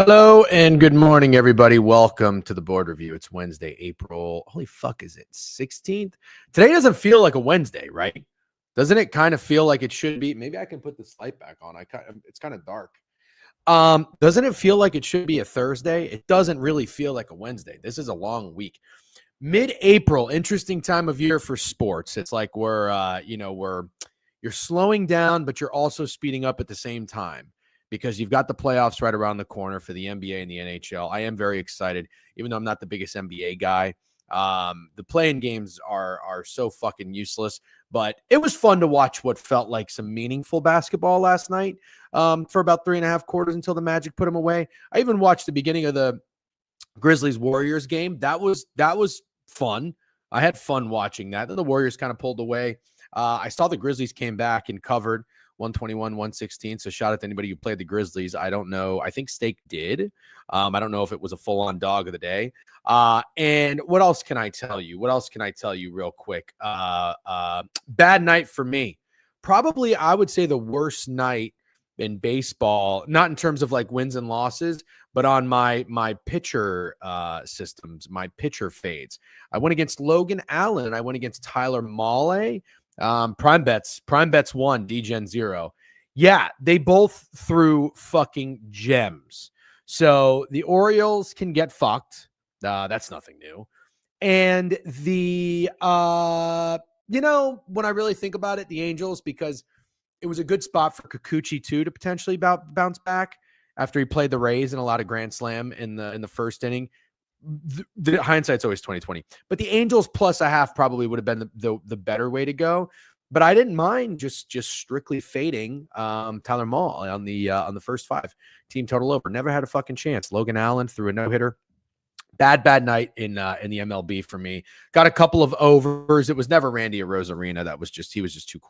Hello and good morning, everybody. Welcome to the board review. It's Wednesday, April. Holy fuck, is it 16th? Today doesn't feel like a Wednesday, right? Doesn't it kind of feel like it should be? Maybe I can put this light back on. It's kind of dark. Doesn't it feel like it should be a Thursday? It doesn't really feel like a Wednesday. This is a long week. Mid-April, interesting time of year for sports. It's like you're slowing down, but you're also speeding up at the same time, because you've got the playoffs right around the corner for the NBA and the NHL. I am very excited, even though I'm not the biggest NBA guy. The play-in games are so fucking useless, but it was fun to watch what felt like some meaningful basketball last night for about 3.5 quarters until the Magic put them away. I even watched the beginning of the Grizzlies-Warriors game. That was fun. I had fun watching that. Then the Warriors kind of pulled away. I saw the Grizzlies came back and covered 121-116. So shout out to anybody who played the Grizzlies. I don't know. I think Steak did. I don't know if it was a full-on dog of the day. And what else can I tell you? Real quick? Bad night for me. Probably, I would say, the worst night in baseball, not in terms of like wins and losses, but on my pitcher systems, my pitcher fades. I went against Logan Allen. I went against Tyler Mahle. Prime bets 1, DGen 0. Yeah, they both threw fucking gems. So the Orioles can get fucked. That's nothing new. And the when I really think about it, the Angels, because it was a good spot for Kikuchi too to potentially bounce back after he played the Rays in a lot of grand slam in the first inning. The hindsight's always 2020, but the Angels plus a half probably would have been the better way to go. But I didn't mind just strictly fading Tyler Mahle on the first 5. Team total over. Never had a fucking chance. Logan Allen threw a no-hitter. Bad night in the MLB for me. Got a couple of overs. It was never Randy Arozarena. He was just too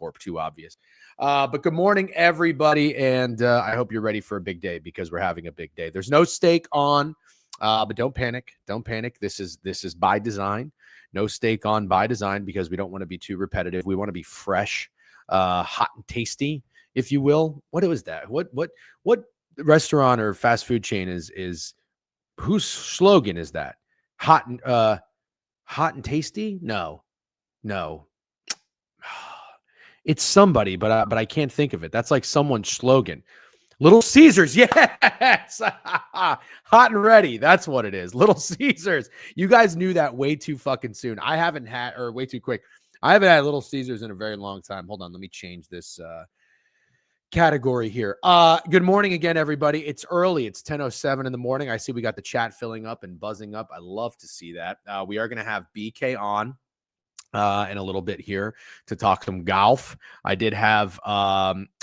obvious. But good morning, everybody, and I hope you're ready for a big day, because we're having a big day. There's no stake on. But don't panic. This is by design. No stake on by design, because we don't want to be too repetitive. We want to be fresh, hot and tasty, if you will. What was that? What restaurant or fast food chain is whose slogan is that? Hot and tasty? No. It's somebody, but I can't think of it. That's like someone's slogan. Little Caesars, yes. Hot and ready. That's what it is. Little Caesars. You guys knew that way too fucking soon. Way too quick. I haven't had Little Caesars in a very long time. Hold on. Let me change this category here. Good morning again, everybody. It's early. It's 10:07 in the morning. I see we got the chat filling up and buzzing up. I love to see that. We are going to have BK on in a little bit here to talk some golf. I did have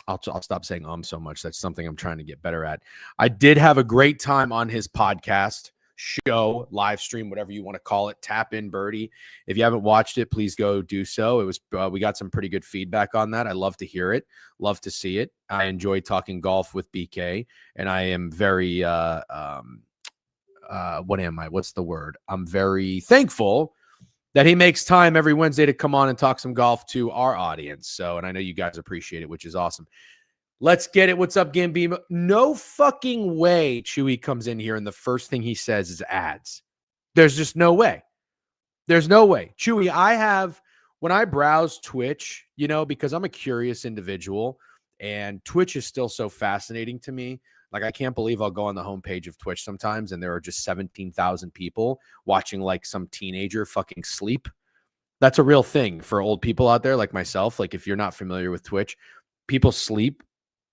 I'll stop saying so much. That's something I'm trying to get better at. I did have a great time on his podcast, show, live stream, whatever you want to call it. Tap in Birdie. If you haven't watched it, please go do so. It was we got some pretty good feedback on that. I love to hear it. Love to see it. I enjoy talking golf with BK, and I am very what's the word? I'm very thankful that he makes time every Wednesday to come on and talk some golf to our audience. So, and I know you guys appreciate it, which is awesome. Let's get it. What's up, Gambino? No fucking way Chewy comes in here and the first thing he says is ads. There's just no way. There's no way. Chewy, when I browse Twitch, because I'm a curious individual, and Twitch is still so fascinating to me. Like, I can't believe I'll go on the homepage of Twitch sometimes and there are just 17,000 people watching like some teenager fucking sleep. That's a real thing for old people out there like myself. Like, if you're not familiar with Twitch, people sleep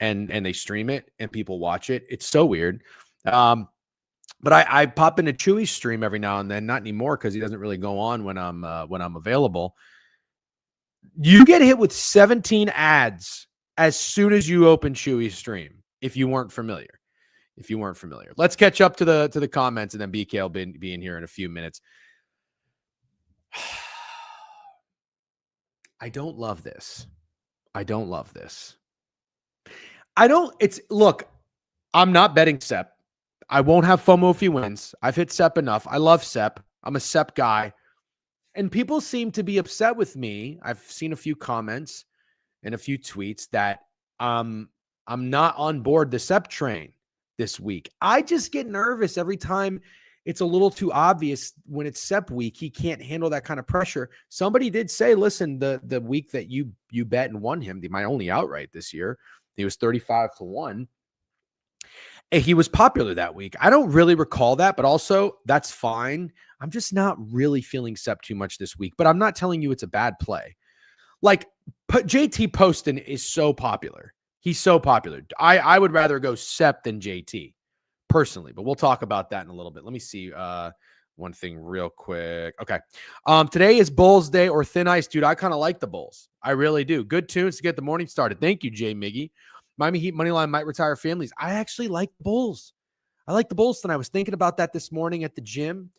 and they stream it and people watch it. It's so weird. But I pop into Chewy's stream every now and then, not anymore because he doesn't really go on when I'm available. You get hit with 17 ads as soon as you open Chewy's stream. If you weren't familiar, let's catch up to the comments, and then BK will be in here in a few minutes. I don't love this. Look, I'm not betting Sepp. I won't have FOMO if he wins. I've hit Sepp enough. I love Sepp. I'm a Sepp guy. And people seem to be upset with me. I've seen a few comments and a few tweets that I'm not on board the Sepp train. this week. I just get nervous every time it's a little too obvious when it's Sep week. He can't handle that kind of pressure. Somebody did say, listen, the week that you bet and won him, my only outright this year, he was 35-1. And he was popular that week. I don't really recall that, but also that's fine. I'm just not really feeling Sep too much this week, but I'm not telling you it's a bad play. Like JT Poston is so popular. He's so popular. I would rather go Sep than JT personally, but we'll talk about that in a little bit. Let me see one thing real quick. Okay. Today is Bulls Day or Thin Ice. Dude, I kind of like the Bulls. I really do. Good tunes to get the morning started. Thank you, Jay Miggy. Miami Heat money line might retire families. I actually like the Bulls. I like the Bulls tonight. I was thinking about that this morning at the gym,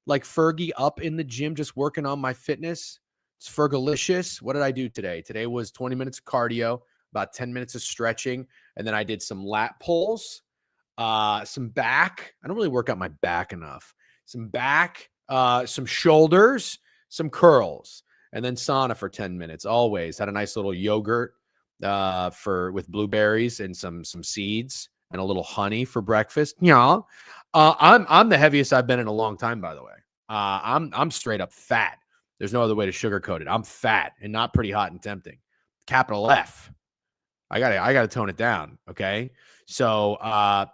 like Fergie up in the gym, just working on my fitness. It's Fergalicious. What did I do today? Today was 20 minutes of cardio, about 10 minutes of stretching, and then I did some lat pulls, some back. I don't really work out my back enough. Some back, some shoulders, some curls, and then sauna for 10 minutes. Always had a nice little yogurt with blueberries and some seeds and a little honey for breakfast. Yeah. I'm the heaviest I've been in a long time, by the way. I'm straight up fat. There's no other way to sugarcoat it. I'm fat and not pretty hot and tempting. Capital F. I gotta tone it down. Okay. So I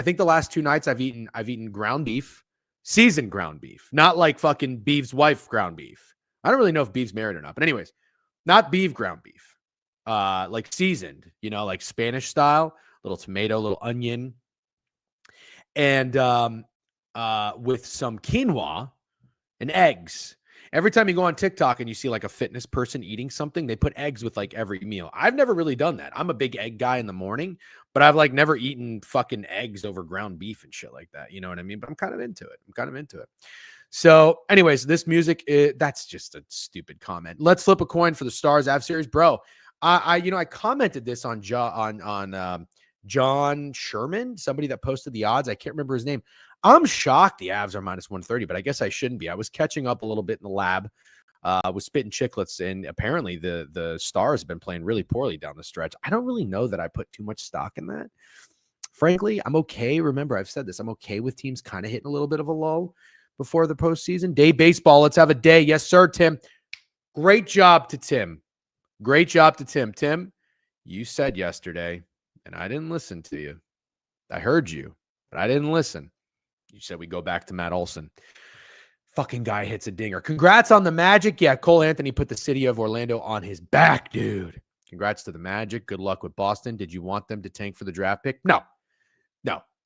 think the last 2 nights I've eaten ground beef, seasoned ground beef, not like fucking Beef's wife ground beef. I don't really know if Beef's married or not, but anyways, not beef ground beef. Like seasoned, like Spanish style, little tomato, little onion, and with some quinoa and eggs. Every time you go on TikTok and you see like a fitness person eating something, they put eggs with like every meal. I've never really done that. I'm a big egg guy in the morning, but I've like never eaten fucking eggs over ground beef and shit like that. You know what I mean? But I'm kind of into it. So anyways, this music, that's just a stupid comment. Let's flip a coin for the Stars Av series, bro. I commented this on John Sherman, somebody that posted the odds. I can't remember his name. I'm shocked the Avs are minus 130, but I guess I shouldn't be. I was catching up a little bit in the lab with spitting chicklets, and apparently the Stars have been playing really poorly down the stretch. I don't really know that I put too much stock in that. Frankly, I'm okay. Remember, I've said this. I'm okay with teams kind of hitting a little bit of a lull before the postseason. Day baseball. Let's have a day. Yes, sir, Tim. Great job to Tim. Tim, you said yesterday, and I didn't listen to you. I heard you, but I didn't listen. You said we go back to Matt Olson. Fucking guy hits a dinger. Congrats on the Magic. Yeah, Cole Anthony put the city of Orlando on his back, dude. Congrats to the Magic. Good luck with Boston. Did you want them to tank for the draft pick? No.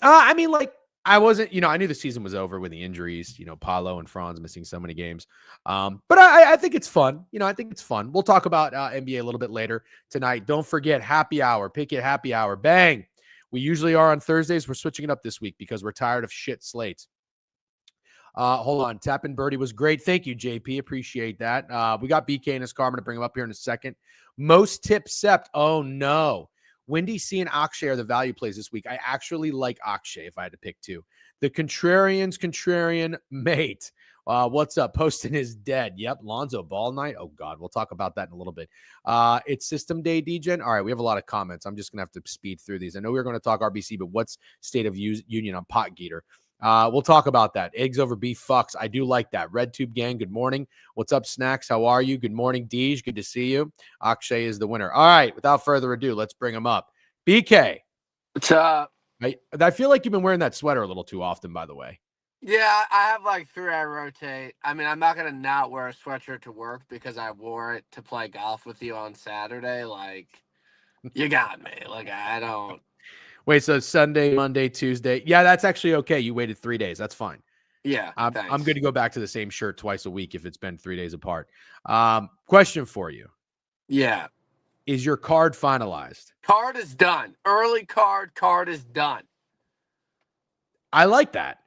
I mean, like, I wasn't, I knew the season was over with the injuries, Paolo and Franz missing so many games. But I think it's fun. I think it's fun. We'll talk about NBA a little bit later tonight. Don't forget happy hour, Pickett happy hour. Bang. We usually are on Thursdays. We're switching it up this week because we're tired of shit slates. Hold on. Tappin' Birdie was great. Thank you, JP. Appreciate that. We got BK in his car. I'm going to bring him up here in a second. Most tips Sept. Oh, no. Wendy C and Akshay are the value plays this week. I actually like Akshay if I had to pick two. The contrarian mate. What's up? Poston is dead. Yep. Lonzo Ball night. Oh, God. We'll talk about that in a little bit. It's system day, DGen. All right. We have a lot of comments. I'm just going to have to speed through these. I know we were going to talk RBC, but what's state of union on Pot Geeter? We'll talk about that. Eggs over beef fucks. I do like that. Red Tube Gang, good morning. What's up, Snacks? How are you? Good morning, Deej. Good to see you. Akshay is the winner. All right. Without further ado, let's bring him up. BK. What's up? I feel like you've been wearing that sweater a little too often, by the way. Yeah, I have like 3 I rotate. I mean, I'm not going to not wear a sweatshirt to work because I wore it to play golf with you on Saturday. Like, you got me. Like, I don't. Wait, so Sunday, Monday, Tuesday. Yeah, that's actually okay. You waited 3 days. That's fine. Yeah, I'm good to go back to the same shirt twice a week if it's been 3 days apart. Question for you. Yeah. Is your card finalized? Card is done. Early card is done. I like that.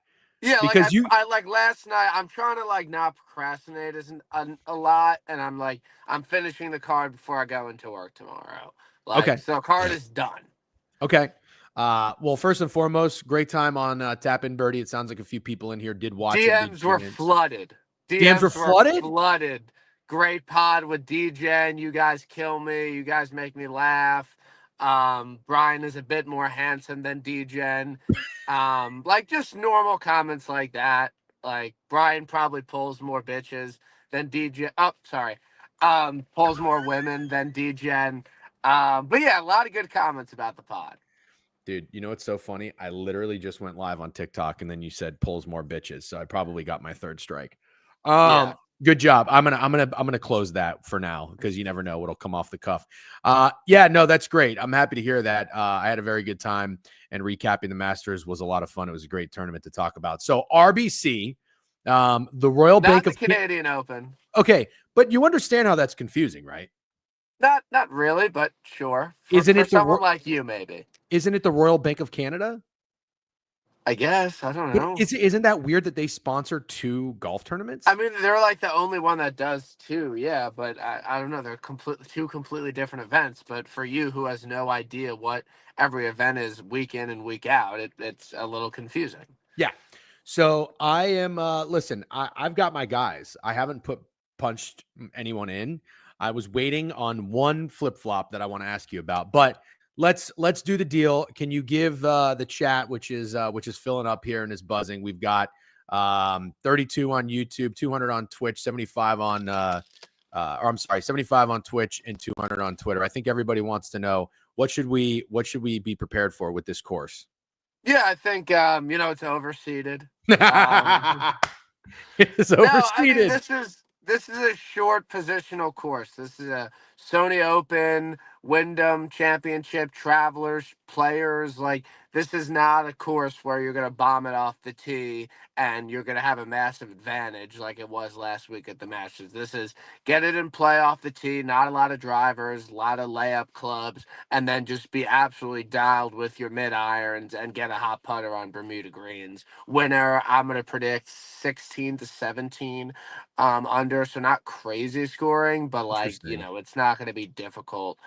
Yeah, because I like last night. I'm trying to like not procrastinate a lot, and I'm finishing the card before I go into work tomorrow. Okay. So card is done. Okay. Well, first and foremost, great time on Tap In Birdie. It sounds like a few people in here did watch. DMs were flooded. DMs were flooded. Great pod with DJ, and you guys kill me. You guys make me laugh. Brian is a bit more handsome than DGen. Like just normal comments like that. Like Brian probably pulls more bitches than DGen. Oh, sorry. Pulls more women than DGen. But yeah, a lot of good comments about the pod. Dude, you know what's so funny? I literally just went live on TikTok and then you said pulls more bitches. So I probably got my third strike. Yeah. Good job. I'm gonna close that for now because you never know what'll come off the cuff. Yeah, no, that's great. I'm happy to hear that. I had a very good time, and recapping the Masters was a lot of fun. It was a great tournament to talk about. So RBC, the Royal Bank Not the of Canadian Open. Okay, but you understand how that's confusing, right? Not really, but sure. Isn't For it the someone like you, maybe. isn't it the Royal Bank of Canada? I guess. I don't But know. isn't that weird that they sponsor 2 golf tournaments? I mean, they're like the only one that does too, yeah. But I don't know. They're two completely different events. But for you, who has no idea what every event is week in and week out, it's a little confusing. Yeah. So I am listen, I've got my guys. I haven't punched anyone in. I was waiting on one flip-flop that I want to ask you about. But let's do the deal. Can you give the chat, which is filling up here and is buzzing. We've got 32 on YouTube, 200 on Twitch, 75 on or I'm sorry, 75 on Twitch and 200 on Twitter. I think everybody wants to know what should we be prepared for with this course? Yeah, I think it's overseeded. It's No, I mean overseeded. this is a short positional course. This is a Sony Open, Wyndham Championship, Travelers, Players. Like this is not a course where you're gonna bomb it off the tee and you're gonna have a massive advantage like it was last week at the Masters. This is get it in play off the tee, not a lot of drivers, a lot of layup clubs, and then just be absolutely dialed with your mid irons and get a hot putter on Bermuda greens. Winner, I'm gonna predict 16 to 17 under, so not crazy scoring, but like Interesting. it's not going to be difficult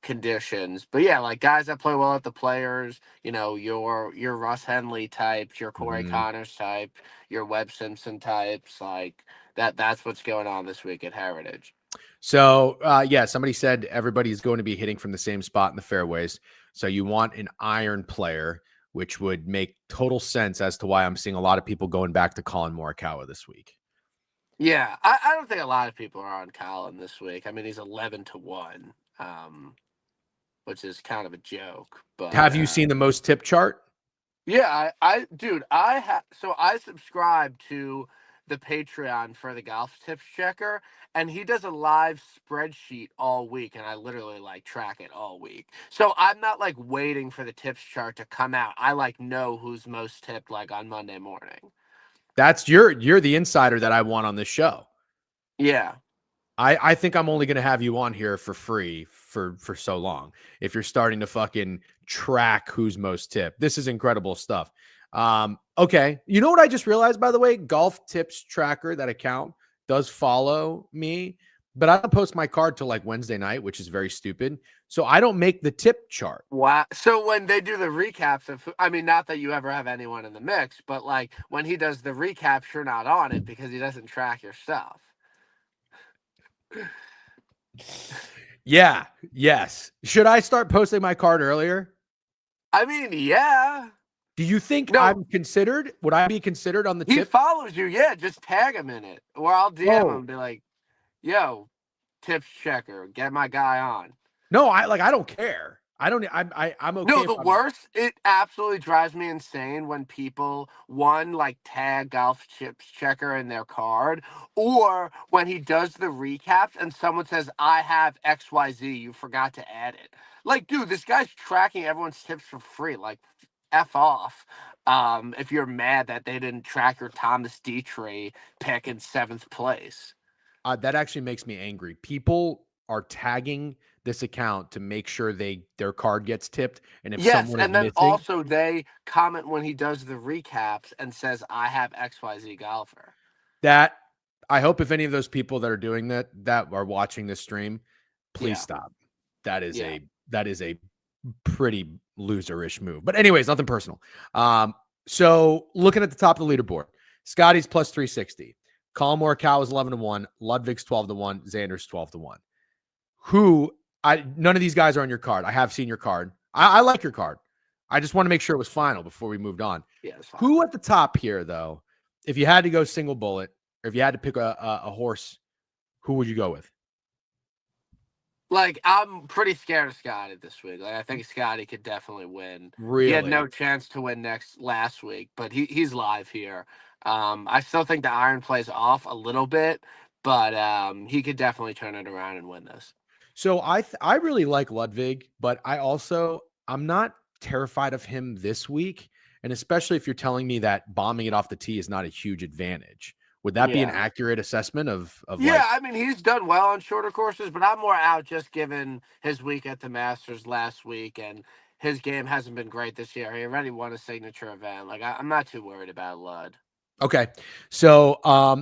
conditions. But yeah, like guys that play well at the Players, your Russ Henley types, your Corey Mhm. Connors type, your Webb Simpson types, like that's what's going on this week at Heritage. So, yeah, somebody said everybody's going to be hitting from the same spot in the fairways. So you want an iron player, which would make total sense as to why I'm seeing a lot of people going back to Colin Morikawa this week. Yeah, I don't think a lot of people are on Colin this week. I mean, he's 11-1, which is kind of a joke. But Have you seen the most tip chart? yeah, dude, I subscribe to the Patreon for the golf tips checker, and he does a live spreadsheet all week, and I literally like track it all week. So I'm not like waiting for the tips chart to come out. I like know who's most tipped like on Monday morning. That's you're the insider that I want on this show. Yeah. I think I'm only going to have you on here for free for so long. If you're starting to fucking track who's most tipped, this is incredible stuff. Okay. You know what I just realized, by the way, Golf Tips Tracker, that account does follow me, but I don't post my card till like Wednesday night, which is very stupid. So I don't make the tip chart. Wow. So when they do the recaps of, I mean, not that you ever have anyone in the mix, but like when he does the recaps, you're not on it because he doesn't track your stuff. Yeah. Yes. Should I start posting my card earlier? I mean, yeah. Do you think No, would I be considered on the he tip? follows you. Yeah, just tag him in it. Or I'll DM him Oh, and be like, yo, tips checker, get my guy on. no, I don't care. I'm okay No, if the I'm worst, it absolutely drives me insane when people, one, like tag golf chips checker in their card, or when he does the recaps and someone says, I have XYZ, you forgot to add it. Like, dude, this guy's tracking everyone's tips for free. Like, F off. If you're mad that they didn't track your Thomas Dietrich pick in 7th place. that actually makes me angry. People are tagging this account to make sure their card gets tipped, and if Yes, someone is and then missing, also they comment when he does the recaps and says, I have XYZ golfer. that I hope if any of those people that are doing that are watching this stream, please Yeah. stop. That is Yeah. a pretty loserish move. But anyways, nothing personal. So looking at the top of the leaderboard, Scotty's plus 360. Colin Morikawa is 11-1. Ludwig's 12-1. Xander's 12-1. Who None of these guys are on your card. I have seen your card. I like your card. I just want to make sure it was final before we moved on. Yeah, it's fine. Who at the top here, though, if you had to go single bullet, or if you had to pick a horse, who would you go with? Like, I'm pretty scared of Scotty this week. Like, I think Scotty could definitely win. Really? He had no chance to win last week, but he's live here. I still think the iron plays off a little bit, but he could definitely turn it around and win this. So I really like Ludwig, but I'm not terrified of him this week, and especially if you're telling me that bombing it off the tee is not a huge advantage. Would that be an accurate assessment of Yeah, I mean, he's done well on shorter courses, but I'm more out just given his week at the Masters last week, and his game hasn't been great this year. He already won a signature event. Like, I'm not too worried about Lud. Okay. So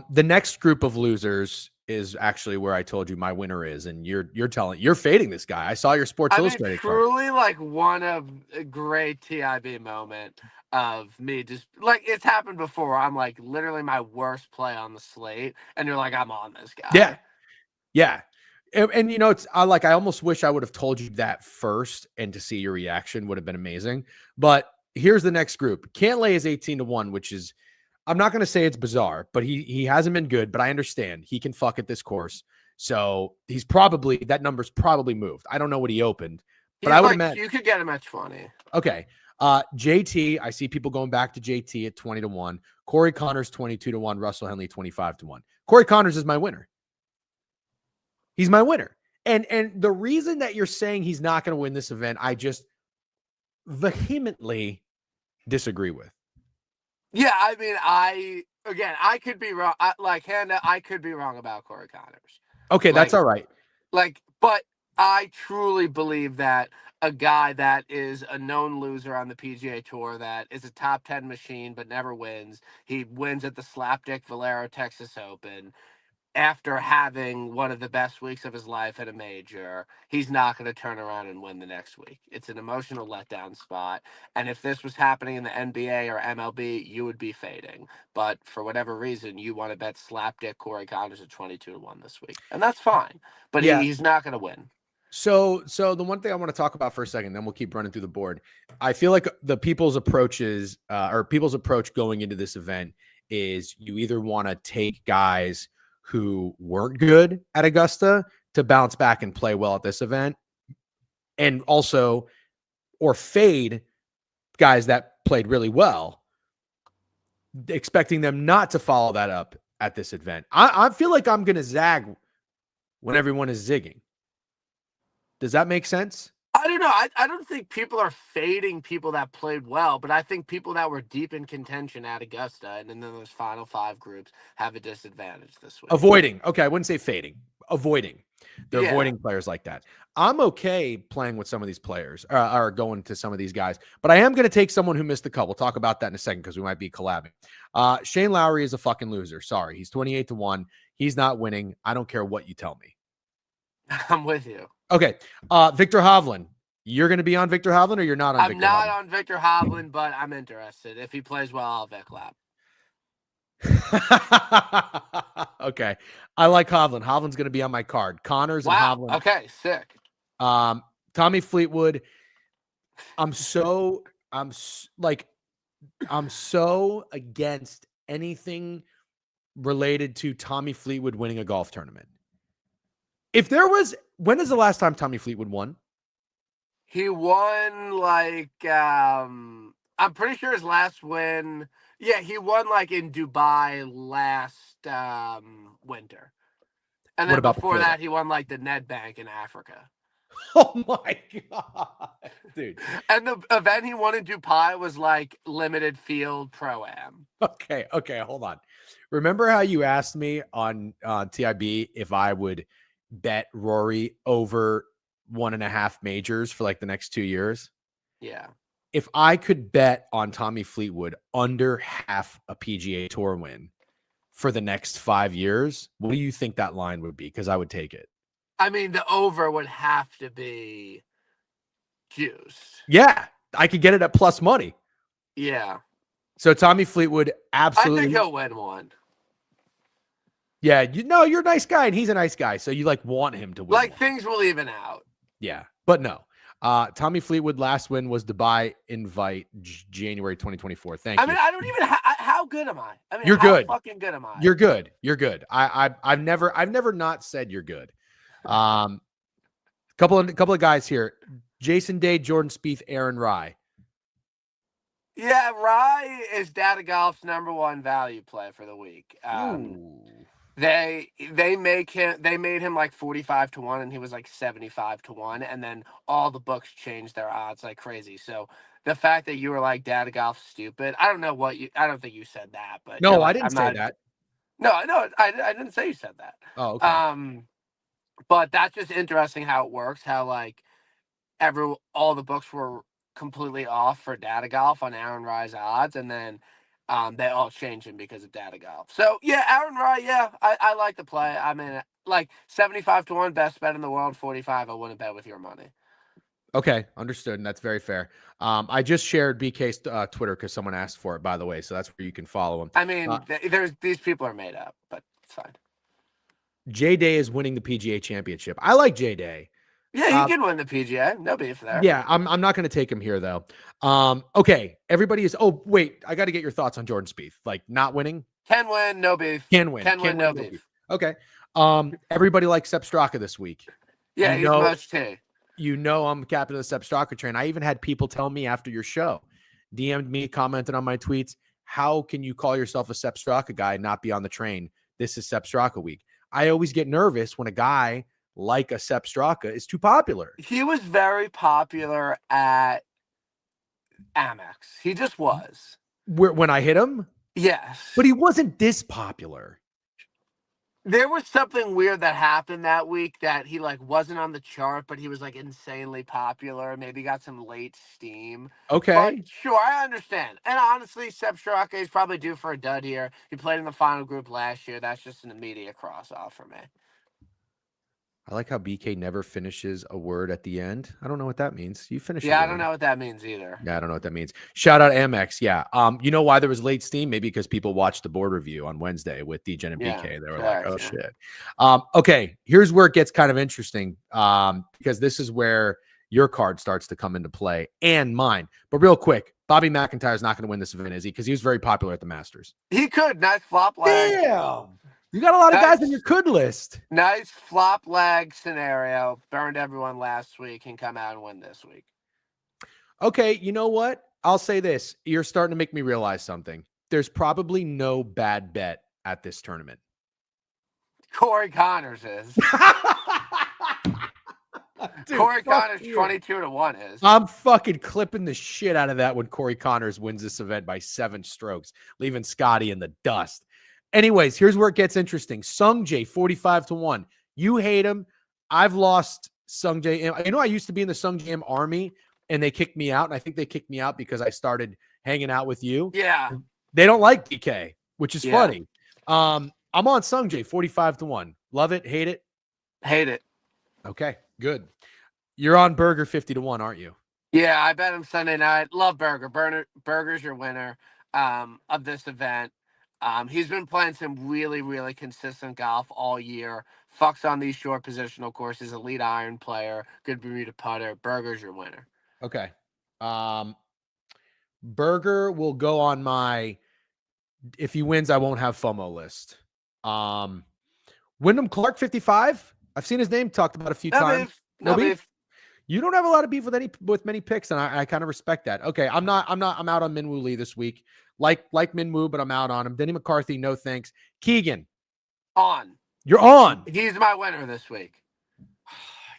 the next group of losers is actually where I told you my winner is, and you're fading this guy. I saw your Sports Illustrated truly card. Like one of a great TIB moment of me just like it's happened before. I'm like literally my worst play on the slate, and you're like, I'm on this guy. Yeah. And you know, I almost wish I would have told you that first, and to see your reaction would have been amazing. But here's the next group. Cantlay is 18-1, which is, I'm not going to say it's bizarre, but he hasn't been good, but I understand he can fuck at this course. So that number's probably moved. I don't know what he opened, but I would imagine you could get him at 20. Okay. JT, I see people going back to JT at 20-1. Corey Connors 22-1. Russell Henley 25-1. Corey Connors is my winner. He's my winner. And the reason that you're saying he's not going to win this event, I just vehemently disagree with. Yeah, I mean, I could be wrong. I could be wrong about Corey Connors. Okay, that's all right. But I truly believe that a guy that is a known loser on the PGA Tour, that is a top 10 machine but never wins. He wins at the Slapdick Valero Texas Open. After having one of the best weeks of his life at a major, he's not going to turn around and win the next week. It's an emotional letdown spot. And if this was happening in the NBA or MLB, you would be fading. But for whatever reason, you want to bet Slapdick Corey Connors at 22-1 this week. And that's fine. But he's not going to win. So the one thing I want to talk about for a second, then we'll keep running through the board. I feel like the people's approach going into this event is you either want to take guys who weren't good at Augusta to bounce back and play well at this event, and also, or fade guys that played really well, expecting them not to follow that up at this event. I feel like I'm going to zag when everyone is zigging. Does that make sense? I don't know. I don't think people are fading people that played well, but I think people that were deep in contention at Augusta and then those final five groups have a disadvantage this week. Avoiding. Okay, I wouldn't say fading. Avoiding. They're avoiding players like that. I'm okay playing with some of these players or going to some of these guys, but I am going to take someone who missed the cut. We'll talk about that in a second because we might be collabing. Shane Lowry is a fucking loser. Sorry. He's 28-1. He's not winning. I don't care what you tell me. I'm with you. Okay. Victor Hovland. You're going to be on Victor Hovland, or you're not on Victor Hovland? I'm not on Victor Hovland, but I'm interested. If he plays well, I'll Vic lap. Okay. I like Hovland. Hovland's going to be on my card. Connors and Hovland. Okay, sick. Tommy Fleetwood. I'm so against anything related to Tommy Fleetwood winning a golf tournament. When is the last time Tommy Fleetwood won? He won I'm pretty sure his last win. Yeah, he won in Dubai last winter. And then before that, he won the Ned Bank in Africa. Oh my God, dude. And the event he won in Dubai was limited field pro-am. Okay, hold on. Remember how you asked me on TIB if I would bet Rory over 1.5 majors for the next 2 years? Yeah. If I could bet on Tommy Fleetwood under half a PGA Tour win for the next 5 years, what do you think that line would be? Because I would take it. I mean, the over would have to be juiced. Yeah, I could get it at plus money. Yeah. So Tommy Fleetwood, absolutely. I think he'll win one. Yeah, you're a nice guy, and he's a nice guy, so you want him to win. Things will even out. Yeah, but no. Tommy Fleetwood last win was Dubai Invite January 2024. Thank I you. mean, I don't even. How good am I? I mean, You're how good. fucking good am I? You're good. You're good. I've never not said you're good. Couple of guys here. Jason Day, Jordan Spieth, Aaron Rye. Yeah, Rye is Data Golf's #1 value play for the week. Ooh. They made him like 45-1, and he was like 75-1, and then all the books changed their odds like crazy. So the fact that you were like Data Golf stupid, I don't think you said that, but you're No, I like, didn't I'm say not. that. No, I didn't say you said that. Oh, okay. But that's just interesting how it works. How like all the books were completely off for Data Golf on Aaron Rye's odds, and then they all changed him because of Data Golf. So yeah, Aaron Rye, yeah, I like the play. I mean, like 75-1, best bet in the world. 45, I wouldn't bet with your money. Okay, understood, and that's very fair. I just shared BK's Twitter because someone asked for it, by the way, so that's where you can follow him. I mean, these people are made up, but it's fine. J Day is winning the PGA Championship. I like J Day. Yeah, he can win the PGA. No beef there. Yeah, I'm not going to take him here though. Okay, everybody is. Oh wait, I got to get your thoughts on Jordan Spieth. Like not winning, Can win, no beef. can win, No beef. Okay. Everybody likes Sepp Straka this week. Yeah, he's much too. You know I'm captain of the Sepp Straka train. I even had people tell me after your show, DM'd me, commented on my tweets. How can you call yourself a Sepp Straka guy and not be on the train? This is Sepp Straka week. I always get nervous when a guy like a Sepp Straka is too popular. He was very popular at Amex. He just was. When I hit him? Yes. But he wasn't this popular. There was something weird that happened that week that he like wasn't on the chart, but he was like insanely popular. Maybe got some late steam. Okay. But sure, I understand. And honestly, Sepp Straka is probably due for a dud here. He played in the final group last year. That's just an immediate cross-off for me. I like how BK never finishes a word at the end. I don't know what that means. You finish. Yeah, I don't know what that means either. Yeah, I don't know what that means. Shout out Amex. Yeah. You know why there was late steam? Maybe because people watched the board review on Wednesday with DGen and BK. They were like, oh shit. Okay. Here's where it gets kind of interesting. Because this is where your card starts to come into play and mine. But real quick, Bobby McIntyre is not going to win this event, is he? Because he was very popular at the Masters. He could. Nice flop leg. Damn. You got a lot of guys on your could list. Nice flop leg scenario. Burned everyone last week and come out and win this week. Okay, you know what? I'll say this. You're starting to make me realize something. There's probably no bad bet at this tournament. Corey Connors is. Dude, Corey Connors 22-1 is. I'm fucking clipping the shit out of that when Corey Connors wins this event by 7 strokes, leaving Scotty in the dust. Anyways, here's where it gets interesting. Sung Jae, 45-1. You hate him. I've lost Sung Jae. You know, I used to be in the Sung Jae army, and they kicked me out. And I think they kicked me out because I started hanging out with you. Yeah. They don't like DK, which is funny. I'm on Sung Jae, 45-1. Love it, hate it? Hate it. Okay, good. You're on Burger 50-1, aren't you? Yeah, I bet him Sunday night. Love Burger. Burger's your winner of this event. He's been playing some really, really consistent golf all year. Fucks on these short positional courses. Elite iron player. Good Bermuda putter. Burger's your winner. Okay. Burger will go on my if he wins, I won't have FOMO list. Wyndham Clark, 55. I've seen his name talked about a few times. No beef. You don't have a lot of beef with many picks, and I kind of respect that. Okay, I'm out on Minwoo Lee this week. Like Minwoo, but I'm out on him. Denny McCarthy, no thanks. Keegan. On. You're on. He's my winner this week.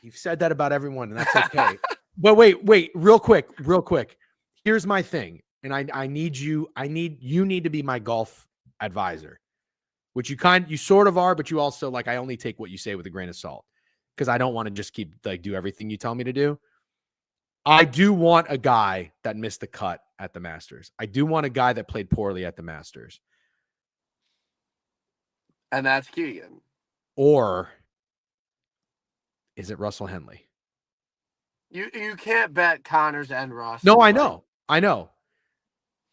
You've said that about everyone, and that's okay. But wait, real quick. Here's my thing, and I need you to be my golf advisor, which you sort of are, but you also like, I only take what you say with a grain of salt because I don't want to just keep do everything you tell me to do. I do want a guy that missed the cut at the Masters. I do want a guy that played poorly at the Masters. And that's Keegan. Or is it Russell Henley? You can't bet Connors and Russ. No, I know.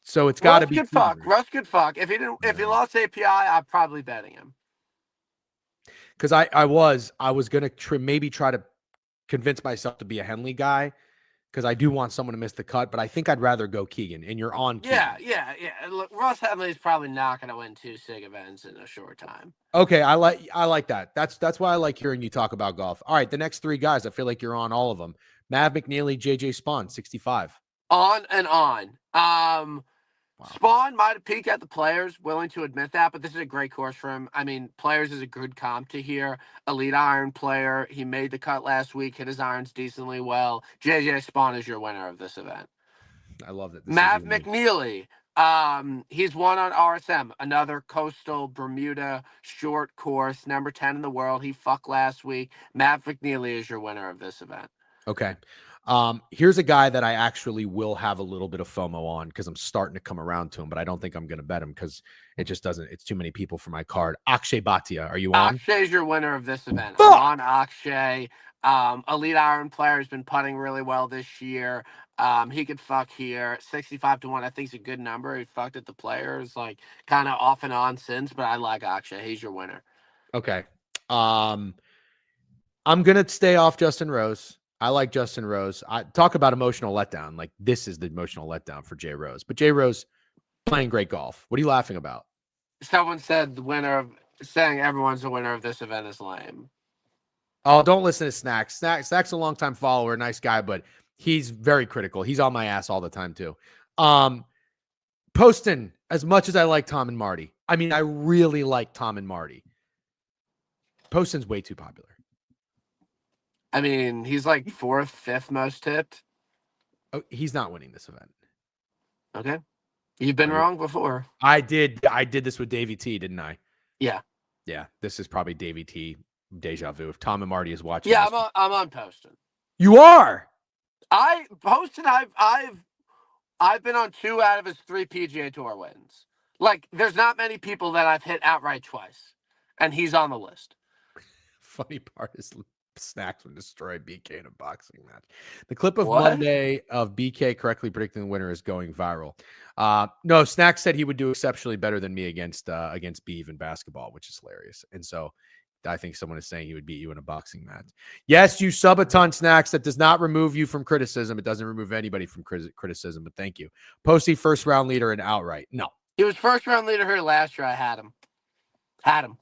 So it's got to be Russ could fuck. If he lost API, I'm probably betting him. Because I was gonna maybe try to convince myself to be a Henley guy because I do want someone to miss the cut, but I think I'd rather go Keegan, and you're on Keegan. Yeah. Look, Ross Henley's probably not going to win 2 SIG events in a short time. Okay, I like that. That's why I like hearing you talk about golf. All right, the next 3 guys, I feel like you're on all of them. Mav McNeely, JJ Spawn, 65. On and on. Wow. Spawn might have peaked at the Players, willing to admit that, but this is a great course for him. I mean, Players is a good comp to here. Elite iron player. He made the cut last week, hit his irons decently well. JJ Spawn is your winner of this event. I love it. Mav McNeely. He's won on RSM, another coastal Bermuda short course, number 10 in the world. He fucked last week. Mav McNeely is your winner of this event. Okay. Here's a guy that I actually will have a little bit of FOMO on because I'm starting to come around to him, but I don't think I'm going to bet him because it just doesn't. It's too many people for my card. Akshay Bhatia, are you on? Akshay's your winner of this event. I'm on Akshay. Elite iron player has been putting really well this year. He could fuck here. 65-1, I think is a good number. He fucked at the Players, like kind of off and on since, but I like Akshay. He's your winner. Okay. I'm gonna stay off Justin Rose. I like Justin Rose. I talk about emotional letdown. Like this is the emotional letdown for Jay Rose. But Jay Rose playing great golf. What are you laughing about? Someone said saying everyone's the winner of this event is lame. Oh, don't listen to Snacks. Snacks a longtime follower, nice guy, but he's very critical. He's on my ass all the time too. Poston, as much as I like Tom and Marty, I mean, I really like Tom and Marty. Poston's way too popular. I mean, he's like 4th, 5th most tipped. Oh, he's not winning this event. Okay. You've been wrong before. I did this with Davey T, didn't I? Yeah. Yeah. This is probably Davey T deja vu. If Tom and Marty is watching. Yeah, I'm on Poston. You are? Poston, I've been on 2 out of his 3 PGA Tour wins. Like, there's not many people that I've hit outright twice. And he's on the list. Funny part is Snacks would destroy BK in a boxing match. The clip of Monday of BK correctly predicting the winner is going viral. No, Snacks said he would do exceptionally better than me against Beeve in basketball, which is hilarious. And so I think someone is saying he would beat you in a boxing match. Yes, you sub a ton, Snacks. That does not remove you from criticism. It doesn't remove anybody from criticism, but thank you. Posty, first round leader and outright. No. He was first round leader here last year. I had him.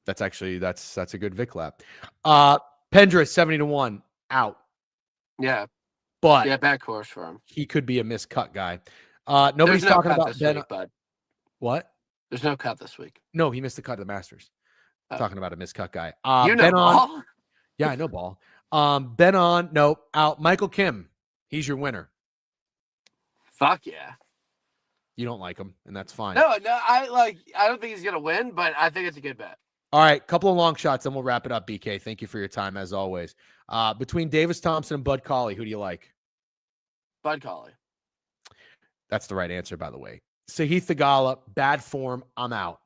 That's actually, that's a good Vic lap. Pendra, 70-1 out. Yeah. But yeah, bad course for him. He could be a miscut guy. Nobody's talking about this week, bud. What? There's no cut this week. No, he missed the cut at the Masters. Talking about a miscut guy. You know Ball? Yeah, I know Ball. Ben on, no, out. Michael Kim, he's your winner. Fuck yeah. You don't like him, and that's fine. No, I don't think he's gonna win, but I think it's a good bet. All right, couple of long shots, then we'll wrap it up, BK. Thank you for your time, as always. Between Davis Thompson and Bud Cauley, who do you like? Bud Cauley. That's the right answer, by the way. Sahith Theegala, bad form, I'm out.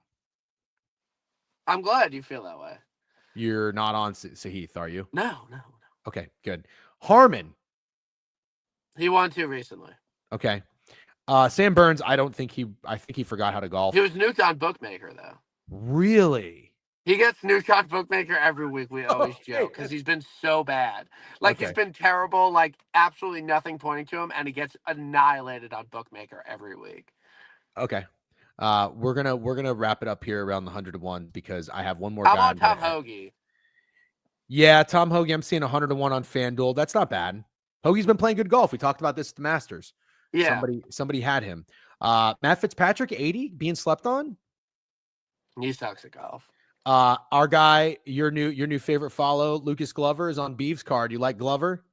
I'm glad you feel that way. You're not on Sahith, are you? No. Okay, good. Harmon. He won 2 recently. Okay. Sam Burns, I think he forgot how to golf. He was nuked on Bookmaker, though. Really? He gets nuked on Bookmaker every week. We always joke because he's been so bad. He's been terrible, like absolutely nothing pointing to him, and he gets annihilated on Bookmaker every week. Okay. We're gonna wrap it up here around the 100-1 because I have one more How guy. about Tom Hoagie? Yeah, Tom Hoagie. I'm seeing 100-1 on FanDuel. That's not bad. Hoagie's been playing good golf. We talked about this at the Masters. Yeah. Somebody had him. Matt Fitzpatrick, 80, being slept on. He sucks at golf. Our guy, your new favorite follow, Lucas Glover, is on Beeve's card. You like Glover?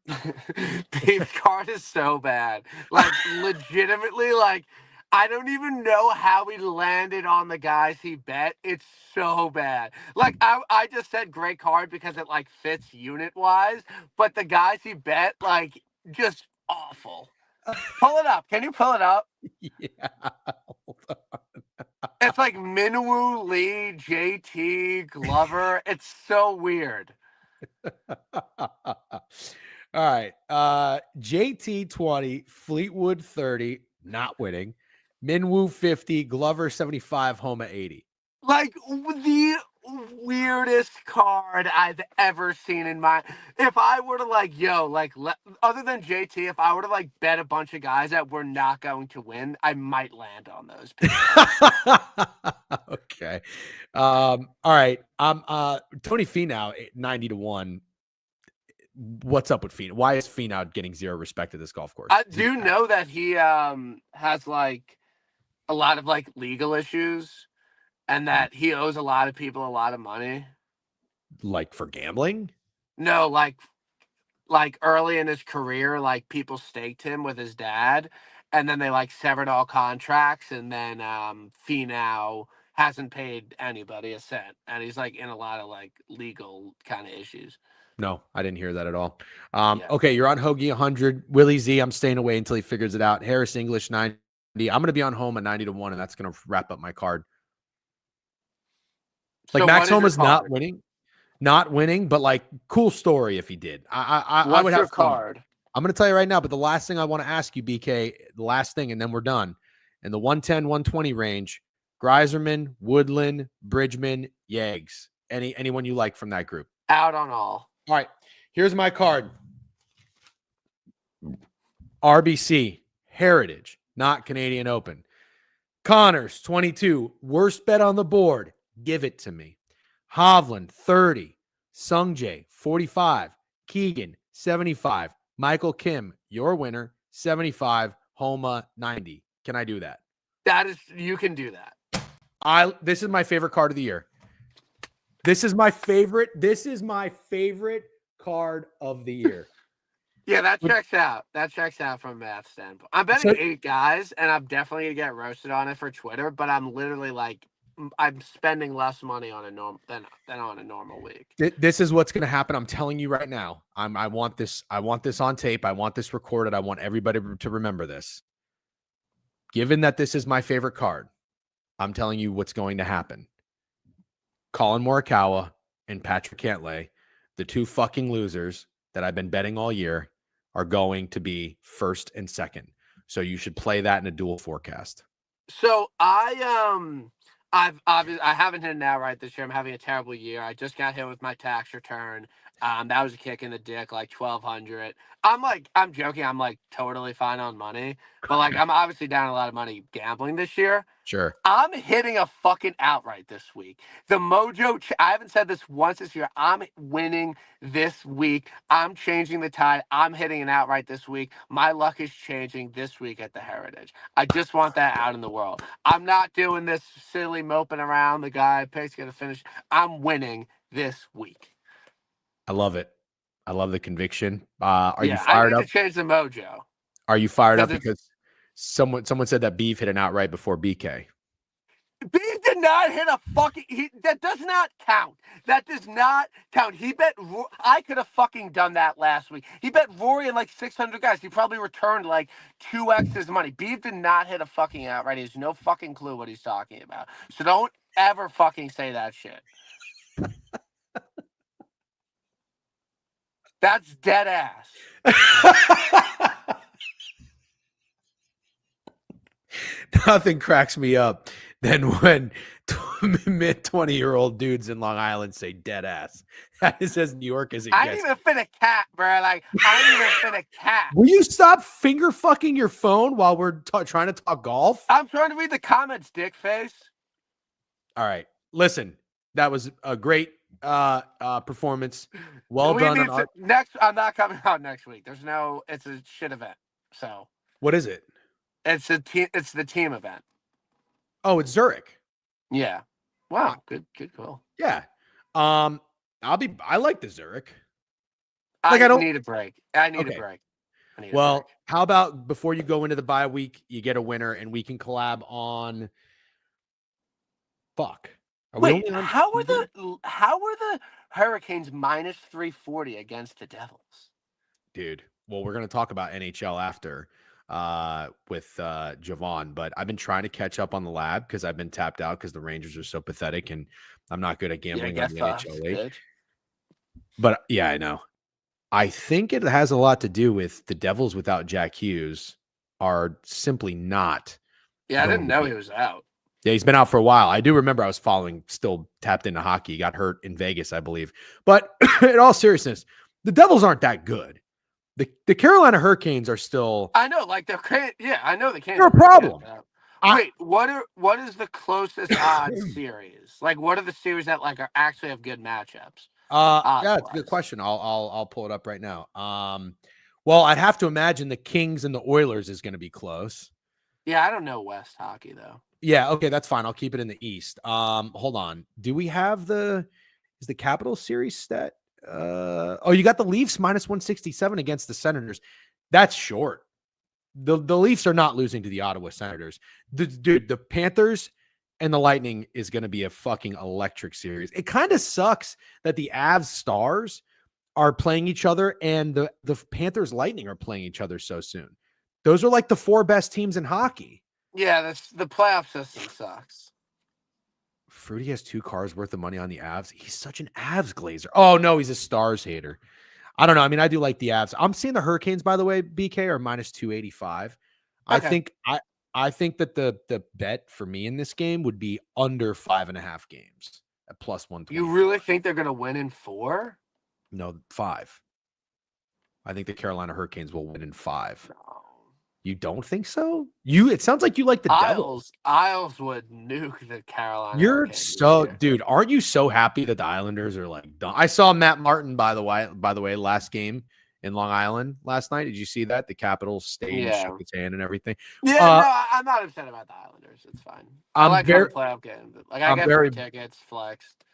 Beeve's card is so bad. Like legitimately, like I don't even know how he landed on the guys he bet. It's so bad. Like I just said great card because it like fits unit wise, but the guys he bet like just awful. Pull it up. Can you pull it up? Yeah. Hold on. It's like Minwoo Lee, JT, Glover. It's so weird. All right. JT 20, Fleetwood 30, not winning. Minwoo 50, Glover 75, Homa 80. Like weirdest card I've ever seen in my. If I were to other than JT, if I were to bet a bunch of guys that we're not going to win, I might land on those picks. Okay. All right. Tony Finau 90-1. What's up with Finau? Why is Finau getting zero respect at this golf course? I do know that he has a lot of legal issues, and that he owes a lot of people a lot of money. Like for gambling? No, early in his career, people staked him with his dad, and then they severed all contracts, and then Finau hasn't paid anybody a cent, and he's in a lot of legal kind of issues. No, I didn't hear that at all. Yeah. Okay, you're on Hoagie 100. Willie Z, I'm staying away until he figures it out. Harris English 90. I'm going to be on home at 90-1, and that's going to wrap up my card. So Max Homa's not winning, but cool story if he did. I would have your card? I'm going to tell you right now, but the last thing I want to ask you, BK, the last thing, and then we're done. In the 110, 120 range, Greiserman, Woodland, Bridgman, Yags. Anyone you like from that group? Out on all. All right, here's my card. RBC, Heritage, not Canadian Open. Connors, 22. Worst bet on the board. Give it to me. Hovland, 30. Sungjae, 45. Keegan, 75. Michael Kim, your winner, 75. Homa, 90. Can I do that? You can do that. This is my favorite card of the year. This is my favorite card of the year. Yeah, that checks out. That checks out from a math standpoint. I'm betting 8 guys, and I'm definitely going to get roasted on it for Twitter, but I'm literally I'm spending less money on than on a normal week. This is what's going to happen. I'm telling you right now. I want this on tape. I want this recorded. I want everybody to remember this. Given that this is my favorite card, I'm telling you what's going to happen. Colin Morikawa and Patrick Cantlay, the two fucking losers that I've been betting all year, are going to be first and second. So you should play that in a dual forecast. So I haven't hit an outright this year. I'm having a terrible year. I just got hit with my tax return. That was a kick in the dick, $1,200. I'm joking. I'm totally fine on money, but I'm obviously down a lot of money gambling this year. Sure. I'm hitting a fucking outright this week. The mojo. I haven't said this once this year. I'm winning this week. I'm changing the tide. I'm hitting an outright this week. My luck is changing this week at the Heritage. I just want that out in the world. I'm not doing this silly moping around. The guy picks going to finish. I'm winning this week. I love it. I love the conviction. Are you fired up? I need to change the mojo. Are you fired up because someone said that Beef hit an outright before BK? Beef did not hit a fucking. That does not count. That does not count. He bet. I could have fucking done that last week. He bet Rory and 600 guys. He probably returned 2x his money. Beef did not hit a fucking outright. He has no fucking clue what he's talking about. So don't ever fucking say that shit. That's dead ass. Nothing cracks me up than when mid-20-year-old dudes in Long Island say dead ass. That is as New York as it gets. I ain't even finna cat, bro. I ain't even finna cat. Will you stop finger fucking your phone while we're trying to talk golf? I'm trying to read the comments, dick face. All right. Listen, that was a great performance. Well done. Next, I'm not coming out next week. It's a shit event. So what is it? It's the team event. Oh, it's Zurich. Yeah. Wow. Good call. Yeah. I like the Zurich. I need a break. I need a break. How about before you go into the bye week, you get a winner and we can collab on fuck. Wait, how are the Hurricanes minus 340 against the Devils? Dude, well, we're going to talk about NHL after with Jovan, but I've been trying to catch up on the lab because I've been tapped out because the Rangers are so pathetic and I'm not good at gambling on the NHL league. But yeah, I know. I think it has a lot to do with the Devils without Jack Hughes are simply not. Yeah, I didn't know he was out. Yeah, he's been out for a while. I do remember I was following, still tapped into hockey. He got hurt in Vegas, I believe. But in all seriousness, the Devils aren't that good. The Carolina Hurricanes are still. I know, like I know the Canes They're are a pretty good. problem. Wait, what is the closest odds series? Like, what are the series that like are actually have good matchups? Yeah, it's a good question. I'll pull it up right now. Well, I'd have to imagine the Kings and the Oilers is going to be close. Yeah, I don't know West hockey though. Yeah, okay, that's fine. I'll keep it in the East. Hold on. Do we have is the Capital Series stat? Oh, you got the Leafs minus 167 against the Senators. That's short. The Leafs are not losing to the Ottawa Senators. The Panthers and the Lightning is going to be a fucking electric series. It kind of sucks that the Avs Stars are playing each other and the Panthers Lightning are playing each other so soon. Those are like the 4 best teams in hockey. Yeah, the playoff system sucks. Fruity has 2 cars worth of money on the Avs. He's such an Avs glazer. Oh no, he's a Stars hater. I don't know. I mean, I do like the Avs. I'm seeing the Hurricanes, by the way, BK are minus 285. Okay. I think that the bet for me in this game would be under 5.5 games at plus 120. You really think they're gonna win in 4? No, 5. I think the Carolina Hurricanes will win in 5. No. You don't think so? It sounds like you like the Devils. Isles would nuke the Carolina. You're Hurricanes so, this year. dude. Aren't you so happy that the Islanders are like done? I saw Matt Martin by the way last game in Long Island last night. Did you see that? The Capitals stayed and shook his hand and everything. Yeah, no, I'm not upset about the Islanders. It's fine. I like the playoff game. Like I got free tickets, flexed.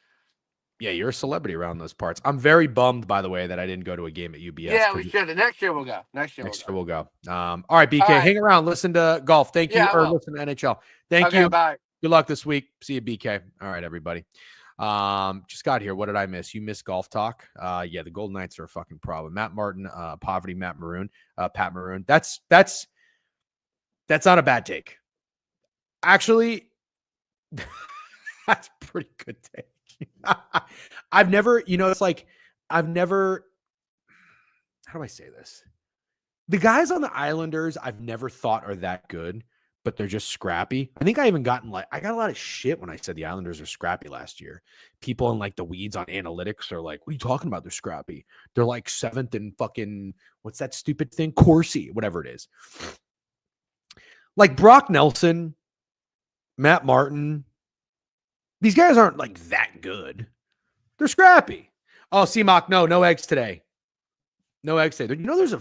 Yeah, you're a celebrity around those parts. I'm very bummed, by the way, that I didn't go to a game at UBS. Yeah, we should. Next year we'll go. Next year we'll go. All right, BK, hang around. Listen to golf. Thank you. Or listen to NHL. Thank you. Bye. Good luck this week. See you, BK. All right, everybody. Just got here. What did I miss? You missed golf talk. Yeah, the Golden Knights are a fucking problem. Matt Martin, poverty, Pat Maroon. That's not a bad take. Actually, that's a pretty good take. I've never, it's like, how do I say this? The guys on the Islanders, I've never thought are that good, but they're just scrappy. I think I got a lot of shit when I said the Islanders are scrappy last year. People in like the weeds on analytics are like, what are you talking about? They're scrappy. They're like 7th in fucking, what's that stupid thing? Corsi, whatever it is. Like Brock Nelson, Matt Martin, these guys aren't like that good. They're scrappy. Oh, C-Mock, no eggs today. No eggs today. There's a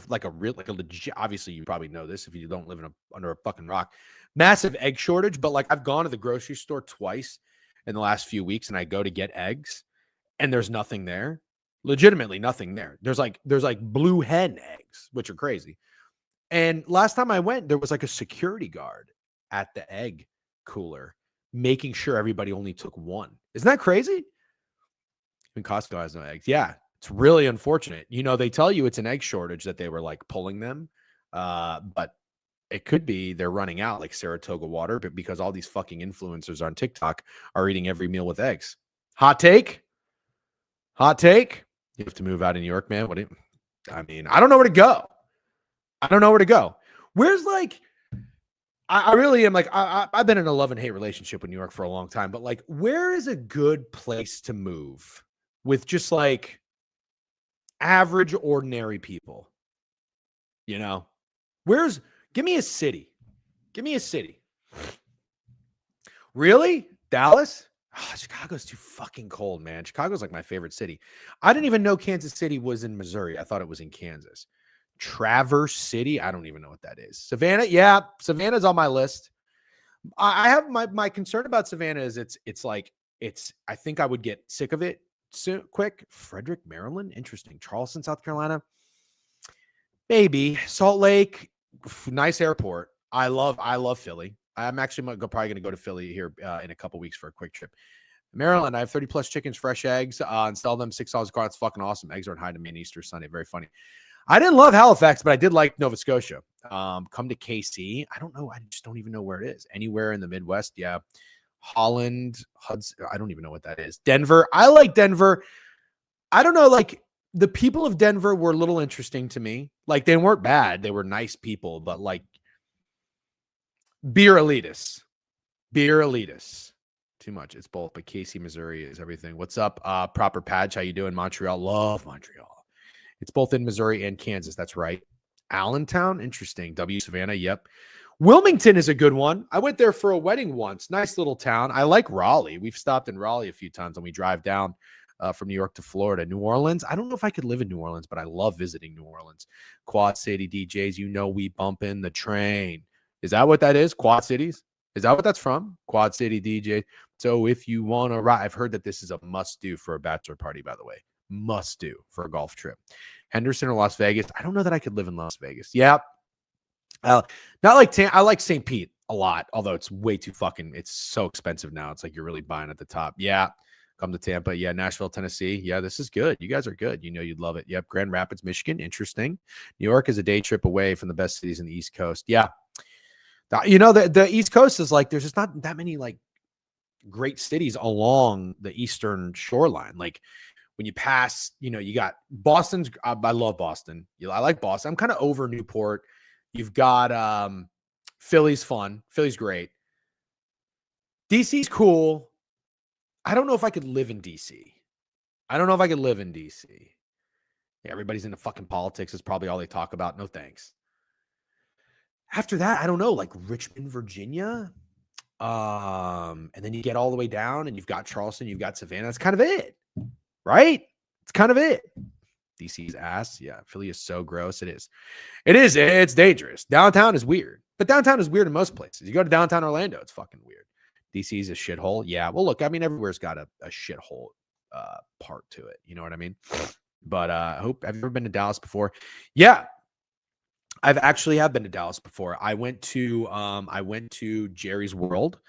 legit, obviously you probably know this if you don't live under a fucking rock, massive egg shortage. But like I've gone to the grocery store twice in the last few weeks and I go to get eggs and there's nothing there. Legitimately nothing there. There's like blue hen eggs, which are crazy. And last time I went, there was like a security guard at the egg cooler making sure everybody only took one. Isn't that crazy? I mean, Costco has no eggs. Yeah, it's really unfortunate. They tell you it's an egg shortage that they were like pulling them. But it could be they're running out like Saratoga water, but because all these fucking influencers on TikTok are eating every meal with eggs. Hot take. You have to move out of New York, man. I don't know where to go. Where's like, I really am like, I've been in a love and hate relationship with New York for a long time, but like, where is a good place to move with just like average, ordinary people? Give me a city. Really? Dallas? Oh, Chicago's too fucking cold, man. Chicago's like my favorite city. I didn't even know Kansas City was in Missouri. I thought it was in Kansas. Traverse City. I don't even know what that is. Savannah. Yeah. Savannah's on my list. I have my concern about Savannah is I think I would get sick of it soon, quick. Frederick, Maryland. Interesting. Charleston, South Carolina. Maybe. Salt Lake. Nice airport. I love Philly. I'm actually probably going to go to Philly here in a couple weeks for a quick trip. Maryland, I have 30 plus chickens, fresh eggs, and sell them $6 a car. It's fucking awesome. Eggs aren't high to me on Easter Sunday. Very funny. I didn't love Halifax, but I did like Nova Scotia. Come to KC. I don't know. I just don't even know where it is. Anywhere in the Midwest. Yeah. Holland, Hudson. I don't even know what that is. Denver. I like Denver. I don't know. Like the people of Denver were a little interesting to me. Like they weren't bad. They were nice people, but like beer elitists. Beer elitist. Too much. It's both, but Casey, Missouri is everything. What's up? Proper Patch. How you doing? Montreal. Love Montreal. It's both in Missouri and Kansas. That's right. Allentown. Interesting. W Savannah. Yep. Wilmington is a good one. I went there for a wedding once. Nice little town. I like Raleigh. We've stopped in Raleigh a few times when we drive down from New York to Florida. New Orleans. I don't know if I could live in New Orleans, but I love visiting New Orleans. Quad City DJs. You know we bump in the train. Is that what that is? Quad Cities? Is that what that's from? Quad City DJ. So if you want to ride, I've heard that this is a must do for a bachelor party, by the way. Must do for a golf trip. Henderson or Las Vegas. I don't know that I could live in Las Vegas. Yeah. Not like I like St. Pete a lot, although it's way too it's so expensive now. It's like you're really buying at the top. Yeah. Come to Tampa. Yeah. Nashville, Tennessee. Yeah. This is good. You guys are good. You know, you'd love it. Yep. Grand Rapids, Michigan. Interesting. New York is a day trip away from the best cities in the East Coast. Yeah. You know, the East Coast is like, there's just not that many like great cities along the eastern shoreline. Like when you pass, you know, you got Boston's, I love Boston. I like Boston. I'm kind of over Newport. You've got Philly's fun. Philly's great. DC's cool. I don't know if I could live in DC. Yeah, everybody's into fucking politics. Is probably all they talk about. No thanks. After that, I don't know, like Richmond, Virginia. And then you get all the way down and you've got Charleston, you've got Savannah. That's kind of it, right? It's kind of it. DC's ass. Yeah. Philly is so gross. It is. It's dangerous. Downtown is weird, but downtown is weird in most places. You go to downtown Orlando, it's fucking weird. DC's a shithole. Yeah. Well, look, I mean, everywhere's got a shithole part to it. You know what I mean? But have you ever been to Dallas before? Yeah. I've actually been to Dallas before. I went to Jerry's World.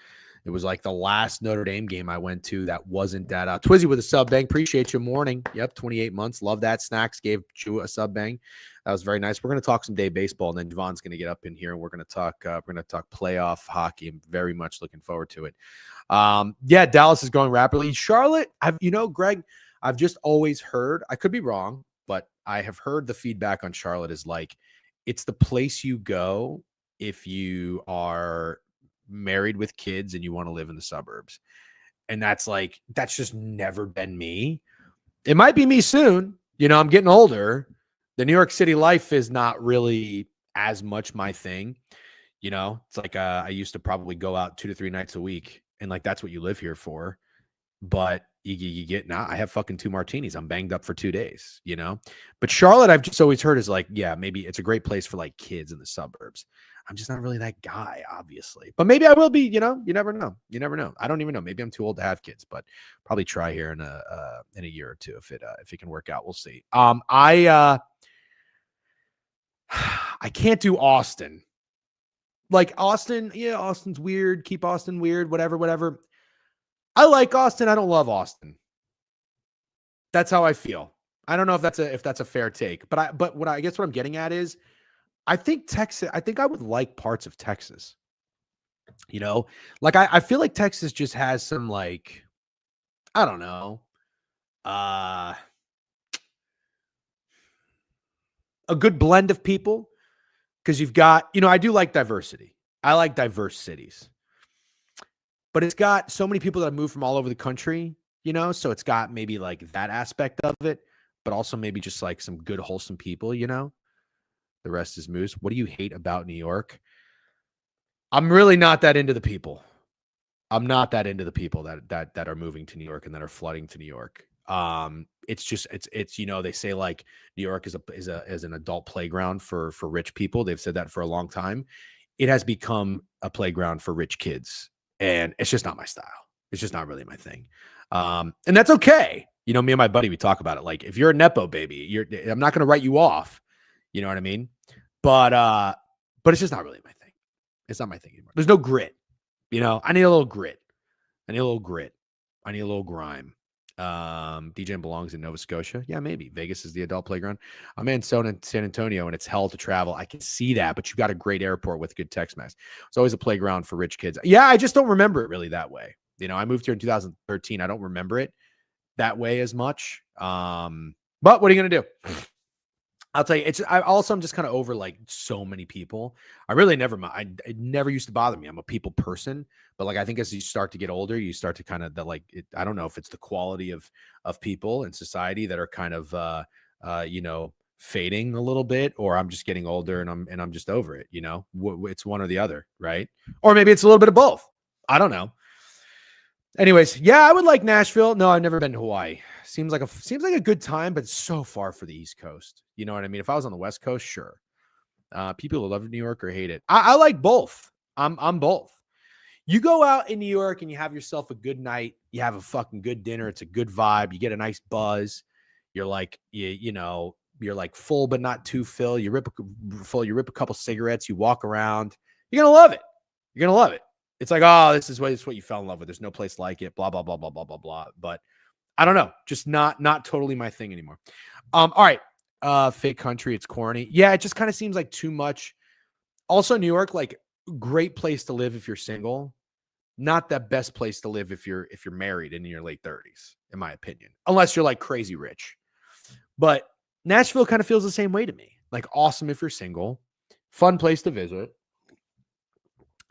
It was like the last Notre Dame game I went to that wasn't that. Twizzy with a sub bang. Appreciate you. Morning. Yep, 28 months. Love that. Snacks gave Chew a sub bang. That was very nice. We're going to talk some day baseball, and then Jovan's going to get up in here and we're going to talk playoff hockey. I'm very much looking forward to it. Yeah, Dallas is growing rapidly. Charlotte, Greg, I've just always heard, I could be wrong, but I have heard the feedback on Charlotte is like, it's the place you go if you are married with kids and you want to live in the suburbs. And that's just never been me. It might be me soon. You know, I'm getting older. The New York City life is not really as much my thing. You know, it's like I used to probably go out 2 to 3 nights a week. And like, that's what you live here for. But you get now. I have fucking 2 martinis. I'm banged up for 2 days, you know. But Charlotte, I've just always heard is like, yeah, maybe it's a great place for like kids in the suburbs. I'm just not really that guy, obviously. But maybe I will be. You know, you never know. I don't even know. Maybe I'm too old to have kids, but probably try here in a year or two if it can work out. We'll see. I can't do Austin. Like Austin, yeah, Austin's weird. Keep Austin weird. Whatever. I like Austin. I don't love Austin. That's how I feel. I don't know if that's a fair take, but what I'm getting at is I think I would like parts of Texas. You know, like I feel like Texas just has some like, I don't know, a good blend of people because you've got, I do like diversity. I like diverse cities. But it's got so many people that have moved from all over the country, so it's got maybe like that aspect of it, but also maybe just like some good, wholesome people, The rest is moose. What do you hate about New York? I'm really not that into the people. I'm not that into the people that are moving to New York and that are flooding to New York. It's just, they say like New York is an adult playground for rich people. They've said that for a long time. It has become a playground for rich kids. And it's just not my style. It's just not really my thing. And that's okay. Me and my buddy, we talk about it. Like, if you're a Nepo baby, I'm not going to write you off. You know what I mean? But it's just not really my thing. It's not my thing anymore. There's no grit. I need a little grit. I need a little grime. DJing belongs in Nova Scotia. Yeah, maybe. Vegas is the adult playground. I'm in San Antonio and it's hell to travel. I can see that, but you got a great airport with good text mess. It's always a playground for rich kids. Yeah, I just don't remember it really that way. I moved here in 2013. I don't remember it that way as much. But what are you going to do? I'll tell you, I'm just kind of over like so many people. I really never mind. It never used to bother me. I'm a people person, but like I think as you start to get older, you start to kind of I don't know if it's the quality of people in society that are kind of fading a little bit, or I'm just getting older and I'm just over it. It's one or the other, right? Or maybe it's a little bit of both. I don't know. Anyways, yeah, I would like Nashville. No, I've never been to Hawaii. Seems like a good time, but it's so far for the East Coast. You know what I mean? If I was on the West Coast, sure. People who love New York or hate it. I like both. I'm both. You go out in New York and you have yourself a good night. You have a fucking good dinner. It's a good vibe. You get a nice buzz. You're like you're like full but not too full. You rip a couple cigarettes. You walk around. You're gonna love it. You're gonna love it. It's like, oh, this is what you fell in love with. There's no place like it. Blah blah blah blah blah blah blah. But I don't know. Just not totally my thing anymore. All right. Fake country. It's corny. Yeah, it just kind of seems like too much. Also, New York, like great place to live if you're single. Not the best place to live if you're married and in your late 30s, in my opinion. Unless you're like crazy rich. But Nashville kind of feels the same way to me. Like awesome if you're single. Fun place to visit.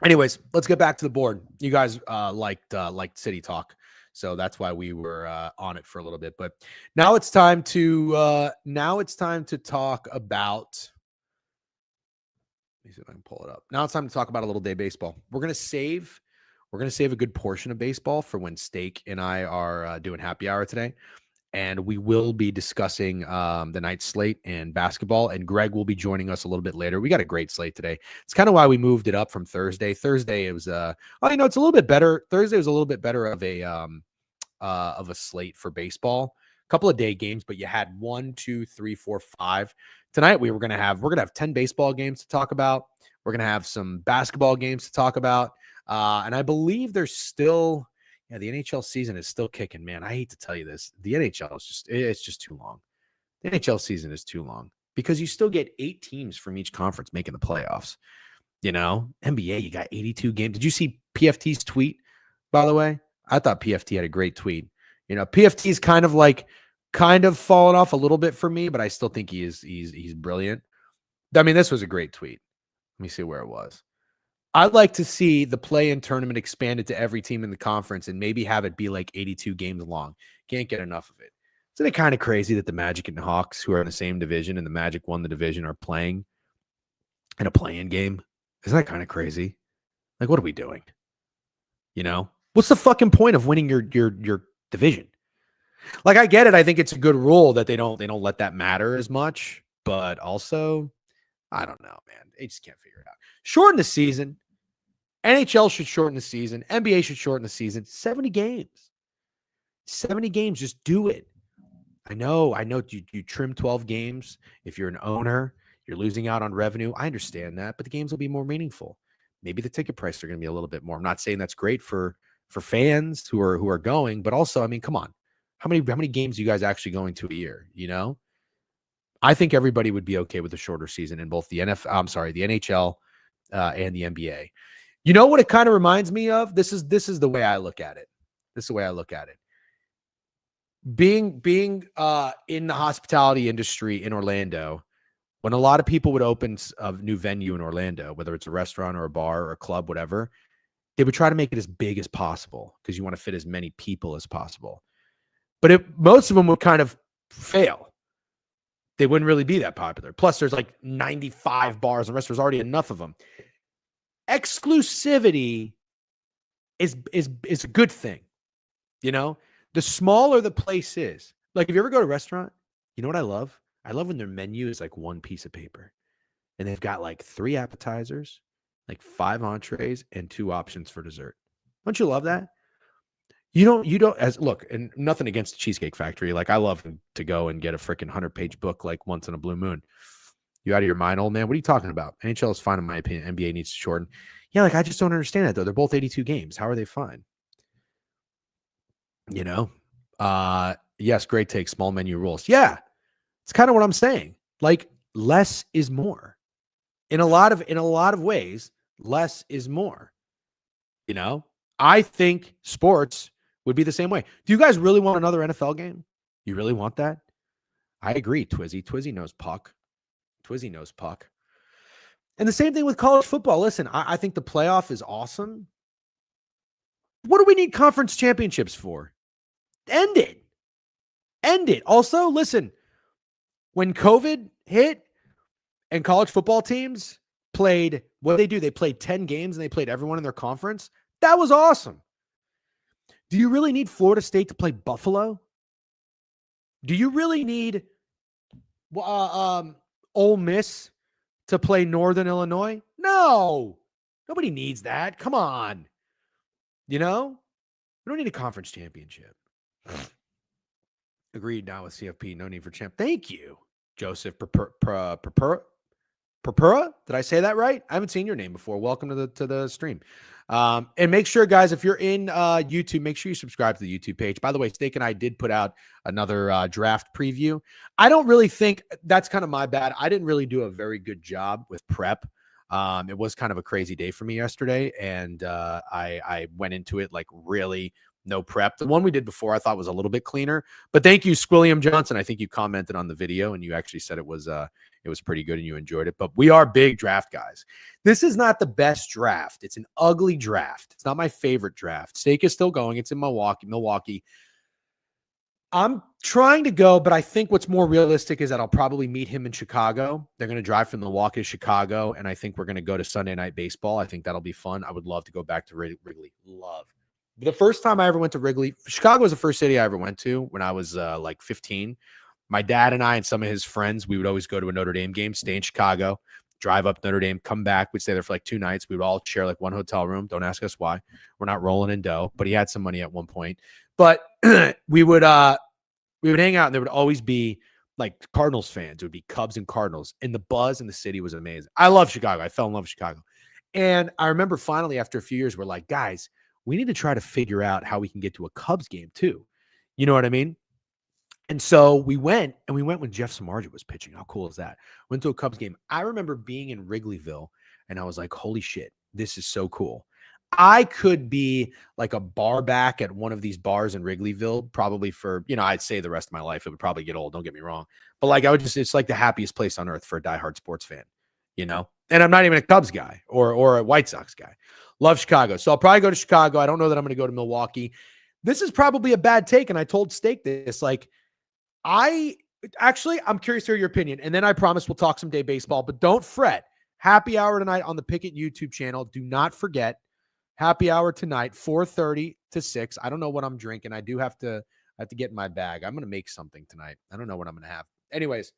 Anyways, let's get back to the board. You guys liked City Talk, so that's why we were on it for a little bit. But now it's time to talk about. Let me see if I can pull it up. Now it's time to talk about a little day baseball. We're gonna save a good portion of baseball for when Steak and I are doing happy hour today. And we will be discussing the night slate and basketball. And Greg will be joining us a little bit later. We got a great slate today. It's kind of why we moved it up from Thursday. Thursday, it was it's a little bit better. Thursday was a little bit better of a slate for baseball. A couple of day games, but you had 1, 2, 3, 4, 5. Tonight we're gonna have 10 baseball games to talk about. We're gonna have some basketball games to talk about. And I believe there's still. Yeah, the NHL season is still kicking, man. I hate to tell you this. The NHL it's just too long. The NHL season is too long because you still get 8 teams from each conference making the playoffs. NBA, you got 82 games. Did you see PFT's tweet, by the way? I thought PFT had a great tweet. PFT's kind of fallen off a little bit for me, but I still think he's brilliant. I mean, this was a great tweet. Let me see where it was. I'd like to see the play-in tournament expanded to every team in the conference and maybe have it be like 82 games long. Can't get enough of it. Isn't it kind of crazy that the Magic and the Hawks, who are in the same division and the Magic won the division, are playing in a play-in game? Isn't that kind of crazy? Like, what are we doing? What's the fucking point of winning your division? Like, I get it. I think it's a good rule that they don't let that matter as much. But also, I don't know, man. They just can't figure it out. Shorten the season. NHL should shorten the season. NBA should shorten the season. 70 games. 70 games. Just do it. I know you trim 12 games. If you're an owner, you're losing out on revenue. I understand that, but the games will be more meaningful. Maybe the ticket prices are going to be a little bit more. I'm not saying that's great for fans who are going, but also, I mean, come on. How many games are you guys actually going to a year? I think everybody would be okay with a shorter season in both the NHL and the NBA. You know what it kind of reminds me of? This is the way I look at it. Being in the hospitality industry in Orlando, when a lot of people would open a new venue in Orlando, whether it's a restaurant or a bar or a club, whatever, they would try to make it as big as possible because you want to fit as many people as possible. But most of them would kind of fail. They wouldn't really be that popular. Plus, there's like 95 bars and restaurants, already enough of them. Exclusivity is a good thing. The smaller the place is. Like, if you ever go to a restaurant, you know what I love? I love when their menu is like one piece of paper. And they've got like 3 appetizers, like 5 entrees, and 2 options for dessert. Don't you love that? And nothing against the Cheesecake Factory. Like, I love to go and get a freaking 100-page book like once in a blue moon. You out of your mind, old man? What are you talking about? NHL is fine in my opinion. NBA needs to shorten. Yeah, like, I just don't understand that, though. They're both 82 games. How are they fine? Yes, great take. Small menu rules. Yeah, it's kind of what I'm saying. Like, less is more. In a lot of ways, less is more. I think sports would be the same way. Do you guys really want another NFL game? You really want that? I agree, Twizzy. Twizzy knows puck. Twizzy knows puck. And the same thing with college football. Listen, I think the playoff is awesome. What do we need conference championships for? End it. End it. Also, listen, when COVID hit and college football teams played, what did they do? They played 10 games and they played everyone in their conference. That was awesome. Do you really need Florida State to play Buffalo? Do you really need Ole Miss to play Northern Illinois? No. Nobody needs that. Come on. You know? We don't need a conference championship. Agreed now with CFP. No need for champ. Thank you, Joseph Purpura. Did I say that right? I haven't seen your name before. Welcome to the stream. And make sure, guys, if you're in YouTube, make sure you subscribe to the YouTube page. By the way, Steak and I did put out another draft preview. I don't really think that's kind of my bad. I didn't really do a very good job with prep. It was kind of a crazy day for me yesterday, and I went into it like really no prep. The one we did before I thought was a little bit cleaner. But thank you, Squilliam Johnson. I think you commented on the video, and you actually said it was pretty good and you enjoyed it. But we are big draft guys. This is not the best draft. It's an ugly draft. It's not my favorite draft. Steak is still going. It's in Milwaukee. I'm trying to go, but I think what's more realistic is that I'll probably meet him in Chicago. They're going to drive from Milwaukee to Chicago, and I think we're going to go to Sunday Night Baseball. I think that'll be fun. I would love to go back to Wrigley. Love. The first time I ever went to Wrigley, Chicago was the first city I ever went to when I was like 15. My dad and I and some of his friends, we would always go to a Notre Dame game, stay in Chicago, drive up Notre Dame, come back. We'd stay there for like 2 nights. We would all share like one hotel room. Don't ask us why. We're not rolling in dough, but he had some money at one point. But we would hang out, and there would always be like Cardinals fans. It would be Cubs and Cardinals, and the buzz in the city was amazing. I love Chicago. I fell in love with Chicago. And I remember finally after a few years, we're like, guys, we need to try to figure out how we can get to a Cubs game too. You know what I mean? And so we went when Jeff Samardzija was pitching. How cool is that? Went to a Cubs game. I remember being in Wrigleyville, and I was like, holy shit, this is so cool. I could be like a bar back at one of these bars in Wrigleyville, probably for, I'd say the rest of my life. It would probably get old. Don't get me wrong. But like, it's like the happiest place on earth for a diehard sports fan, and I'm not even a Cubs guy or a White Sox guy. Love Chicago. So I'll probably go to Chicago. I don't know that I'm going to go to Milwaukee. This is probably a bad take. And I told Steak this, like, I'm curious to hear your opinion. And then I promise we'll talk someday baseball, but don't fret. Happy hour tonight on the Pickett YouTube channel. Do not forget. Happy hour tonight, 4:30 to 6. I don't know what I'm drinking. I do have to get in my bag. I'm going to make something tonight. I don't know what I'm going to have. Anyways,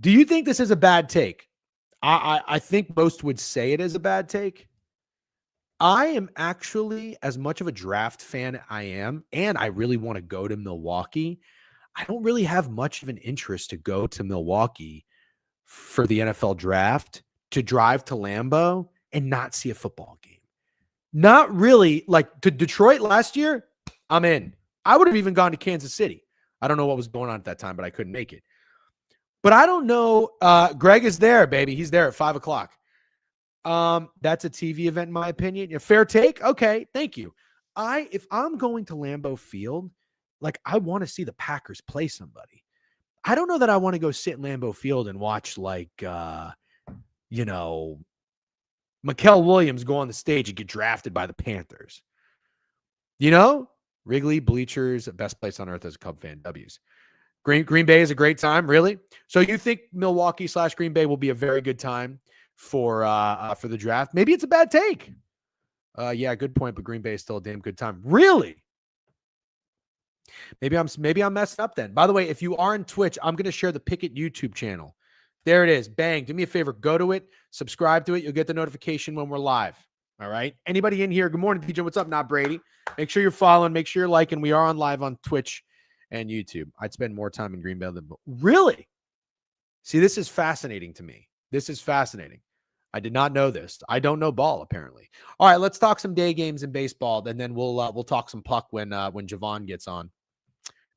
do you think this is a bad take? I think most would say it is a bad take. I am actually, as much of a draft fan I am, and I really want to go to Milwaukee, I don't really have much of an interest to go to Milwaukee for the NFL draft, to drive to Lambeau and not see a football game. Not really. Like to Detroit last year, I'm in. I would have even gone to Kansas City. I don't know what was going on at that time, but I couldn't make it. But I don't know. Greg is there, baby. He's there at 5:00. That's a TV event, in my opinion. A fair take. Okay. Thank you. If I'm going to Lambeau Field, like I want to see the Packers play somebody. I don't know that I want to go sit in Lambeau Field and watch like, Mikael Williams go on the stage and get drafted by the Panthers. Wrigley, bleachers, best place on earth as a Cub fan, W's. Green Bay is a great time, really? So you think Milwaukee/Green Bay will be a very good time for the draft? Maybe it's a bad take. Yeah, good point, but Green Bay is still a damn good time. Really? Maybe I'm messed up then. By the way, if you are on Twitch, I'm going to share the Pickett YouTube channel. There it is. Bang. Do me a favor. Go to it. Subscribe to it. You'll get the notification when we're live. All right. Anybody in here? Good morning, PJ. What's up? Not Brady. Make sure you're following. Make sure you're liking. We are on live on Twitch and YouTube. I'd spend more time in Green Bay than really. See, this is fascinating to me. This is fascinating. I did not know this. I don't know ball, apparently. All right, let's talk some day games in baseball, and then we'll talk some puck when Jovan gets on.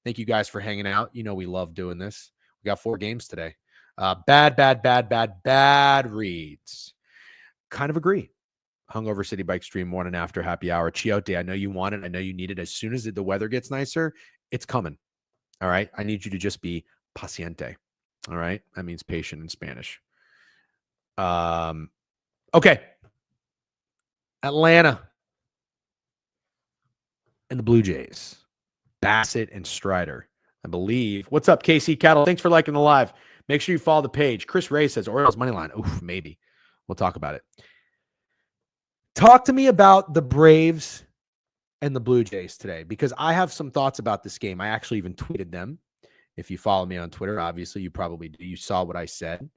Thank you guys for hanging out. We love doing this. We got 4 games today. Bad reads. Kind of agree. Hungover City Bike Stream 1 and after happy hour. Chiote, I know you want it. I know you need it. As soon as the weather gets nicer, it's coming. All right. I need you to just be paciente. All right. That means patient in Spanish. Okay. Atlanta and the Blue Jays. Bassett and Strider, I believe. What's up, KC Cattle? Thanks for liking the live. Make sure you follow the page. Chris Ray says Orioles money line. Oof, maybe. We'll talk about it. Talk to me about the Braves and the Blue Jays today, because I have some thoughts about this game. I actually even tweeted them. If you follow me on Twitter, obviously you probably do. You saw what I said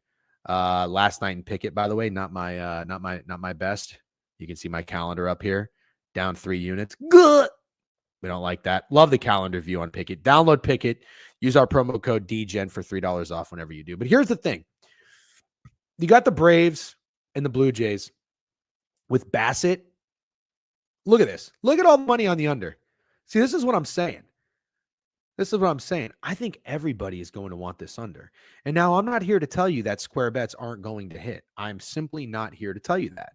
last night in Pickett, by the way. Not my best. You can see my calendar up here. Down 3 units. Good. We don't like that. Love the calendar view on Pickett. Download Pickett. Use our promo code DGen for $3 off whenever you do. But here's the thing. You got the Braves and the Blue Jays with Bassett. Look at this. Look at all the money on the under. See, this is what I'm saying. I think everybody is going to want this under. And now I'm not here to tell you that square bets aren't going to hit. I'm simply not here to tell you that.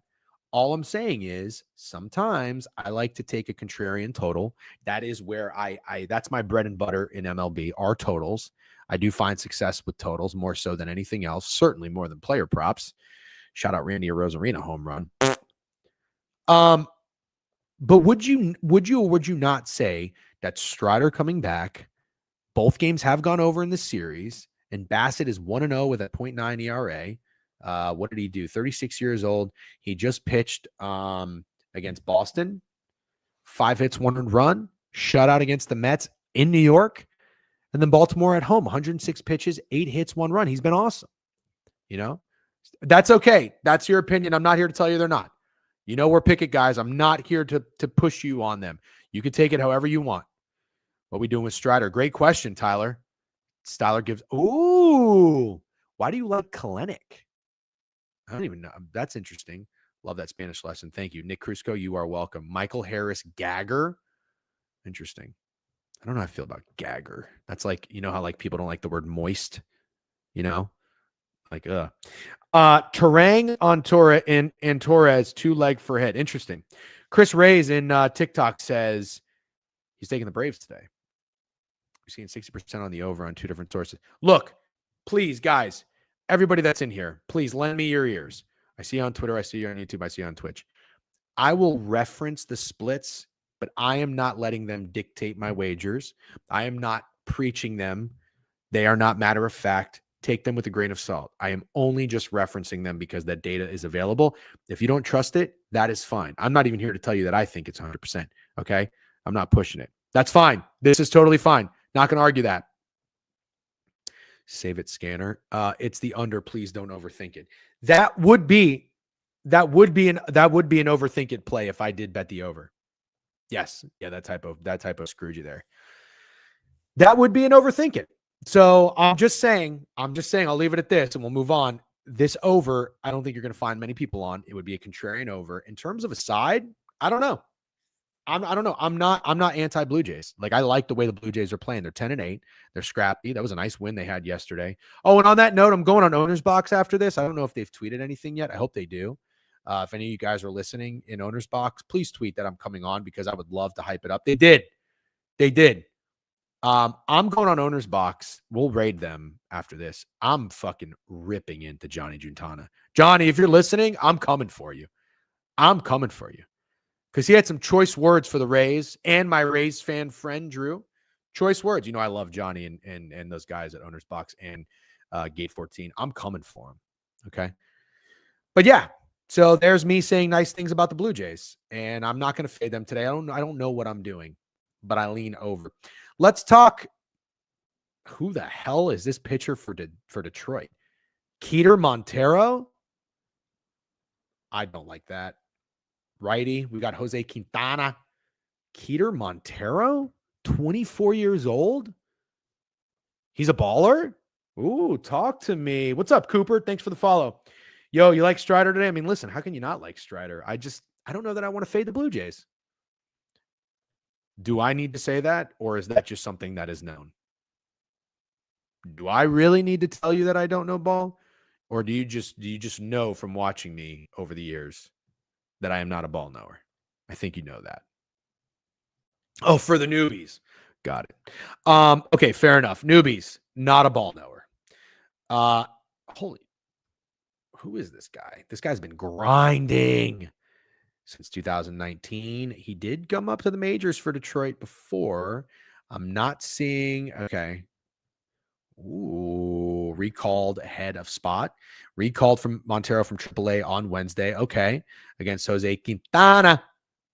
All I'm saying is sometimes I like to take a contrarian total. That is where that's my bread and butter in MLB, are totals. I do find success with totals more so than anything else, certainly more than player props. Shout out Randy Arozarena home run. But would you or would you not say that Strider coming back, both games have gone over in the series, and Bassett is 1-0 with a 0.9 ERA. What did he do? 36 years old. He just pitched against Boston. 5 hits, 1 run. Shutout against the Mets in New York. And then Baltimore at home. 106 pitches, 8 hits, 1 run. He's been awesome. You know? That's okay. That's your opinion. I'm not here to tell you they're not. You know we're Pickett guys. I'm not here to push you on them. You can take it however you want. What are we doing with Strider? Great question, Tyler. Styler gives... Ooh! Why do you like Kalenic? I don't even know. That's interesting. Love that Spanish lesson. Thank you. Nick Crusco, you are welcome. Michael Harris Gagger. Interesting. I don't know how I feel about Gagger. That's like, you know how like people don't like the word moist? You know? Like, Terang on Torres and Torres, 2 leg for hit. Interesting. Chris Ray's in TikTok says he's taking the Braves today. You're seeing 60% on the over on 2 different sources. Look, please, guys, everybody that's in here, please lend me your ears. I see you on Twitter. I see you on YouTube. I see you on Twitch. I will reference the splits, but I am not letting them dictate my wagers. I am not preaching them. They are not matter of fact. Take them with a grain of salt. I am only just referencing them because that data is available. If you don't trust it, that is fine. I'm not even here to tell you that I think it's 100%. Okay? I'm not pushing it. That's fine. This is totally fine. Not going to argue that. Save it, scanner. It's the under. Please don't overthink it. That would be an overthink it play if I did bet the over. Yes. Yeah, that type of screwed you there. That would be an overthink it. So I'm just saying, I'll leave it at this and we'll move on. This over, I don't think you're going to find many people on. It would be a contrarian over. In terms of a side, I don't know. I don't know. I'm not anti Blue Jays. Like, I like the way the Blue Jays are playing. They're 10-8. They're scrappy. That was a nice win they had yesterday. Oh, and on that note, I'm going on Owner's Box after this. I don't know if they've tweeted anything yet. I hope they do. If any of you guys are listening in Owner's Box, please tweet that I'm coming on because I would love to hype it up. They did. I'm going on Owner's Box. We'll raid them after this. I'm fucking ripping into Johnny Giuntana. Johnny, if you're listening, I'm coming for you. Because he had some choice words for the Rays and my Rays fan friend, Drew. Choice words. You know, I love Johnny and those guys at Owner's Box and Gate 14. I'm coming for him. Okay. But yeah, so there's me saying nice things about the Blue Jays. And I'm not going to fade them today. I don't know what I'm doing, but I lean over. Let's talk. Who the hell is this pitcher for Detroit? Keter Montero? I don't like that. Righty. We got Jose Quintana. Keter Montero? 24 years old? He's a baller? Ooh, talk to me. What's up, Cooper? Thanks for the follow. Yo, you like Strider today? I mean, listen, how can you not like Strider? I don't know that I want to fade the Blue Jays. Do I need to say that, or is that just something that is known? Do I really need to tell you that I don't know ball? Or do you just know from watching me over the years that I am not a ball knower? I think you know that. Oh, for the newbies. Got it. Okay, fair enough. Newbies, not a ball knower. Holy, who is this guy? This guy's been grinding since 2019. He did come up to the majors for Detroit before. I'm not seeing. Okay. Ooh, recalled ahead of spot. Recalled from Montero from AAA on Wednesday. Okay. Against Jose Quintana.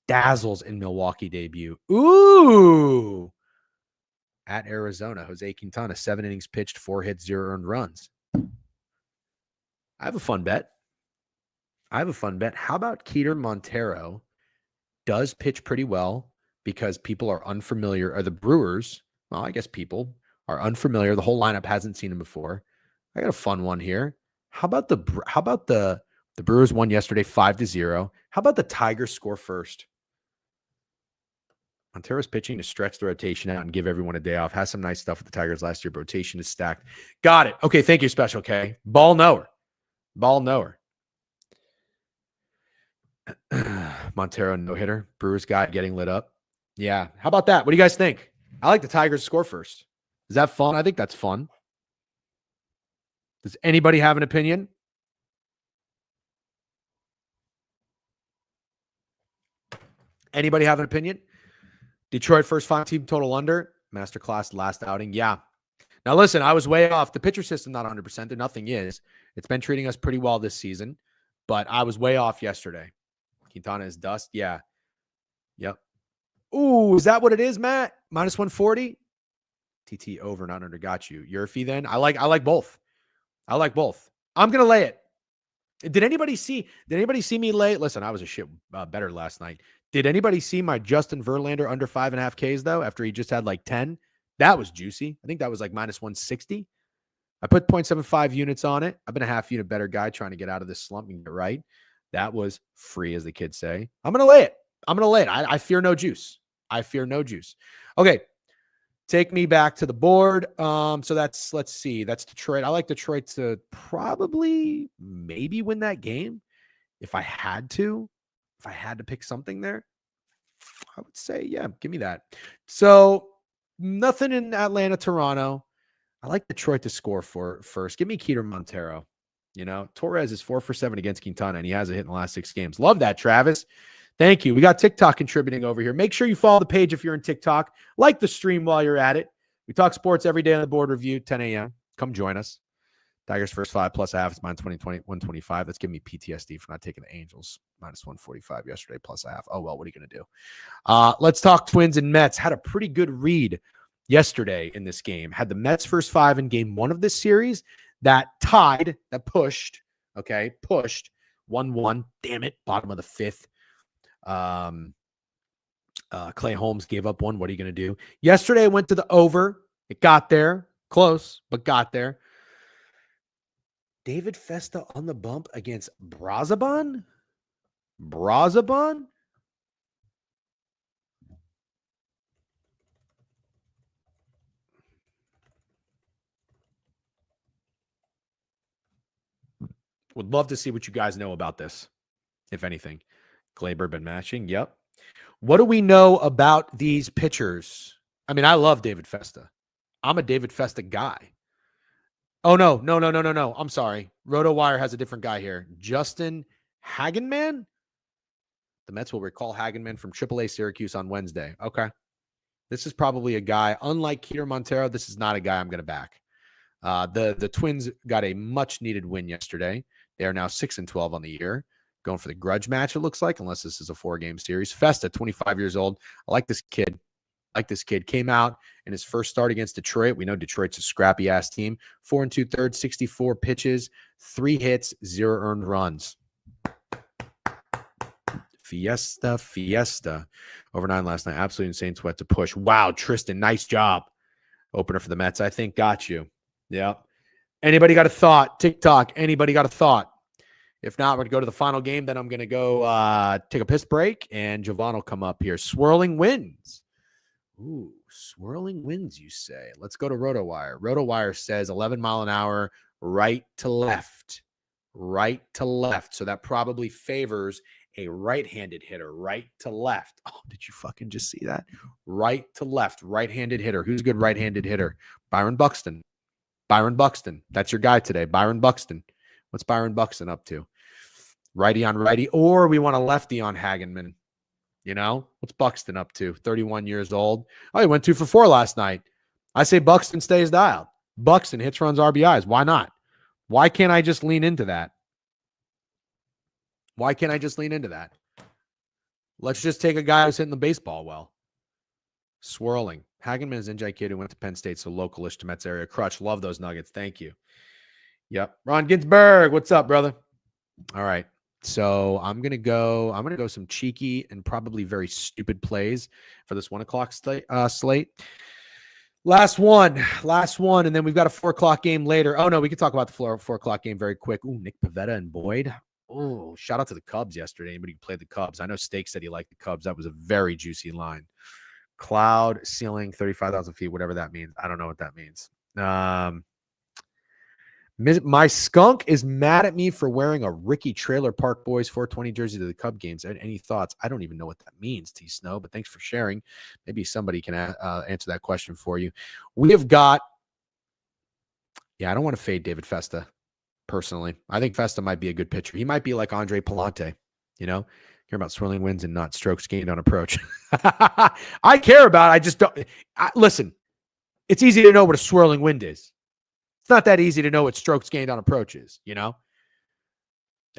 Dazzles in Milwaukee debut. Ooh. At Arizona, Jose Quintana, 7 innings pitched, 4 hits, 0 earned runs. I have a fun bet. How about Keter Montero does pitch pretty well because people are unfamiliar, or the Brewers, well, I guess people are unfamiliar. The whole lineup hasn't seen him before. I got a fun one here. How about the Brewers won yesterday 5-0. How about the Tigers score first? Montero's pitching to stretch the rotation out and give everyone a day off. Has some nice stuff with the Tigers last year. Rotation is stacked. Got it. Okay, thank you, Special K. Ball knower. Montero no-hitter. Brewers guy getting lit up. Yeah. How about that? What do you guys think? I like the Tigers score first. Is that fun? I think that's fun. Does anybody have an opinion? Anybody have an opinion? Detroit first 5 team total under. Masterclass last outing. Yeah. Now listen, I was way off. The pitcher system not 100%. There nothing is. It's been treating us pretty well this season, but I was way off yesterday. Quintana is dust. Yeah. Yep. Ooh, is that what it is, Matt? Minus 140? TT over, not under. Got you. Yurfie then? I like both. I'm gonna lay it. Did anybody see me lay? Listen, I was a shit better last night. Did anybody see my Justin Verlander under 5.5 Ks though? After he just had like 10, that was juicy. I think that was like minus 160. I put 0.75 units on it. I've been a half unit better guy trying to get out of this slump and get right. That was free, as the kids say. I'm gonna lay it. I fear no juice. Okay. Take me back to the board. So let's see. That's Detroit. I like Detroit to probably maybe win that game. If I had to pick something there, I would say, yeah, give me that. So nothing in Atlanta, Toronto. I like Detroit to score for first. Give me Keter Montero. Torres is 4 for 7 against Quintana, and he has a hit in the last 6 games. Love that, Travis. Thank you. We got TikTok contributing over here. Make sure you follow the page if you're in TikTok. Like the stream while you're at it. We talk sports every day on the board review, 10 a.m. Come join us. Tigers first 5 plus a half is minus 125. That's giving me PTSD for not taking the Angels. Minus 145 yesterday plus a half. Oh, well, what are you going to do? Let's talk Twins and Mets. Had a pretty good read yesterday in this game. Had the Mets first 5 in game 1 of this series. That tied, that pushed, 1-1. Damn it, bottom of the 5th. Clay Holmes gave up 1. What are you going to do? Yesterday, I went to the over. It got there. Close, but got there. David Festa on the bump against Brazaban? Would love to see what you guys know about this, if anything. Glaber been matching. Yep. What do we know about these pitchers? I mean, I love David Festa. I'm a David Festa guy. Oh, no. I'm sorry. RotoWire has a different guy here. Justin Hagenman? The Mets will recall Hagenman from AAA Syracuse on Wednesday. Okay. This is probably a guy, unlike Keter Montero, this is not a guy I'm going to back. The Twins got a much-needed win yesterday. They are now 6-12 on the year. Going for the grudge match, it looks like, unless this is a 4-game series. Festa, 25 years old. I like this kid. Came out in his first start against Detroit. We know Detroit's a scrappy-ass team. 4 2/3, 64 pitches, 3 hits, 0 earned runs. Fiesta. Over 9 last night. Absolutely insane sweat to push. Wow, Tristan, nice job. Opener for the Mets, I think. Got you. Yeah. Anybody got a thought? TikTok, anybody got a thought? If not, we're going to go to the final game. Then I'm going to go take a piss break, and Jovan will come up here. Swirling winds. Ooh, swirling winds, you say. Let's go to RotoWire. RotoWire says 11 mile an hour, right to left. So that probably favors a right-handed hitter, right to left. Oh, did you fucking just see that? Right to left, right-handed hitter. Who's a good right-handed hitter? Byron Buxton. Byron Buxton. That's your guy today. Byron Buxton. What's Byron Buxton up to? Righty on righty, or we want a lefty on Hagenman. You know, what's Buxton up to? 31 years old. Oh, he went 2 for 4 last night. I say Buxton stays dialed. Buxton hits, runs, RBIs. Why not? Why can't I just lean into that? Why can't I just lean into that? Let's just take a guy who's hitting the baseball well. Swirling. Hagenman is an NJ kid who went to Penn State, so localish to Mets area. Crutch. Love those Nuggets. Thank you. Yep. Ron Ginsberg. What's up, brother? All right. So I'm gonna go some cheeky and probably very stupid plays for this 1 o'clock slate. Last one, and then we've got a 4 o'clock game later. Oh no, we can talk about the 4 o'clock game very quick. Ooh, Nick Pivetta and Boyd. Oh, shout out to the Cubs yesterday. Anybody who played the Cubs? I know Steak said he liked the Cubs. That was a very juicy line. Cloud ceiling 35,000 feet, whatever that means. I don't know what that means. My skunk is mad at me for wearing a Ricky Trailer Park Boys 420 jersey to the Cub games. Any thoughts? I don't even know what that means, T Snow, but thanks for sharing. Maybe somebody can answer that question for you. We have got, I don't want to fade David Festa personally. I think Festa might be a good pitcher. He might be like Andre Palante, care about swirling winds and not strokes gained on approach. I care about it. I just don't. Listen, it's easy to know what a swirling wind is. It's not that easy to know what strokes gained on approach is, Have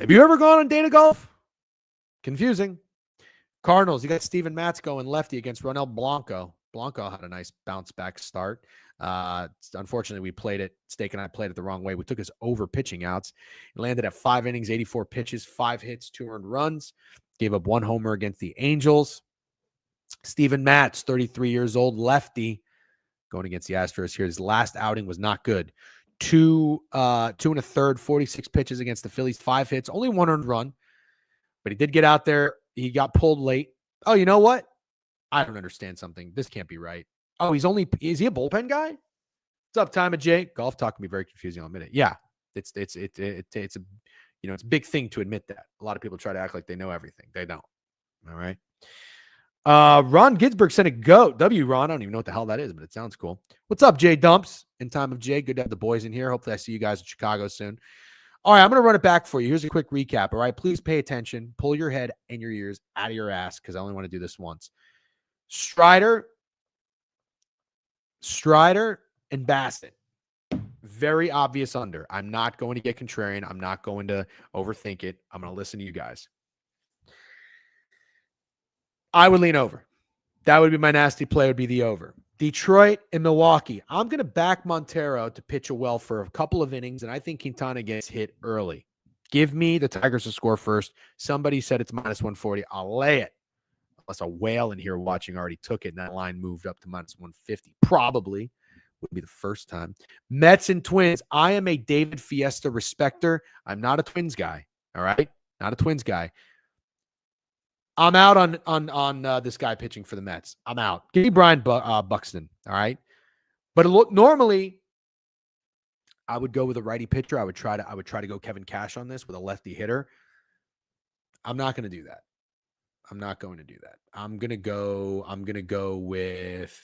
you ever gone on Dana Golf? Confusing. Cardinals, you got Steven Matz going lefty against Ronel Blanco. Blanco had a nice bounce back start. Unfortunately, we played it. Steak and I played it the wrong way. We took his over pitching outs. He landed at 5 innings, 84 pitches, 5 hits, 2 earned runs. Gave up 1 homer against the Angels. Steven Matz, 33 years old, lefty, going against the Astros here. His last outing was not good. 2 1/3, 46 pitches against the Phillies, 5 hits, only 1 earned run. But he did get out there. He got pulled late. Oh, you know what? I don't understand something. This can't be right. Oh, is he a bullpen guy? What's up, Time of Jay? Golf talk can be very confusing. I'll admit it. Yeah, it's a it's a big thing to admit that. A lot of people try to act like they know everything. They don't. All right. Ron Ginsberg sent a goat. Ron, I don't even know what the hell that is, but it sounds cool. What's up, Jay Dumps? In Time of Jay, good to have the boys in here. Hopefully I see you guys in Chicago soon. All right, I'm going to run it back for you. Here's a quick recap. All right, please pay attention. Pull your head and your ears out of your ass because I only want to do this once. Strider, and Bassett. Very obvious under. I'm not going to get contrarian. I'm not going to overthink it. I'm going to listen to you guys. I would lean over. That would be my nasty play, would be the over. Detroit and Milwaukee. I'm going to back Montero to pitch well for a couple of innings, and I think Quintana gets hit early. Give me the Tigers to score first. Somebody said it's minus 140. I'll lay it. Unless a whale in here watching already took it, and that line moved up to minus 150. Probably. Would be the first time. Mets and Twins. I am a David Fiesta respecter. I'm not a Twins guy. All right? Not a Twins guy. I'm out on this guy pitching for the Mets. I'm out. Give me Brian Buxton. All right. But normally I would go with a righty pitcher. I would try to go Kevin Cash on this with a lefty hitter. I'm not going to do that. I'm not going to do that. I'm going to go with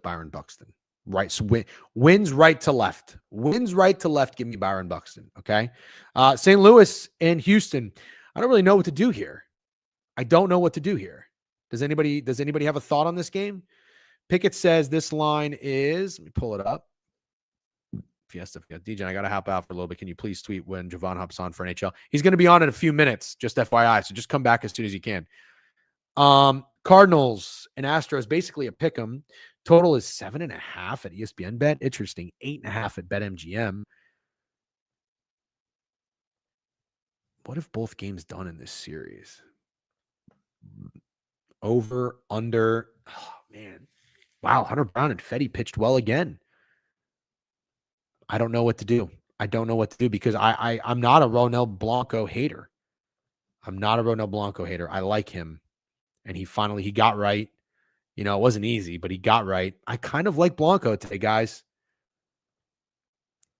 Byron Buxton. Right. So wins right to left. Wins right to left. Give me Byron Buxton. Okay. St. Louis and Houston. I don't really know what to do here. I don't know what to do here. Does anybody have a thought on this game? Pickett says this line is, let me pull it up. Fiesta. DJ, I got to hop out for a little bit. Can you please tweet when Jovan hops on for NHL? He's going to be on in a few minutes, just FYI. So just come back as soon as you can. Cardinals and Astros, basically a pick 'em. Total is 7.5 at ESPN Bet. Interesting. 8.5 at BetMGM. What have both games done in this series? Over, under. Oh, man. Wow. Hunter Brown and Fetty pitched well again. I don't know what to do. Because I'm not a Ronel Blanco hater. I like him. And he got right. It wasn't easy, but he got right. I kind of like Blanco today, guys.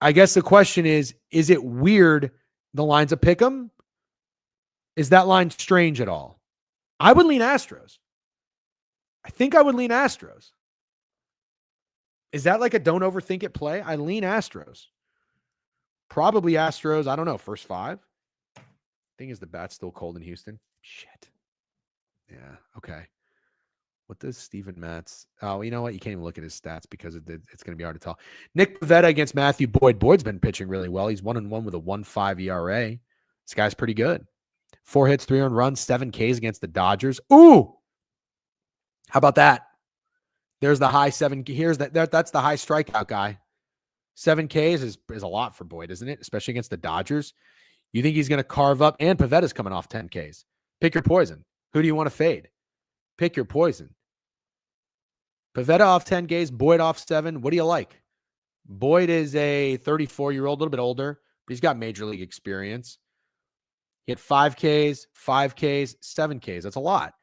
I guess the question is it weird the line's a pick 'em? Is that line strange at all? I would lean Astros. I think I would lean Astros. Is that like a don't overthink it play? I lean Astros. Probably Astros. I don't know. First 5. Thing is, the bat's still cold in Houston. Shit. Yeah. Okay. What does Steven Matz? Oh, you know what? You can't even look at his stats because it's going to be hard to tell. Nick Pivetta against Matthew Boyd. Boyd's been pitching really well. He's 1-1 with a 1.5 ERA. This guy's pretty good. 4 hits, 3 earned runs, 7 Ks against the Dodgers. Ooh. How about that? There's the high 7. Here's that's the high strikeout guy. 7 Ks is a lot for Boyd, isn't it? Especially against the Dodgers. You think he's going to carve up? And Pavetta's coming off 10 Ks. Pick your poison. Who do you want to fade? Pick your poison. Pivetta off 10 Ks, Boyd off 7. What do you like? Boyd is a 34-year-old, a little bit older, but he's got major league experience. He had 5 Ks, 5 Ks, 7 Ks. That's a lot.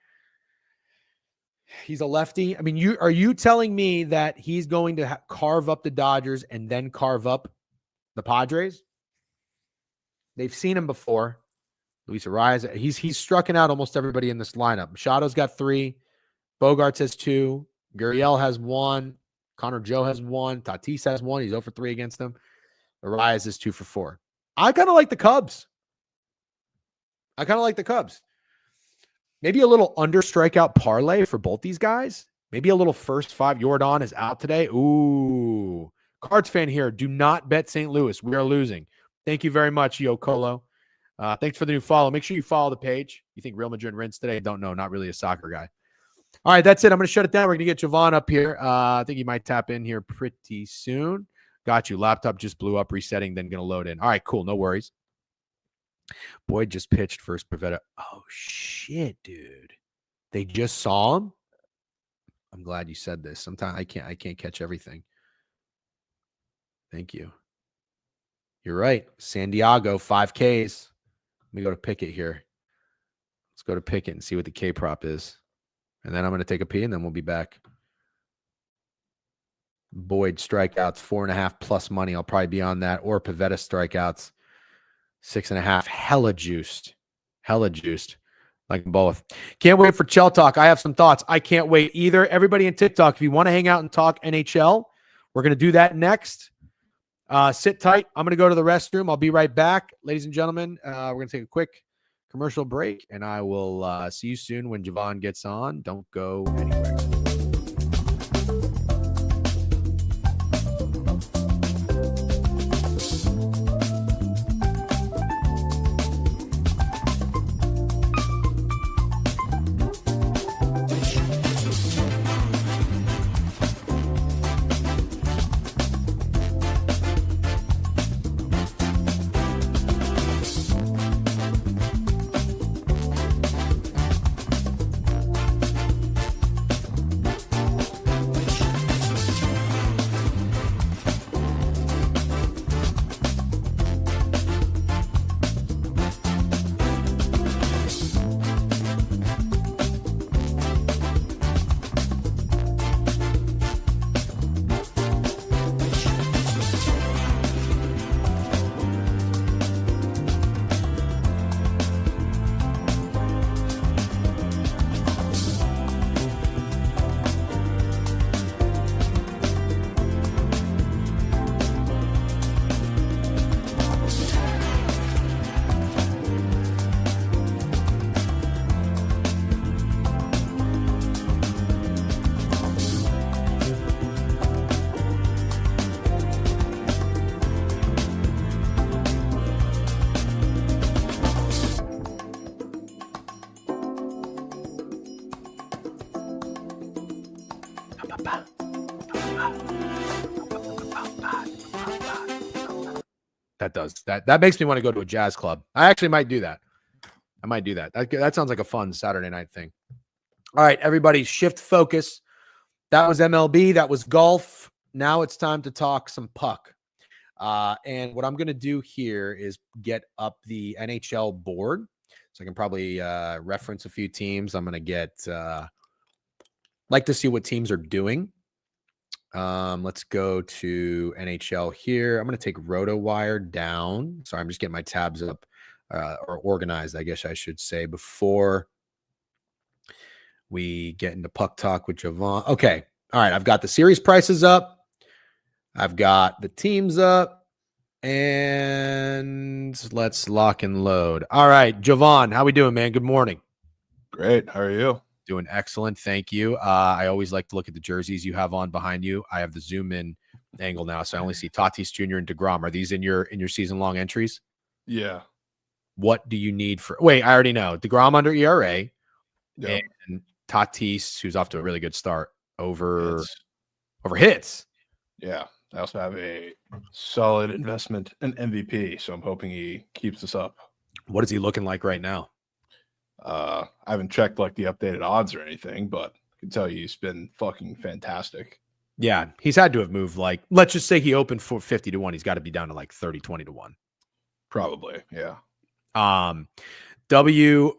He's a lefty. I mean, are you telling me that he's going to carve up the Dodgers and then carve up the Padres? They've seen him before. Luis Arias, he's striking out almost everybody in this lineup. Machado's got 3. Bogarts has 2. Gurriel has 1. Connor Joe has 1. Tatis has 1. He's 0 for 3 against them. Arias is 2 for 4. I kind of like the Cubs. Maybe a little under strikeout parlay for both these guys. Maybe a little first 5. Jordan is out today. Ooh. Cards fan here. Do not bet St. Louis. We are losing. Thank you very much, Yo Colo. Thanks for the new follow. Make sure you follow the page. You think Real Madrid wins today? Don't know. Not really a soccer guy. All right, that's it. I'm going to shut it down. We're going to get Jovan up here. I think he might tap in here pretty soon. Got you. Laptop just blew up, resetting, then going to load in. All right, cool. No worries. Boyd just pitched first. Pivetta. Oh, shit, dude. They just saw him? I'm glad you said this. Sometimes I can't catch everything. Thank you. You're right. San Diego, 5 Ks. Let me go to Pickett here. Let's go to Pickett and see what the K prop is. And then I'm going to take a pee, and then we'll be back. Boyd strikeouts, 4.5 plus money. I'll probably be on that. Or Pivetta strikeouts, 6.5. Hella juiced. Like both. Can't wait for Chell Talk. I have some thoughts. I can't wait either. Everybody in TikTok, if you want to hang out and talk NHL, we're going to do that next. Sit tight. I'm going to go to the restroom. I'll be right back. Ladies and gentlemen, we're going to take a quick commercial break, and I will see you soon when Jovan gets on. Don't go anywhere. That makes me want to go to a jazz club. I actually might do that. That sounds like a fun Saturday night thing. All right, everybody, shift focus. That was MLB. That was golf. Now it's time to talk some puck. And what I'm going to do here is get up the NHL board. So I can probably reference a few teams. I'm going to get like to see what teams are doing. Let's go to NHL here. I'm going to take RotoWire down. Sorry, I'm just getting my tabs up or organized, I guess I should say, before we get into puck talk with Jovan. Okay. All right. I've got the series prices up. I've got the teams up, and let's lock and load. All right, Jovan, how we doing, man? Good morning. Great. How are you? Doing excellent. Thank you. I always like to look at the jerseys you have on behind you. I have the zoom in angle now, so I only see Tatis Jr. and DeGrom. Are these in your season long entries? Yeah. What do you need for? Wait, I already know. DeGrom under ERA, Yep. and Tatis, who's off to a really good start, over hits. Yeah. I also have a solid investment in MVP, so I'm hoping he keeps this up. What is he looking like right now? I haven't checked like the updated odds or anything, but I can tell you he's been fucking fantastic. Yeah, he's had to have moved, like, let's just say he opened for 50 to 1. He's got to be down to like 30, 20 to 1. Probably, yeah.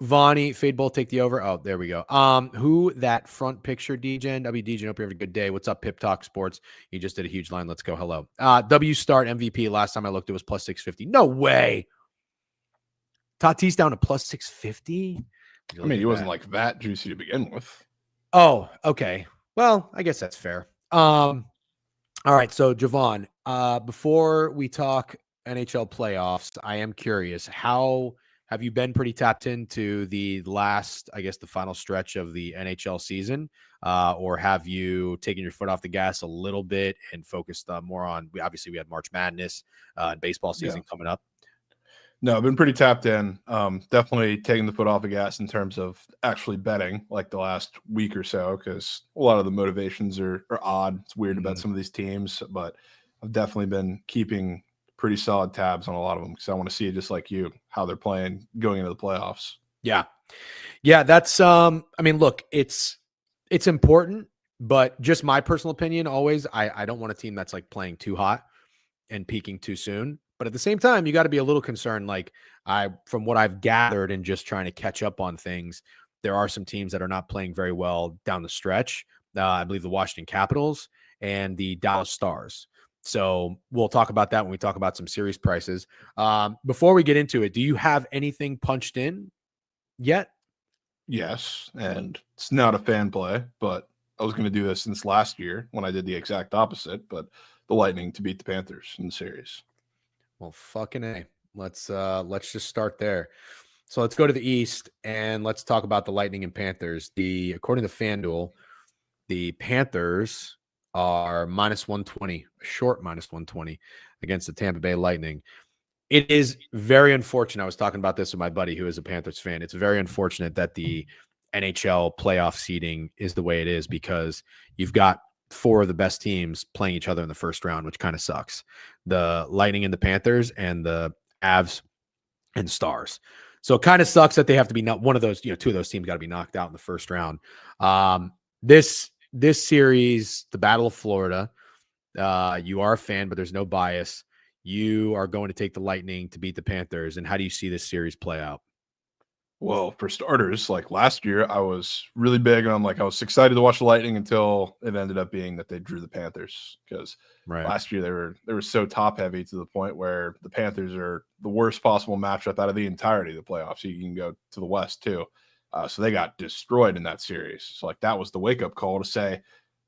Vonnie, Fade Bowl, take the over. Oh, there we go. Who that front picture, DJN? DJN, hope you have a good day. What's up, Pip Talk Sports? You just did a huge line. Let's go. Hello. W Start MVP. Last time I looked, it was plus 650. No way. Tatis down to plus 650. I mean, he wasn't like that juicy to begin with. Oh, okay. Well, I guess that's fair. All right. So, Jovan, before we talk NHL playoffs, I am curious, how have you been pretty tapped into the last, I guess, the final stretch of the NHL season? Or have you taken your foot off the gas a little bit and focused more on, obviously we had March Madness and baseball season coming up? No, I've been pretty tapped in. Definitely taking the foot off the gas in terms of actually betting like the last week or so, because a lot of the motivations are odd. It's weird to bet some of these teams, but I've definitely been keeping pretty solid tabs on a lot of them because I want to see, just like you, how they're playing going into the playoffs. Yeah. Yeah, that's I mean, look, it's important, but just my personal opinion always, I don't want a team that's like playing too hot and peaking too soon. But at the same time, you got to be a little concerned. Like, from what I've gathered and just trying to catch up on things, there are some teams that are not playing very well down the stretch. I believe the Washington Capitals and the Dallas Stars. So we'll talk about that when we talk about some series prices. Before we get into it, do you have anything punched in yet? Yes, and it's not a fan play, but I was going to do this since last year when I did the exact opposite, but the Lightning to beat the Panthers in the series. Well, fucking A. Let's just start there. So let's go to the East and let's talk about the Lightning and Panthers. According to FanDuel, the Panthers are minus 120, short minus 120 against the Tampa Bay Lightning. It is very unfortunate. I was talking about this with my buddy who is a Panthers fan. It's very unfortunate that the NHL playoff seeding is the way it is, because you've got 4 of the best teams playing each other in the first round, which kind of sucks. The Lightning and the Panthers, and the Avs and Stars. So it kind of sucks that they have to be one of those, 2 of those teams got to be knocked out in the first round. This series, the Battle of Florida, you are a fan, but there's no bias. You are going to take the Lightning to beat the Panthers. And how do you see this series play out? Well, for starters, like last year, I was really big on, like, I was excited to watch the Lightning until it ended up being that they drew the Panthers, because last year they were so top heavy to the point where the Panthers are the worst possible matchup out of the entirety of the playoffs. You can go to the West too. So they got destroyed in that series. So like that was the wake up call to say,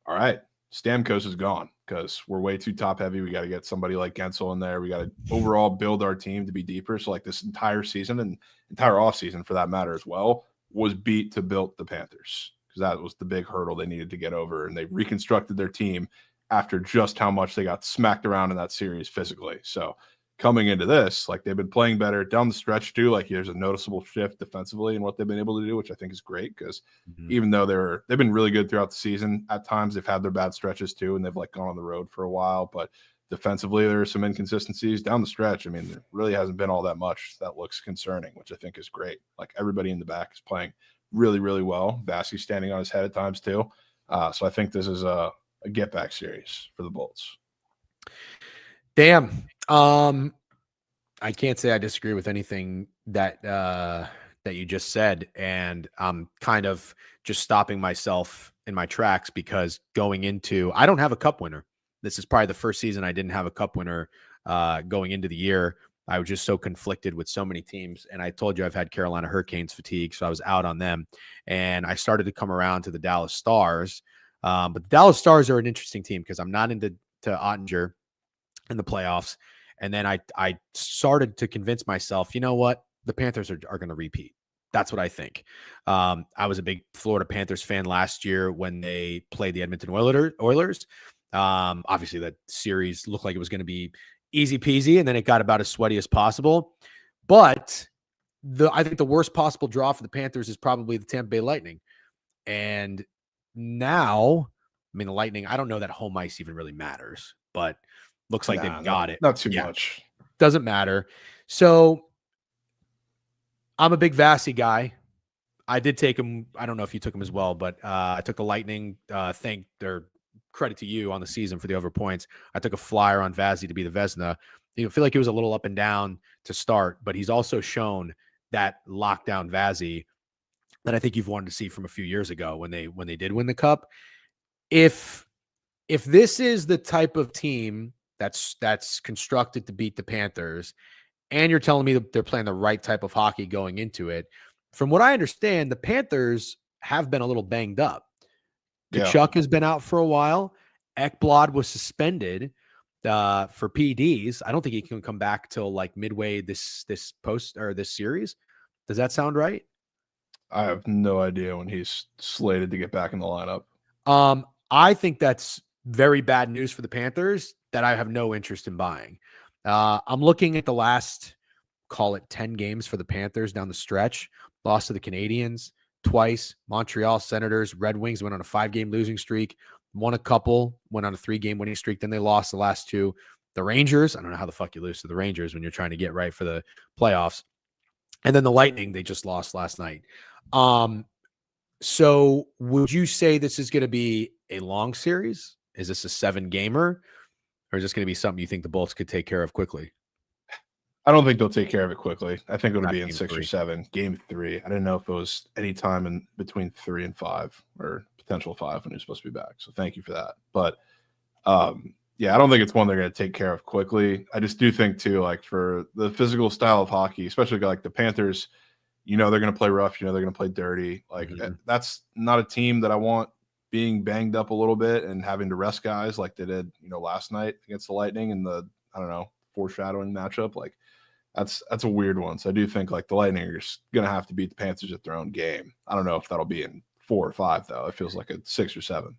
all right, Stamkos is gone because we're way too top heavy. We got to get somebody like Gensel in there. We got to overall build our team to be deeper. So like this entire season and entire offseason for that matter as well was beat to build the Panthers, because that was the big hurdle they needed to get over. And they reconstructed their team after just how much they got smacked around in that series physically. So coming into this, like they've been playing better down the stretch too. Like there's a noticeable shift defensively in what they've been able to do, which I think is great, because even though they've been really good throughout the season, at times they've had their bad stretches too, and they've like gone on the road for a while. But defensively, there are some inconsistencies down the stretch. I mean, there really hasn't been all that much that looks concerning, which I think is great. Like everybody in the back is playing really, really well. Vasky's standing on his head at times too. So I think this is a get back series for the Bolts. Damn. I can't say I disagree with anything that you just said, and I'm kind of just stopping myself in my tracks, because going into, I don't have a cup winner. This is probably the first season I didn't have a cup winner going into the year. I was just so conflicted with so many teams, and I told you I've had Carolina Hurricanes fatigue, so I was out on them, and I started to come around to the Dallas Stars. But the Dallas Stars are an interesting team because I'm not into Ottinger. in the playoffs. And then I started to convince myself, you know what? The Panthers are going to repeat. That's what I think. I was a big Florida Panthers fan last year when they played the Edmonton Oilers. Obviously, that series looked like it was going to be easy peasy, and then it got about as sweaty as possible. But I think the worst possible draw for the Panthers is probably the Tampa Bay Lightning. And now, I mean, the Lightning, I don't know that home ice even really matters, but looks like they've got it. Not too much. Doesn't matter. So I'm a big Vasi guy. I did take him. I don't know if you took him as well, but I took the Lightning. Thank their credit to you on the season for the over points. I took a flyer on Vasi to be the Vezina. You feel like he was a little up and down to start, but he's also shown that lockdown Vasi that I think you've wanted to see from a few years ago when they did win the cup. If this is the type of team that's constructed to beat the Panthers, and you're telling me that they're playing the right type of hockey going into it, from what I understand, the Panthers have been a little banged up. Kachuk has been out for a while. Ekblad was suspended for PDs. I don't think he can come back till like midway this series. Does that sound right? I have no idea when he's slated to get back in the lineup. I think that's very bad news for the Panthers that I have no interest in buying. I'm looking at the last, call it 10 games for the Panthers down the stretch. Lost to the Canadiens twice, Montreal, Senators, Red Wings went on a 5-game losing streak, won a couple, went on a 3-game winning streak, then they lost the last 2. The Rangers, I don't know how the fuck you lose to the Rangers when you're trying to get right for the playoffs. And then the Lightning, they just lost last night. So would you say this is going to be a long series? Is this a 7-gamer? Or is this going to be something you think the Bolts could take care of quickly? I don't think they'll take care of it quickly. I think it'll be in 6 3. or 7. Game 3. I didn't know if it was any time in between 3 and 5 or potential 5 when he was supposed to be back. So thank you for that. But yeah, I don't think it's one they're going to take care of quickly. I just do think too, like for the physical style of hockey, especially like the Panthers, they're going to play rough. They're going to play dirty. Like that's not a team that I want being banged up a little bit and having to rest guys like they did, last night against the Lightning in the, foreshadowing matchup. Like that's a weird one. So I do think like the Lightning are just going to have to beat the Panthers at their own game. I don't know if that'll be in 4 or 5 though. It feels like a 6 or 7.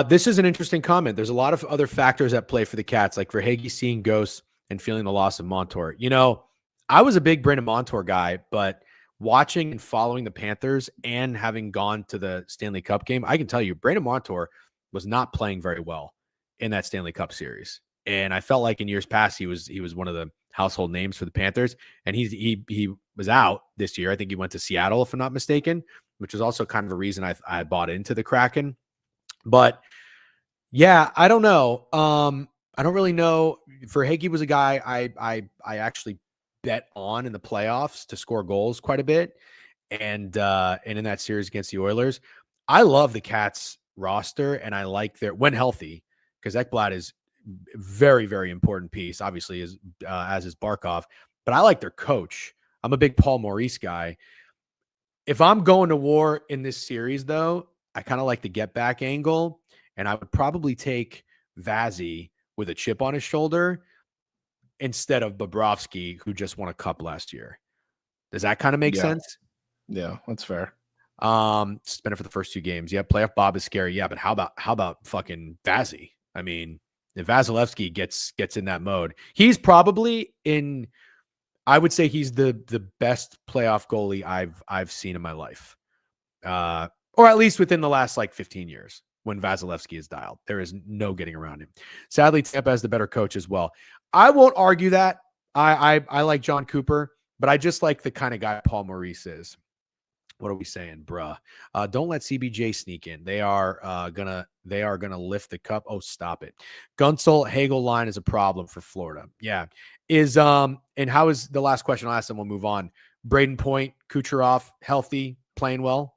This is an interesting comment. There's a lot of other factors at play for the Cats, like Verhaeghe seeing ghosts and feeling the loss of Montour. I was a big Brandon Montour guy, but watching and following the Panthers and having gone to the Stanley Cup game, I can tell you Brandon Montour was not playing very well in that Stanley Cup series. And I felt like in years past, he was one of the household names for the Panthers. And he was out this year. I think he went to Seattle, if I'm not mistaken, which was also kind of a reason I bought into the Kraken. But yeah, I don't know. I don't really know. Verhaeghe was a guy I actually bet on in the playoffs to score goals quite a bit. And in that series against the Oilers, I love the Cats roster and I like when healthy, because Ekblad is very, very important piece, obviously, as is Barkov, but I like their coach. I'm a big Paul Maurice guy. If I'm going to war in this series, though, I kind of like the get back angle, and I would probably take Vasi with a chip on his shoulder instead of Bobrovsky, who just won a cup last year. Does that kind of make sense? Yeah, that's fair. Suspended for the first 2 games. Yeah, playoff Bob is scary. Yeah, but how about fucking Vasi? I mean, if Vasilevsky gets in that mode, he's probably in. I would say he's the best playoff goalie I've seen in my life, or at least within the last 15 years. When Vasilevsky is dialed, there is no getting around him. Sadly, Tampa has the better coach as well. I won't argue that. I like John Cooper, but I just like the kind of guy Paul Maurice is. What are we saying, bruh? Don't let CBJ sneak in. They are gonna lift the cup. Oh, stop it. Gunsel Hagel line is a problem for Florida. Yeah. And how is the last question I'll ask them, we'll move on. Braden Point, Kucherov, healthy, playing well?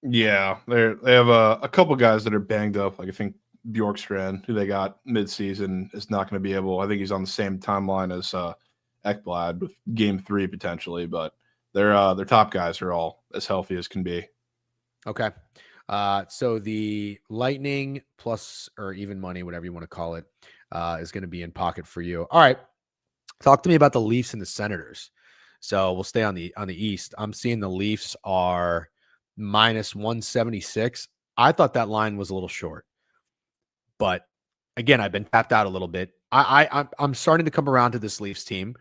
Yeah, they have a couple guys that are banged up. Like I think Bjorkstrand, who they got midseason, is not going to be able. I think he's on the same timeline as Ekblad with Game 3 potentially, but their top guys are all as healthy as can be. Okay, so the Lightning plus or even money, whatever you want to call it, is going to be in pocket for you. All right. Talk to me about the Leafs and the Senators. So we'll stay on the East. I'm seeing the Leafs are minus 176. I thought that line was a little short, but again, I've been tapped out a little bit. I'm starting to come around to this Leafs team.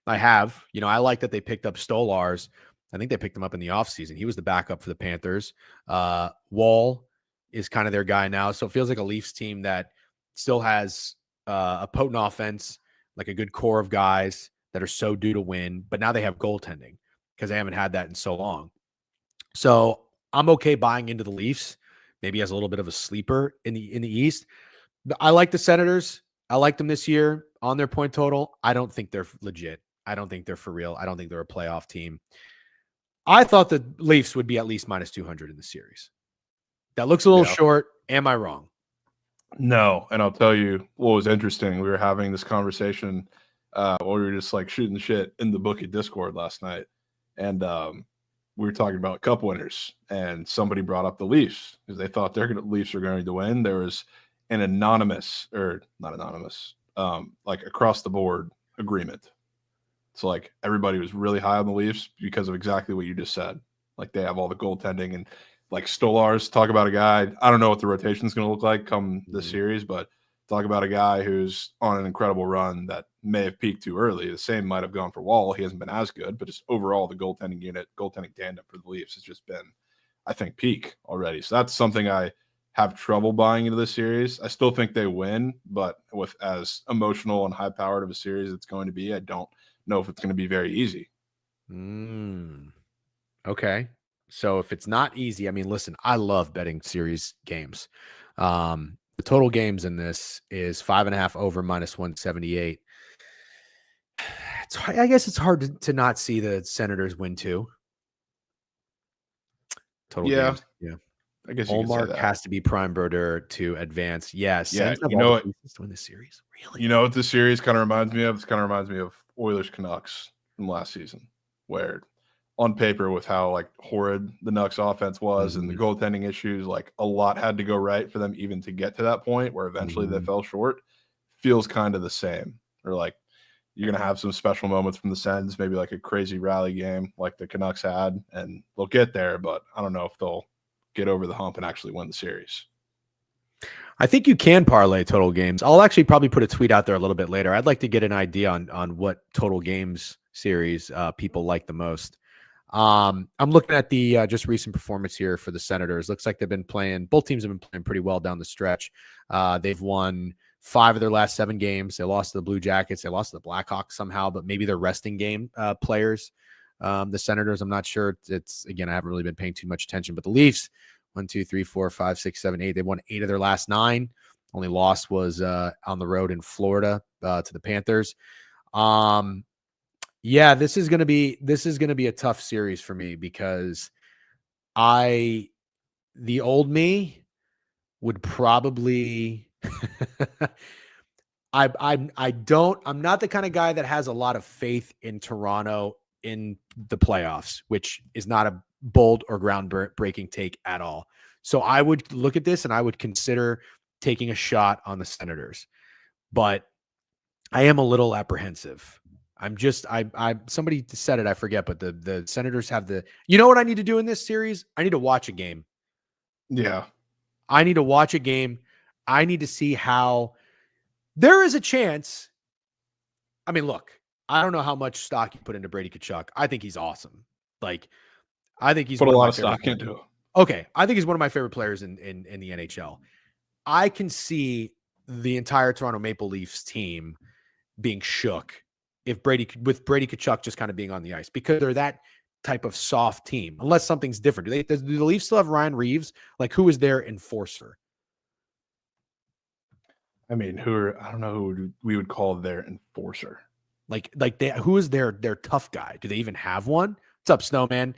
I have, I like that they picked up Stolars. I think they picked him up in the offseason. He was the backup for the Panthers. Wall is kind of their guy now. So it feels like a Leafs team that still has a potent offense, like a good core of guys that are so due to win, but now they have goaltending because they haven't had that in so long. So I'm okay buying into the Leafs, maybe as a little bit of a sleeper in the East. I like the Senators. I like them this year on their point total. I don't think they're legit. I don't think they're for real. I don't think they're a playoff team. I thought the Leafs would be at least minus 200 in the series. That looks a little short. Am I wrong? No. And I'll tell you what was interesting. We were having this conversation while we were just like shooting shit in the bookie Discord last night. And we were talking about cup winners, and somebody brought up the Leafs because they thought Leafs were going to win. There was an like across the board agreement. So like everybody was really high on the Leafs because of exactly what you just said. Like they have all the goaltending, and like Stolars, talk about a guy. I don't know what the rotation is going to look like come this series, but talk about a guy who's on an incredible run that may have peaked too early. The same might have gone for Wall. He hasn't been as good, but just overall the goaltending tandem for the Leafs has just been, I think, peak already. So that's something I have trouble buying into this series. I still think they win, but with as emotional and high powered of a series it's going to be, I don't know if it's going to be very easy. Okay. So if it's not easy, I mean, listen, I love betting series games. The total games in this is 5.5 over minus 178. I guess it's hard to not see the Senators win too. Total games. Yeah. I guess Olmark has to be prime birder to advance. Yes. Yeah. You know what? To win the series. Really? You know what this series kind of reminds me of? This kind of reminds me of Oilers Canucks from last season, where on paper with how like horrid the Nucks offense was and the goaltending issues, like a lot had to go right for them even to get to that point where eventually they fell short. Feels kind of the same. Or like you're going to have some special moments from the Sens, maybe like a crazy rally game like the Canucks had, and they'll get there, but I don't know if they'll get over the hump and actually win the series. I think you can parlay total games. I'll actually probably put a tweet out there a little bit later. I'd like to get an idea on what total games series people like the most. I'm looking at the just recent performance here for the Senators. Looks like both teams have been playing pretty well down the stretch. They've won 5 of their last 7 games. They lost to the Blue Jackets. They lost to the Blackhawks somehow, but maybe they're resting game players. The Senators, I'm not sure. Again, I haven't really been paying too much attention, but the Leafs, 1, 2, 3, 4, 5, 6, 7, 8. They won 8 of their last 9. Only loss was on the road in Florida to the Panthers. Yeah, this is gonna be a tough series for me because the old me would probably I'm not the kind of guy that has a lot of faith in Toronto in the playoffs, which is not a bold or groundbreaking take at all. So I would look at this and I would consider taking a shot on the Senators, but I am a little apprehensive. Somebody said it, I forget, but the Senators have you know what I need to do in this series? I need to watch a game. Yeah. I need to watch a game. I need to see how there is a chance. I mean, look, I don't know how much stock you put into Brady Tkachuk. I think he's awesome. Like, I think he's put a lot of stock into him. Okay. I think he's one of my favorite players in the NHL. I can see the entire Toronto Maple Leafs team being shook with Brady Tkachuk just kind of being on the ice because they're that type of soft team, unless something's different. Do the Leafs still have Ryan Reeves? Like, who is their enforcer? I mean, I don't know who we would call their enforcer. Who is their tough guy? Do they even have one? What's up, Snowman?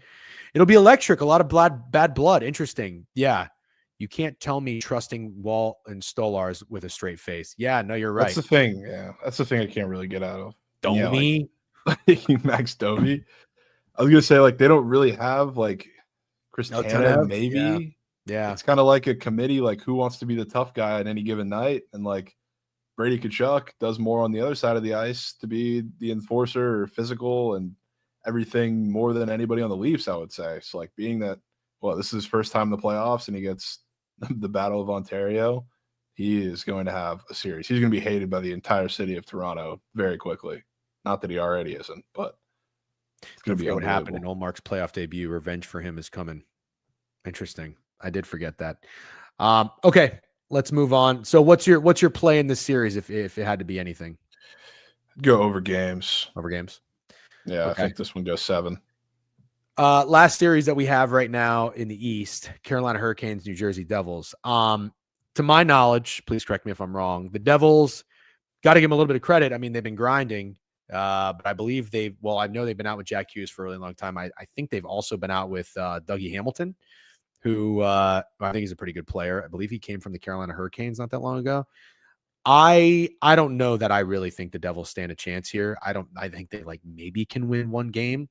It'll be electric. A lot of bad blood. Interesting. Yeah. You can't tell me trusting Wall and Stolars with a straight face. Yeah, no, you're right. That's the thing. Yeah, that's the thing I can't really get out of. Domi? Yeah, like Max Domi. I was going to say, like, they don't really have, like, Chris Tanev, maybe. Yeah. It's kind of like a committee, like, who wants to be the tough guy on any given night. And, like, Brady Tkachuk does more on the other side of the ice to be the enforcer or physical and everything more than anybody on the Leafs, I would say. So like being that, well, this is his first time in the playoffs and he gets the Battle of Ontario, he is going to have a series. He's going to be hated by the entire city of Toronto very quickly. Not that he already isn't, but it's going to be what happened in Olmark's playoff debut. Revenge for him is coming. Interesting. I did forget that. Okay, let's move on. So what's your play in this series if it had to be anything? Go over games. Over games. Yeah, okay. I think this one goes 7. Last series that we have right now in the East, Carolina Hurricanes, New Jersey Devils. To my knowledge, please correct me if I'm wrong, the Devils, got to give them a little bit of credit. I mean, they've been grinding, but I believe I know they've been out with Jack Hughes for a really long time. I think they've also been out with Dougie Hamilton, who I think he's a pretty good player. I believe he came from the Carolina Hurricanes not that long ago. I don't know that I really think the Devils stand a chance here. I think they maybe can win one game.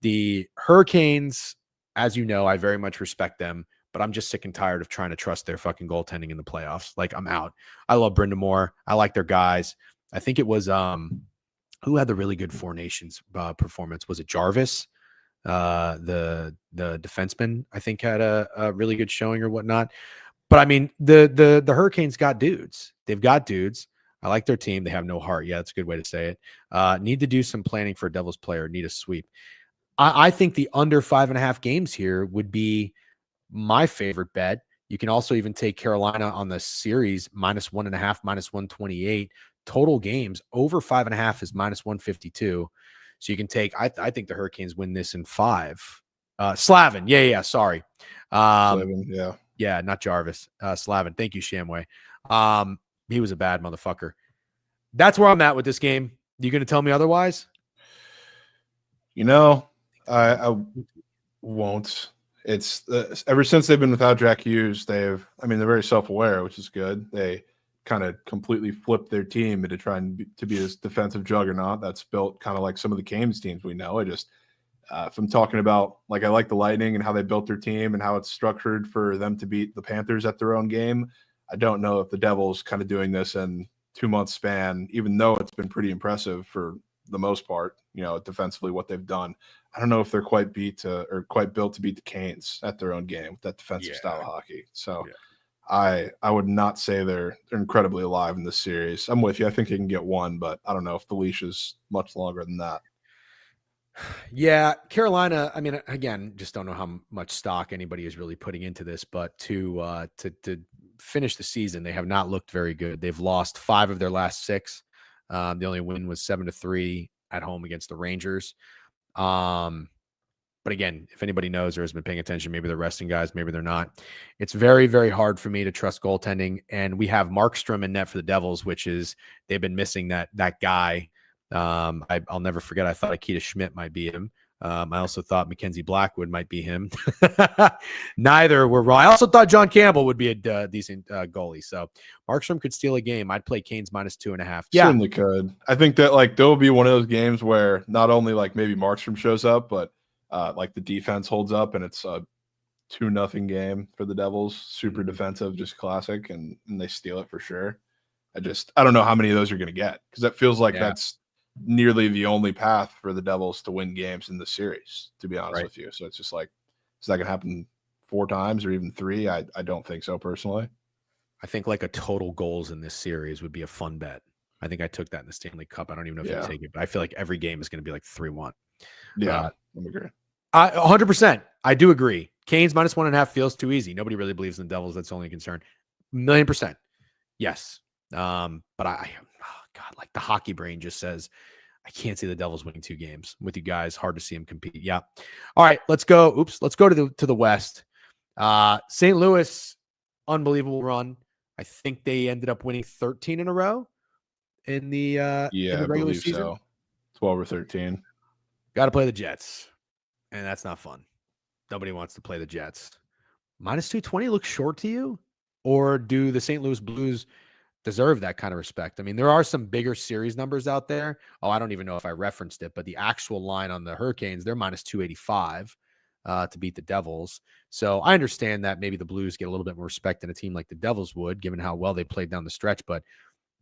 The Hurricanes, as you know, I very much respect them, but I'm just sick and tired of trying to trust their fucking goaltending in the playoffs. Like, I'm out. I love Brind'Amour. I like their guys. I think it was who had the really good Four Nations performance? Was it Jarvis? The defenseman, I think, had a really good showing or whatnot. But I mean, the Hurricanes got dudes. They've got dudes. I like their team. They have no heart. Yeah, that's a good way to say it. Need to do some planning for a Devils player. Need a sweep. I think the under 5.5 games here would be my favorite bet. You can also even take Carolina on the series -1.5, -128 total games. Over 5.5 is -152. So you can take. I think the Hurricanes win this in 5. Slavin, yeah. Sorry, Slavin, yeah, not Jarvis. Slavin. Thank you, Shamway. He was a bad motherfucker. That's where I'm at with this game. You going to tell me otherwise? I won't. It's ever since they've been without Jack Hughes, they're very self-aware, which is good. They kind of completely flipped their team into trying to be this defensive juggernaut that's built kind of like some of the Canes teams we know. If I'm talking about, I like the Lightning and how they built their team and how it's structured for them to beat the Panthers at their own game. I don't know if the Devils kind of doing this in 2-month span, even though it's been pretty impressive for the most part, defensively, what they've done. I don't know if they're quite built to beat the Canes at their own game with that defensive style of hockey. So I would not say they're incredibly alive in this series. I'm with you. I think they can get one, but I don't know if the leash is much longer than that. Yeah, Carolina, I mean, again, just don't know how much stock anybody is really putting into this, but to finish the season, they have not looked very good. They've lost 5 of their last 6. The only win was 7-3 at home against the Rangers. But again, if anybody knows or has been paying attention, maybe they're resting guys, maybe they're not. It's very, very hard for me to trust goaltending. And we have Markstrom in net for the Devils, which is they've been missing that guy. I'll never forget. I thought Akita Schmidt might be him. I also thought Mackenzie Blackwood might be him. Neither were wrong. I also thought John Campbell would be a decent goalie. So Markstrom could steal a game. I'd play Canes -2.5. Yeah, certainly could. I think that there will be one of those games where not only maybe Markstrom shows up, but the defense holds up and it's a 2-0 game for the Devils. Super defensive, just classic, and they steal it for sure. I don't know how many of those you're going to get, because that feels like that's nearly the only path for the Devils to win games in the series, to be honest with you. So it's just is that going to happen 4 times or even 3? I don't think so personally. I think a total goals in this series would be a fun bet. I think I took that in the Stanley Cup. I don't even know if you take it, but I feel like every game is going to be 3-1. Yeah, I agree. 100%. I do agree. Canes -1.5 feels too easy. Nobody really believes in the Devils. That's the only concern. 1,000,000%. Yes. But God, the hockey brain just says, I can't see the Devils winning 2 games. I'm with you guys. Hard to see them compete. Yeah. All right, let's go. Let's go to the West. St. Louis, unbelievable run. I think they ended up winning 13 in a row in the regular season. So. 12 or 13. Got to play the Jets, and that's not fun. Nobody wants to play the Jets. -220 looks short to you, or do the St. Louis Blues deserve that kind of respect? I mean, there are some bigger series numbers out there. Oh, I don't even know if I referenced it, but the actual line on the Hurricanes, they're -285 to beat the Devils. So I understand that maybe the Blues get a little bit more respect than a team like the Devils would, given how well they played down the stretch. But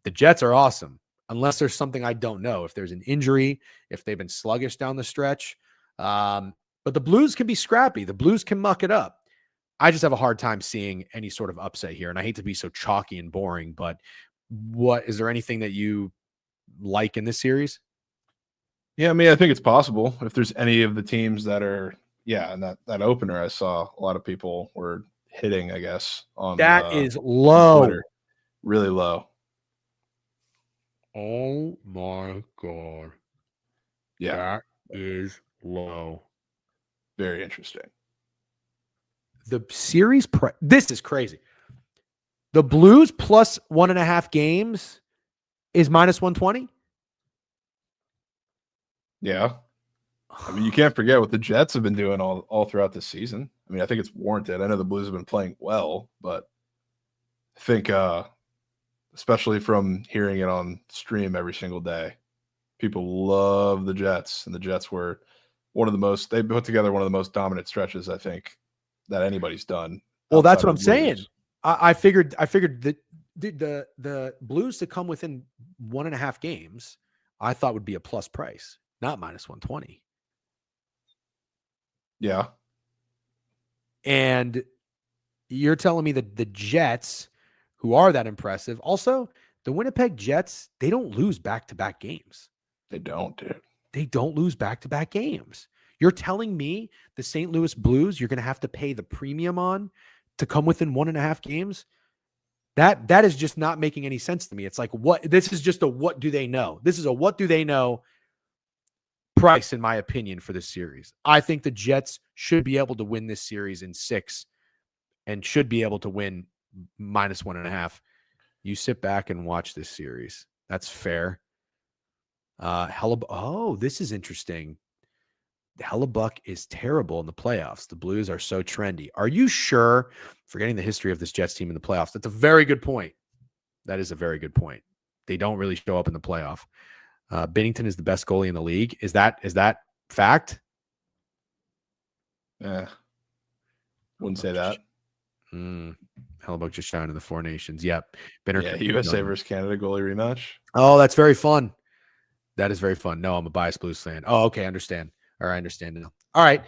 The Jets are awesome, unless there's something I don't know. If there's an injury, if they've been sluggish down the stretch. But the Blues can be scrappy. The Blues can muck it up. I just have a hard time seeing any sort of upset here. And I hate to be so chalky and boring, but is there anything that you like in this series? Yeah, I mean, I think it's possible. If there's any of the teams that are, and that opener, I saw a lot of people were hitting, I guess, on that is low. Twitter. Really low. Oh my God. Yeah. That is low. Very interesting. The series, this is crazy. The Blues plus 1.5 games is minus 120. Yeah. I mean, you can't forget what the Jets have been doing all throughout this season. I mean, I think it's warranted. I know the Blues have been playing well, but I think, especially from hearing it on stream every single day, people love the Jets, and the Jets were they put together one of the most dominant stretches, I think, that anybody's done. Well, that's what I'm saying. I figured that the Blues to come within 1.5 games, I thought would be a plus price, not minus 120. Yeah. And you're telling me that the Jets, who are that impressive, also the Winnipeg Jets, they don't lose back-to-back games. They don't, dude. They don't lose back-to-back games. You're telling me the St. Louis Blues, you're going to have to pay the premium on to come within 1.5 games? That is just not making any sense to me. It's like, this is just a what do they know? This is a what do they know price, in my opinion, for this series. I think the Jets should be able to win this series in 6 and should be able to win minus 1.5. You sit back and watch this series. That's fair. This is interesting. Hellebuck is terrible in the playoffs. The Blues are so trendy. Are you sure? Forgetting the history of this Jets team in the playoffs. That's a very good point. That is a very good point. They don't really show up in the playoff. Binnington is the best goalie in the league. Is that fact? Yeah. Wouldn't say that. Hellebuck just shined in the Four Nations. Yep. USA versus Canada goalie rematch. Oh, that's very fun. That is very fun. No, I'm a biased Blues fan. Oh, okay. I understand. All right, I understand now. All right.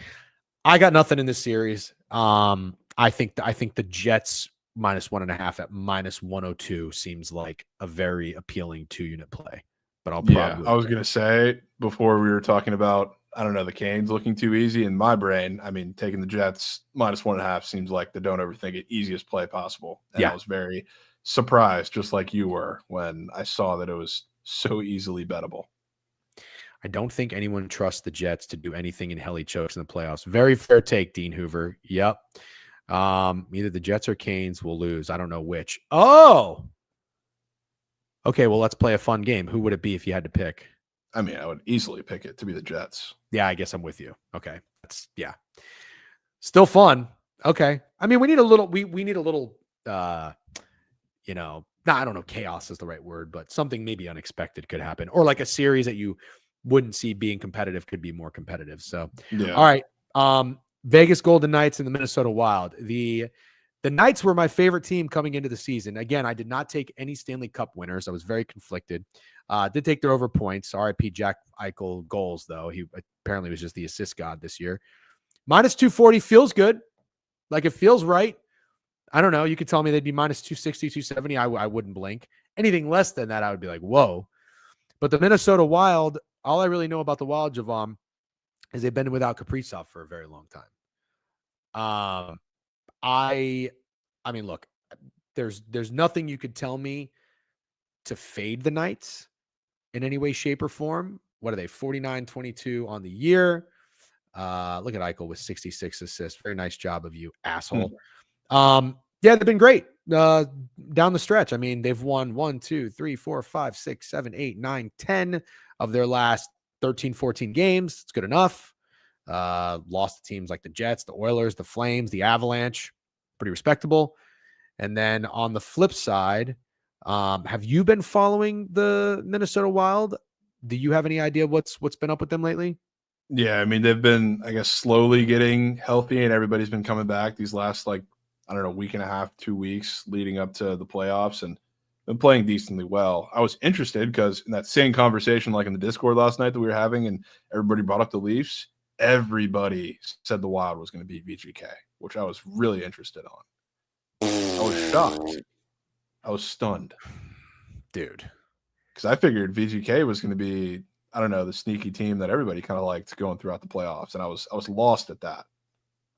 I got nothing in this series. I think the Jets minus 1.5 at minus 102 seems like a very appealing 2-unit play. But I was going to say before we were talking about, I don't know, the Canes looking too easy in my brain. I mean, taking the Jets minus 1.5 seems like the don't overthink it easiest play possible. And I was very surprised, just like you were, when I saw that it was so easily bettable. I don't think anyone trusts the Jets to do anything in hell chokes in the playoffs. Very fair take, Dean Hoover. Yep. Either the Jets or Canes will lose. I don't know which. Oh, okay. Well, let's play a fun game. Who would it be if you had to pick? I mean, I would easily pick it to be the Jets. Yeah, I guess I'm with you. Okay. Still fun. Okay. I mean, we need a little, we need a little, I don't know, chaos is the right word, but something maybe unexpected could happen. Or like a series that you wouldn't see being competitive could be more competitive. So, All right. Vegas Golden Knights and the Minnesota Wild. The Knights were my favorite team coming into the season. Again, I did not take any Stanley Cup winners. I was very conflicted. Did take their over points. RIP Jack Eichel goals, though. He apparently was just the assist god this year. Minus 240 feels good. Like it feels right. I don't know. You could tell me they'd be minus 260, 270. I wouldn't blink. Anything less than that, I would be like, whoa. But the Minnesota Wild, all I really know about the Wild, Jovan, is they've been without Kaprizov for a very long time. I mean, look, there's nothing you could tell me to fade the Knights in any way, shape, or form. What are they? 49-22 on the year. Look at Eichel with 66 assists. Very nice job of you, asshole. They've been great down the stretch. I mean, they've won 1, 2, 3, 4, 5, 6, 7, 8, 9, 10 of their last 13, 14 games. It's good enough. Lost to teams like the Jets, the Oilers, the Flames, the Avalanche. Pretty respectable. And then on the flip side, have you been following the Minnesota Wild? Do you have any idea what's been up with them lately? Yeah, I mean, they've been, I guess, slowly getting healthy, and everybody's been coming back these last, week and a half, 2 weeks leading up to the playoffs. And been playing decently well. I was interested because in that same conversation, like in the Discord last night that we were having, and everybody brought up the Leafs, everybody said the Wild was going to beat VGK, which I was really interested on. I was shocked. I was stunned. Dude. Because I figured VGK was going to be, I don't know, the sneaky team that everybody kind of liked going throughout the playoffs, and I was lost at that.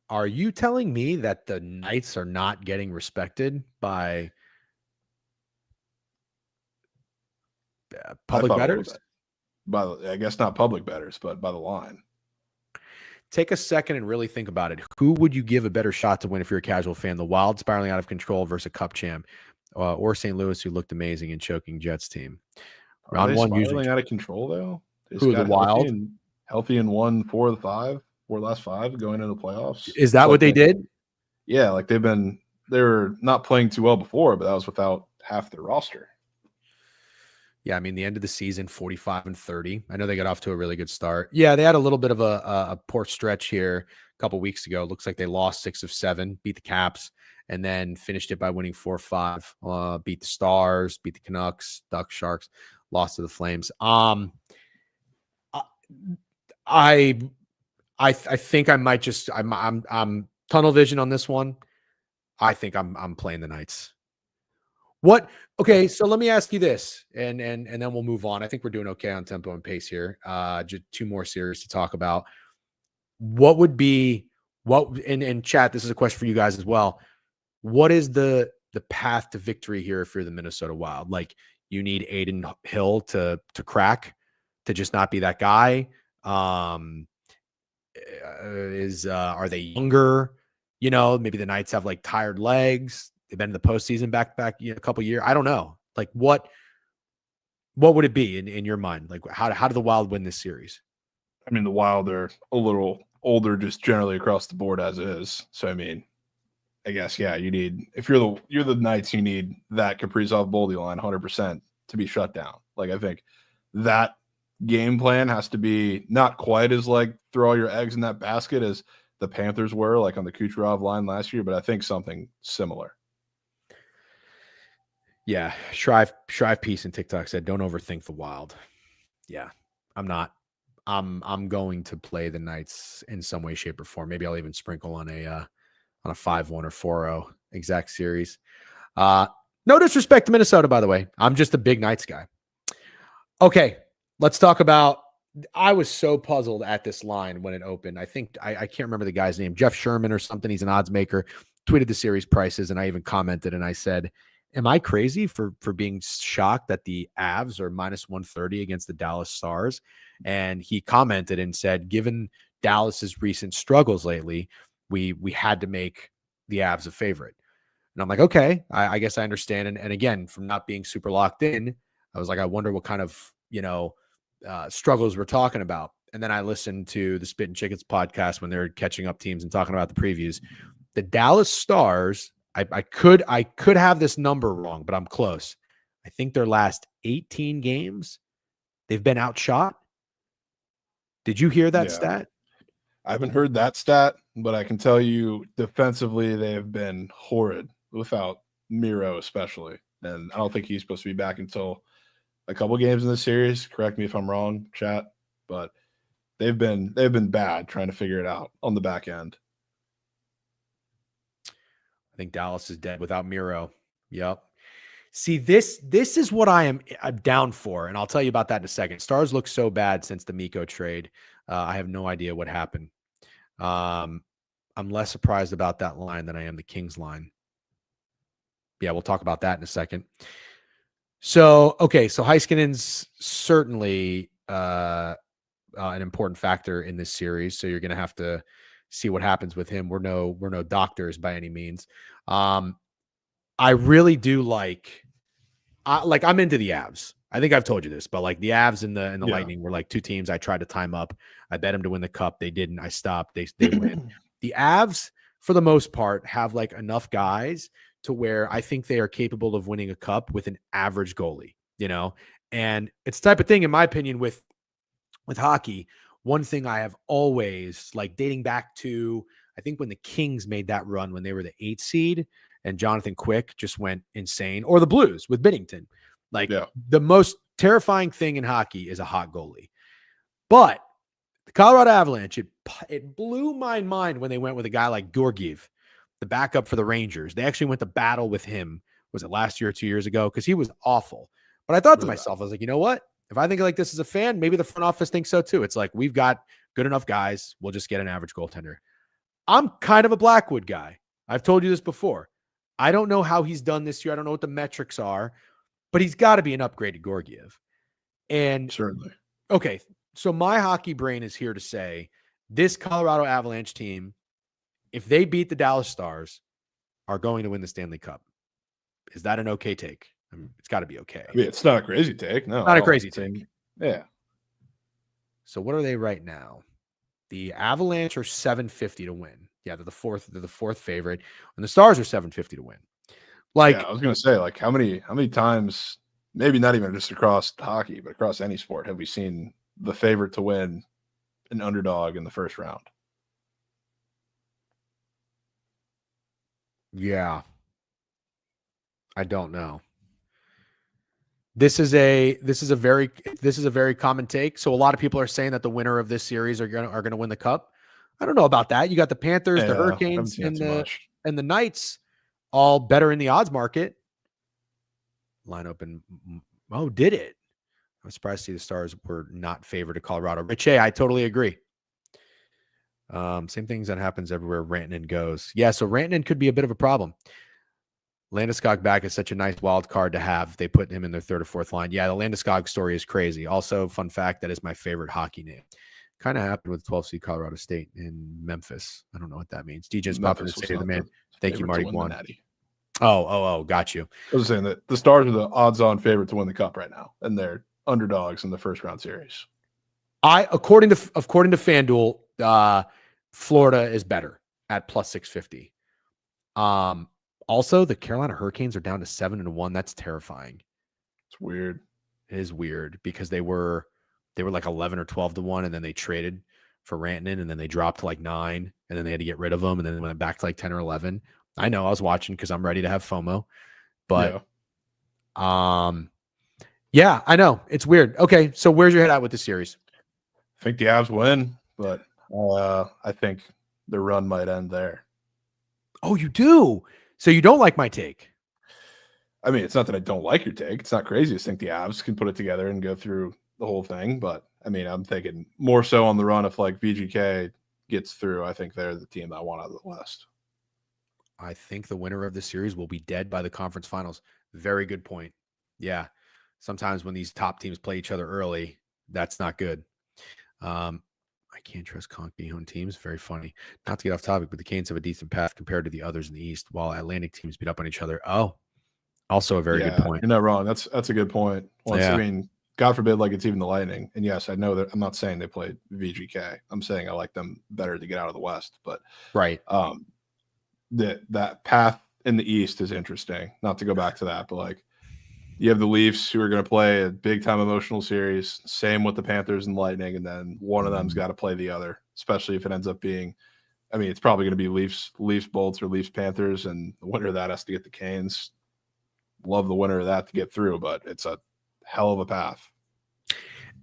Are you telling me that the Knights are not getting respected by public bettors? I guess not public bettors, but by the line. Take a second and really think about it. Who would you give a better shot to win if you're a casual fan? The Wild spiraling out of control versus a Cup champ, or St. Louis, who looked amazing in choking Jets team? Round one usually out of control though. Who the Wild? Healthy and won 4 of the last 5 going into the playoffs. Is that what they did? Yeah, like they were not playing too well before, but that was without half their roster. Yeah, I mean, the end of the season, 45-30. I know they got off to a really good start. Yeah, they had a little bit of a poor stretch here a couple weeks ago. Looks like they lost 6 of 7, beat the Caps, and then finished it by winning 4-5. Beat the Stars, beat the Canucks, Ducks, Sharks, lost to the Flames. I think I might just I'm tunnel vision on this one. I think I'm playing the Knights. What? Okay, so let me ask you this, and then we'll move on. I think we're doing okay on tempo and pace here. Just 2 more series to talk about. What would be in chat? This is a question for you guys as well. What is the path to victory here if you're the Minnesota Wild? Like, you need Aiden Hill to crack, to just not be that guy. Are they younger? You know, maybe the Knights have like tired legs. They've been in the postseason back a couple years. I don't know. Like, what would it be in your mind? Like, how do the Wild win this series? I mean, the Wild are a little older just generally across the board as is. So, I mean, I guess, yeah, you need, if you're the Knights, you need that Kaprizov Boldy line 100% to be shut down. Like, I think that game plan has to be not quite as like throw all your eggs in that basket as the Panthers were like on the Kucherov line last year, but I think something similar. Yeah, Shrive Peace in TikTok said, "Don't overthink the Wild." Yeah, I'm not. I'm going to play the Knights in some way, shape, or form. Maybe I'll even sprinkle on a 5-1 or 4-0 exact series. No disrespect to Minnesota, by the way. I'm just a big Knights guy. Okay, let's talk about. I was so puzzled at this line when it opened. I think I can't remember the guy's name, Jeff Sherman or something. He's an odds maker. Tweeted the series prices, and I even commented and I said, am I crazy for being shocked that the Avs are -130 against the Dallas Stars? And he commented and said, given Dallas's recent struggles lately, we had to make the Avs a favorite. And I'm like, okay, I guess I understand. And again, from not being super locked in, I was like, I wonder what kind of, struggles we're talking about. And then I listened to the Spit and Chickens podcast when they're catching up teams and talking about the previews. The Dallas Stars, I could have this number wrong, but I'm close. I think their last 18 games, they've been outshot. Did you hear that stat? I haven't heard that stat, but I can tell you defensively, they have been horrid without Miro, especially. And I don't think he's supposed to be back until a couple games in this series. Correct me if I'm wrong, chat, but they've been bad trying to figure it out on the back end. I think Dallas is dead without Miro. Yep. See, this is what I'm down for, and I'll tell you about that in a second. Stars look so bad since the Mikko trade. I have no idea what happened. I'm less surprised about that line than I am the Kings line. Yeah, we'll talk about that in a second. So, okay, so Heiskanen's certainly an important factor in this series. So you're going to have to see what happens with him. We're no doctors by any means. I really do like I'm into the Avs. I think I've told you this, but like the Avs and the Lightning were like 2 teams I tried to time up. I bet them to win the cup. They didn't. I stopped. They win. The Avs, for the most part, have like enough guys to where I think they are capable of winning a cup with an average goalie, and it's the type of thing, in my opinion, with hockey. One thing I have always, like, dating back to, I think when the Kings made that run when they were the 8 seed and Jonathan Quick just went insane, or the Blues with Binnington. Like the most terrifying thing in hockey is a hot goalie. But the Colorado Avalanche, it blew my mind when they went with a guy like Georgiev, the backup for the Rangers. They actually went to battle with him. Was it last year or 2 years ago? Because he was awful. But I thought to myself, I was like, you know what? If I think like this as a fan, maybe the front office thinks so too. It's like, we've got good enough guys. We'll just get an average goaltender. I'm kind of a Blackwood guy. I've told you this before. I don't know how he's done this year. I don't know what the metrics are, but he's got to be an upgraded Georgiev. And certainly. Okay. So my hockey brain is here to say this Colorado Avalanche team, if they beat the Dallas Stars, are going to win the Stanley Cup. Is that an okay take? I mean, it's got to be okay. I mean, it's not a crazy take. No, not a crazy take. Yeah. So what are they right now? The Avalanche are 750 to win. Yeah, they're the fourth favorite, and the Stars are 750 to win. Like, I was gonna say, like, how many times, maybe not even just across hockey, but across any sport, have we seen the favorite to win an underdog in the first round? Yeah. I don't know. This is a very common take. So a lot of people are saying that the winner of this series are going to win the cup. I don't know about that. You got the Panthers, the Hurricanes, and the Knights all better in the odds market. Line open. Oh, did it? I'm surprised to see the Stars were not favored to Colorado. Richie, I totally agree. Same things that happens everywhere Rantanen goes. Yeah, so Rantanen could be a bit of a problem. Landeskog back is such a nice wild card to have. They put him in their third or fourth line. Yeah, the Landeskog story is crazy. Also, fun fact, that is my favorite hockey name. Kind of happened with 12 seed Colorado State in Memphis. I don't know what that means. DJ's popping to say the man. Thank you, Marty Guan. Oh, got you. I was saying that the Stars are the odds-on favorite to win the cup right now, and they're underdogs in the first round series. According to FanDuel, Florida is better at plus 650. Also, the Carolina Hurricanes are down to 7-1. That's terrifying. It's weird. It is weird because they were like 11 or 12-1, and then they traded for Rantanen, and then they dropped to like 9, and then they had to get rid of them, and then they went back to like 10 or 11. I know, I was watching because I'm ready to have FOMO, but yeah, I know it's weird. Okay, so where's your head at with this series? I think the Avs win, but I think the run might end there. Oh, you do? So you don't like my take? I mean, it's not that I don't like your take. It's not crazy to think the Avs can put it together and go through the whole thing. But, I mean, I'm thinking more so on the run if, like, VGK gets through. I think they're the team I want out of the West. I think the winner of the series will be dead by the conference finals. Very good point. Yeah. Sometimes when these top teams play each other early, that's not good. I can't trust Conky-owned teams. Very funny. Not to get off topic, but the Canes have a decent path compared to the others in the East, while Atlantic teams beat up on each other. Oh, also a very good point. You're not wrong. That's a good point. I mean, God forbid, like it's even the Lightning. And yes, I know that I'm not saying they played VGK. I'm saying I like them better to get out of the West. But right, that path in the East is interesting. Not to go back to that, but like, you have the Leafs who are going to play a big-time emotional series. Same with the Panthers and Lightning, and then one of them's got to play the other, especially if it ends up being – I mean, it's probably going to be Leafs Bolts or Leafs Panthers, and the winner of that has to get the Canes. Love the winner of that to get through, but it's a hell of a path.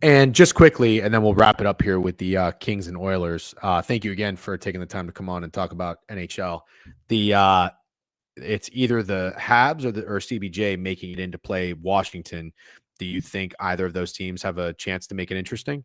And just quickly, and then we'll wrap it up here with the Kings and Oilers. Thank you again for taking the time to come on and talk about NHL. It's either the Habs or CBJ making it into play Washington. Do you think either of those teams have a chance to make it interesting?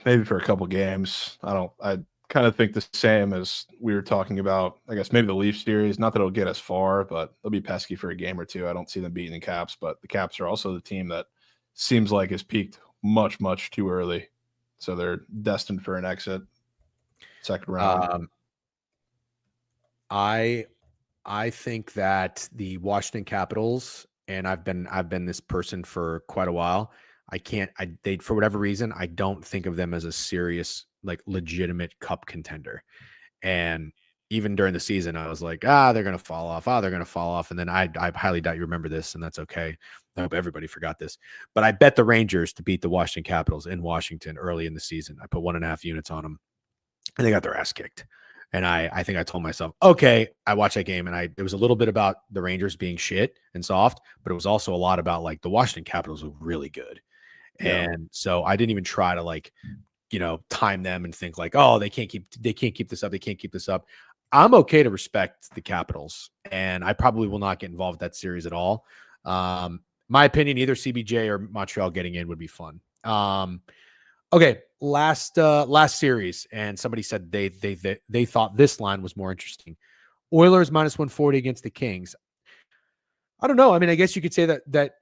Maybe for a couple games. I kind of think the same as we were talking about, I guess maybe the Leafs series. Not that it'll get us far, but they'll be pesky for a game or two. I don't see them beating the Caps, but the Caps are also the team that seems like has peaked much, much too early. So they're destined for an exit second round. I think that the Washington Capitals, and I've been this person for quite a while. They for whatever reason, I don't think of them as a serious, like, legitimate cup contender. And even during the season, I was like, they're going to fall off. They're going to fall off. And then I highly doubt you remember this, and that's okay. I hope everybody forgot this. But I bet the Rangers to beat the Washington Capitals in Washington early in the season. I put 1.5 units on them, and they got their ass kicked. And I think I told myself, okay, I watched that game and it was a little bit about the Rangers being shit and soft, but it was also a lot about like the Washington Capitals were really good. Yeah. And so I didn't even try to like, time them and think like, oh, they can't keep this up. They can't keep this up. I'm okay to respect the Capitals, and I probably will not get involved with that series at all. My opinion, either CBJ or Montreal getting in would be fun. Okay, last series, and somebody said they thought this line was more interesting. Oilers -140 against the Kings. I don't know. I mean, I guess you could say that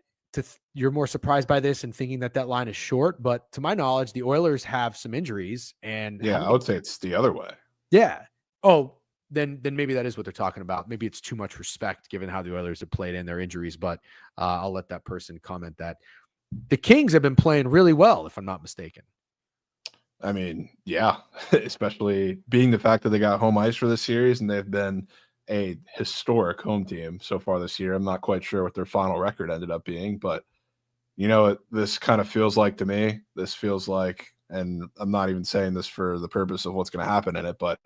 you're more surprised by this and thinking that line is short, but to my knowledge, the Oilers have some injuries, and I would say it's the other way. Yeah. Oh, then maybe that is what they're talking about. Maybe it's too much respect given how the Oilers have played in their injuries, but I'll let that person comment that. The Kings have been playing really well, if I'm not mistaken. I mean, yeah, especially being the fact that they got home ice for this series and they've been a historic home team so far this year. I'm not quite sure what their final record ended up being, but this kind of feels like to me, this feels like, and I'm not even saying this for the purpose of what's going to happen in it, but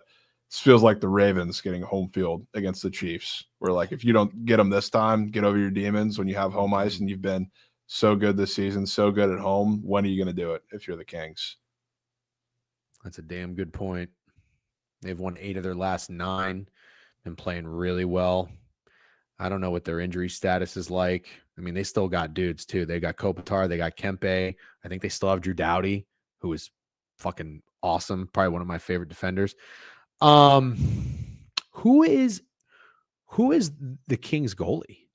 this feels like the Ravens getting home field against the Chiefs, where like, if you don't get them this time, get over your demons when you have home ice and you've been so good this season, so good at home. When are you going to do it if you're the Kings? That's a damn good point. They've won 8 of their last 9, been playing really well. I don't know what their injury status is like. I mean, they still got dudes too. They got Kopitar, they got Kempe. I think they still have Drew Doughty, who is fucking awesome. Probably one of my favorite defenders. Who is the Kings goalie?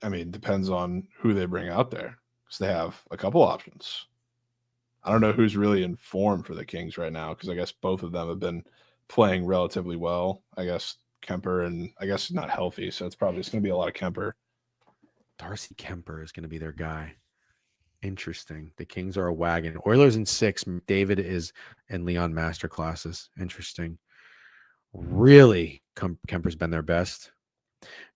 I mean, depends on who they bring out there, because they have a couple options. I don't know who's really in form for the Kings right now, because I guess both of them have been playing relatively well. I guess Kemper, and I guess not healthy, so it's probably just going to be a lot of Kemper. Darcy Kemper is going to be their guy. Interesting. The Kings are a wagon. Oilers in 6. David is in Leon masterclasses. Interesting. Really, Kemper's been their best.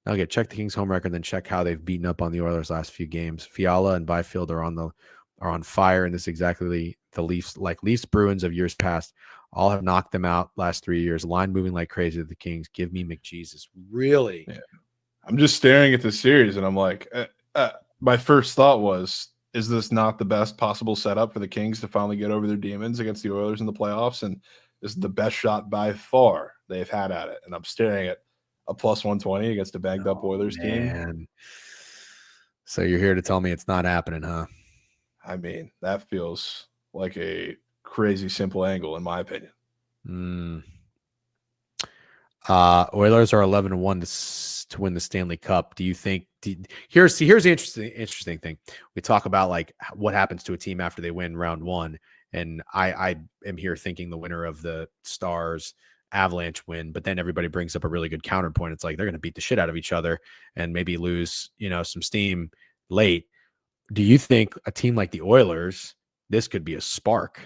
Okay, check the Kings home record, then check how they've beaten up on the Oilers last few games. Fiala and Byfield are on fire, and this is exactly the Leafs Bruins of years past. All have knocked them out last 3 years. Line moving like crazy to the Kings. Give me McJesus. Really? Yeah. I'm just staring at the series, and I'm like, my first thought was, is this not the best possible setup for the Kings to finally get over their demons against the Oilers in the playoffs? And this is the best shot by far they've had at it. And I'm staring at a +120 against a banged up Oilers team. So you're here to tell me it's not happening, huh? I mean, that feels like a crazy simple angle, in my opinion. Oilers are 11-1 to win the Stanley Cup. Do you think? Here's the interesting thing. We talk about like what happens to a team after they win round 1, and I am here thinking the winner of the Stars Avalanche win, but then everybody brings up a really good counterpoint. It's like they're going to beat the shit out of each other and maybe lose, some steam late. Do you think a team like the Oilers, this could be a spark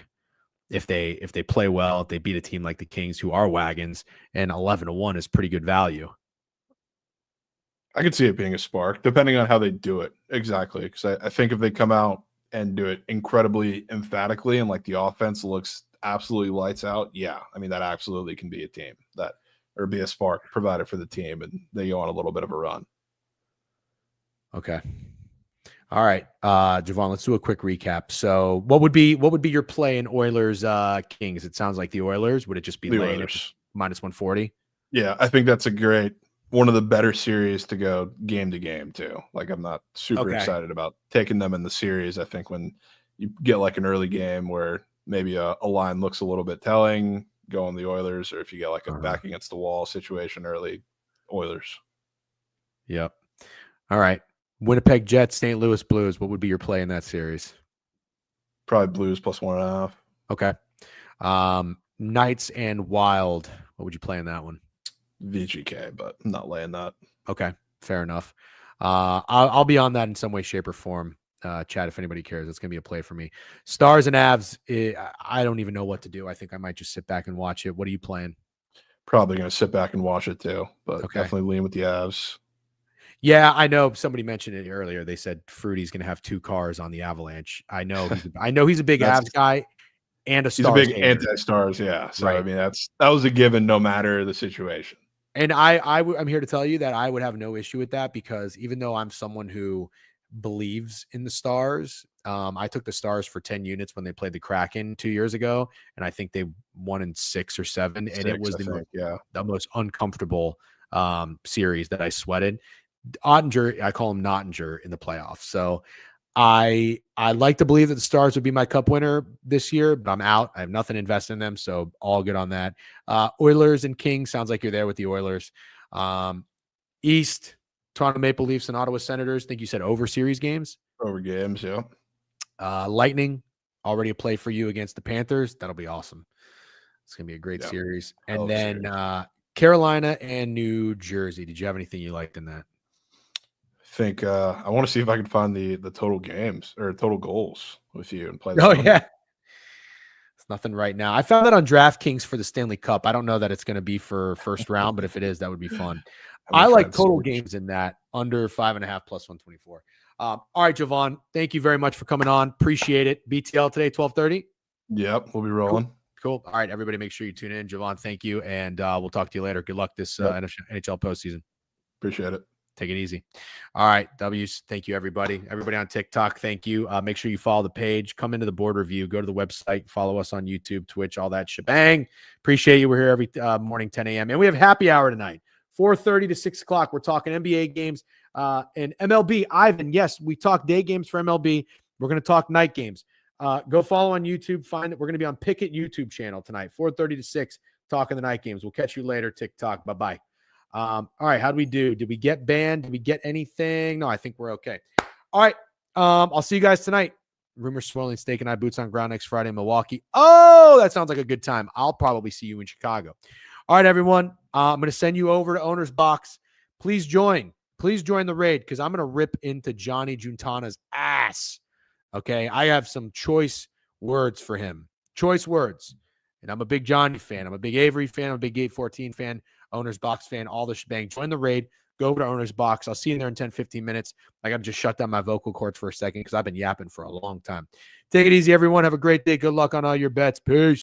if they play well, if they beat a team like the Kings who are wagons, and 11-1 is pretty good value? I could see it being a spark, depending on how they do it. Exactly. Because I think if they come out and do it incredibly emphatically and like the offense looks absolutely lights out, yeah, I mean, that absolutely can be a team or be a spark provided for the team, and they go on a little bit of a run. Okay. All right, Jovan, let's do a quick recap. So what would be your play in Oilers Kings? It sounds like the Oilers. Would it just be laying at -140? Yeah, I think that's one of the better series to go game to game too. Like, I'm not super excited about taking them in the series. I think when you get like an early game where maybe a line looks a little bit telling, go on the Oilers, or if you get like a back against the wall situation early, Oilers. Yep. All right. Winnipeg Jets, St. Louis Blues. What would be your play in that series? Probably Blues +1.5. Okay. Knights and Wild. What would you play in that one? VGK, but I'm not laying that. Okay, fair enough. I'll be on that in some way, shape, or form. Chat, if anybody cares, it's gonna be a play for me. Stars and Avs. I don't even know what to do. I think I might just sit back and watch it. What are you playing? Probably gonna sit back and watch it too, but definitely lean with the Avs. Yeah, I know somebody mentioned it earlier. They said Fruity's gonna have 2 cars on the Avalanche. I know he's a big Avs guy. and a He's a Stars big hater. anti-Stars, yeah. So Right. I mean, that was a given, no matter the situation. And I'm here to tell you that I would have no issue with that, because even though I'm someone who believes in the Stars, I took the Stars for 10 units when they played the Kraken 2 years ago, and I think they won in 6 or 7, and it was the most uncomfortable series that I sweated. Ottinger, I call him Nottinger in the playoffs. So I like to believe that the Stars would be my cup winner this year, but I'm out. I have nothing invested in them, so all good on that. Oilers and Kings, sounds like you're there with the Oilers. East, Toronto Maple Leafs and Ottawa Senators. I think you said over series games. Over games, yeah. Lightning, already a play for you against the Panthers. That'll be awesome. It's going to be a great series. And then Carolina and New Jersey. Did you have anything you liked in that? I think I want to see if I can find the total games or total goals with you and play. Oh, yeah. It's nothing right now. I found that on DraftKings for the Stanley Cup. I don't know that it's going to be for first round, but if it is, that would be fun. I like total games in that, under 5.5 plus 124. All right, Jovan, thank you very much for coming on. Appreciate it. BTL today, 12:30. Yep, we'll be rolling. Cool. All right, everybody, make sure you tune in. Jovan, thank you, and we'll talk to you later. Good luck this NHL postseason. Appreciate it. Take it easy. All right, W's. Thank you, everybody. Everybody on TikTok, thank you. Make sure you follow the page. Come into the board review. Go to the website. Follow us on YouTube, Twitch, all that shebang. Appreciate you. We're here every morning, 10 a.m. And we have happy hour tonight, 4:30 to 6 o'clock. We're talking NBA games and MLB. Ivan, yes, we talk day games for MLB. We're going to talk night games. Go follow on YouTube. Find it. We're going to be on Pickett YouTube channel tonight, 4:30 to 6, talking the night games. We'll catch you later, TikTok. Bye-bye. All right, how do we do? Did we get banned? Did we get anything? No, I think we're okay. All right, I'll see you guys tonight. Rumors swirling, Steak and I, boots on ground next Friday in Milwaukee. Oh, that sounds like a good time. I'll probably see you in Chicago. All right, everyone, I'm going to send you over to Owner's Box. Please join the raid, because I'm going to rip into Johnny Giuntana's ass. Okay, I have some choice words for him. Choice words. And I'm a big Johnny fan. I'm a big Avery fan. I'm a big Gate 14 fan. Owner's Box fan, all the shebang. Join the raid. Go over to Owner's Box. I'll see you in there in 10, 15 minutes. I got to just shut down my vocal cords for a second because I've been yapping for a long time. Take it easy, everyone. Have a great day. Good luck on all your bets. Peace.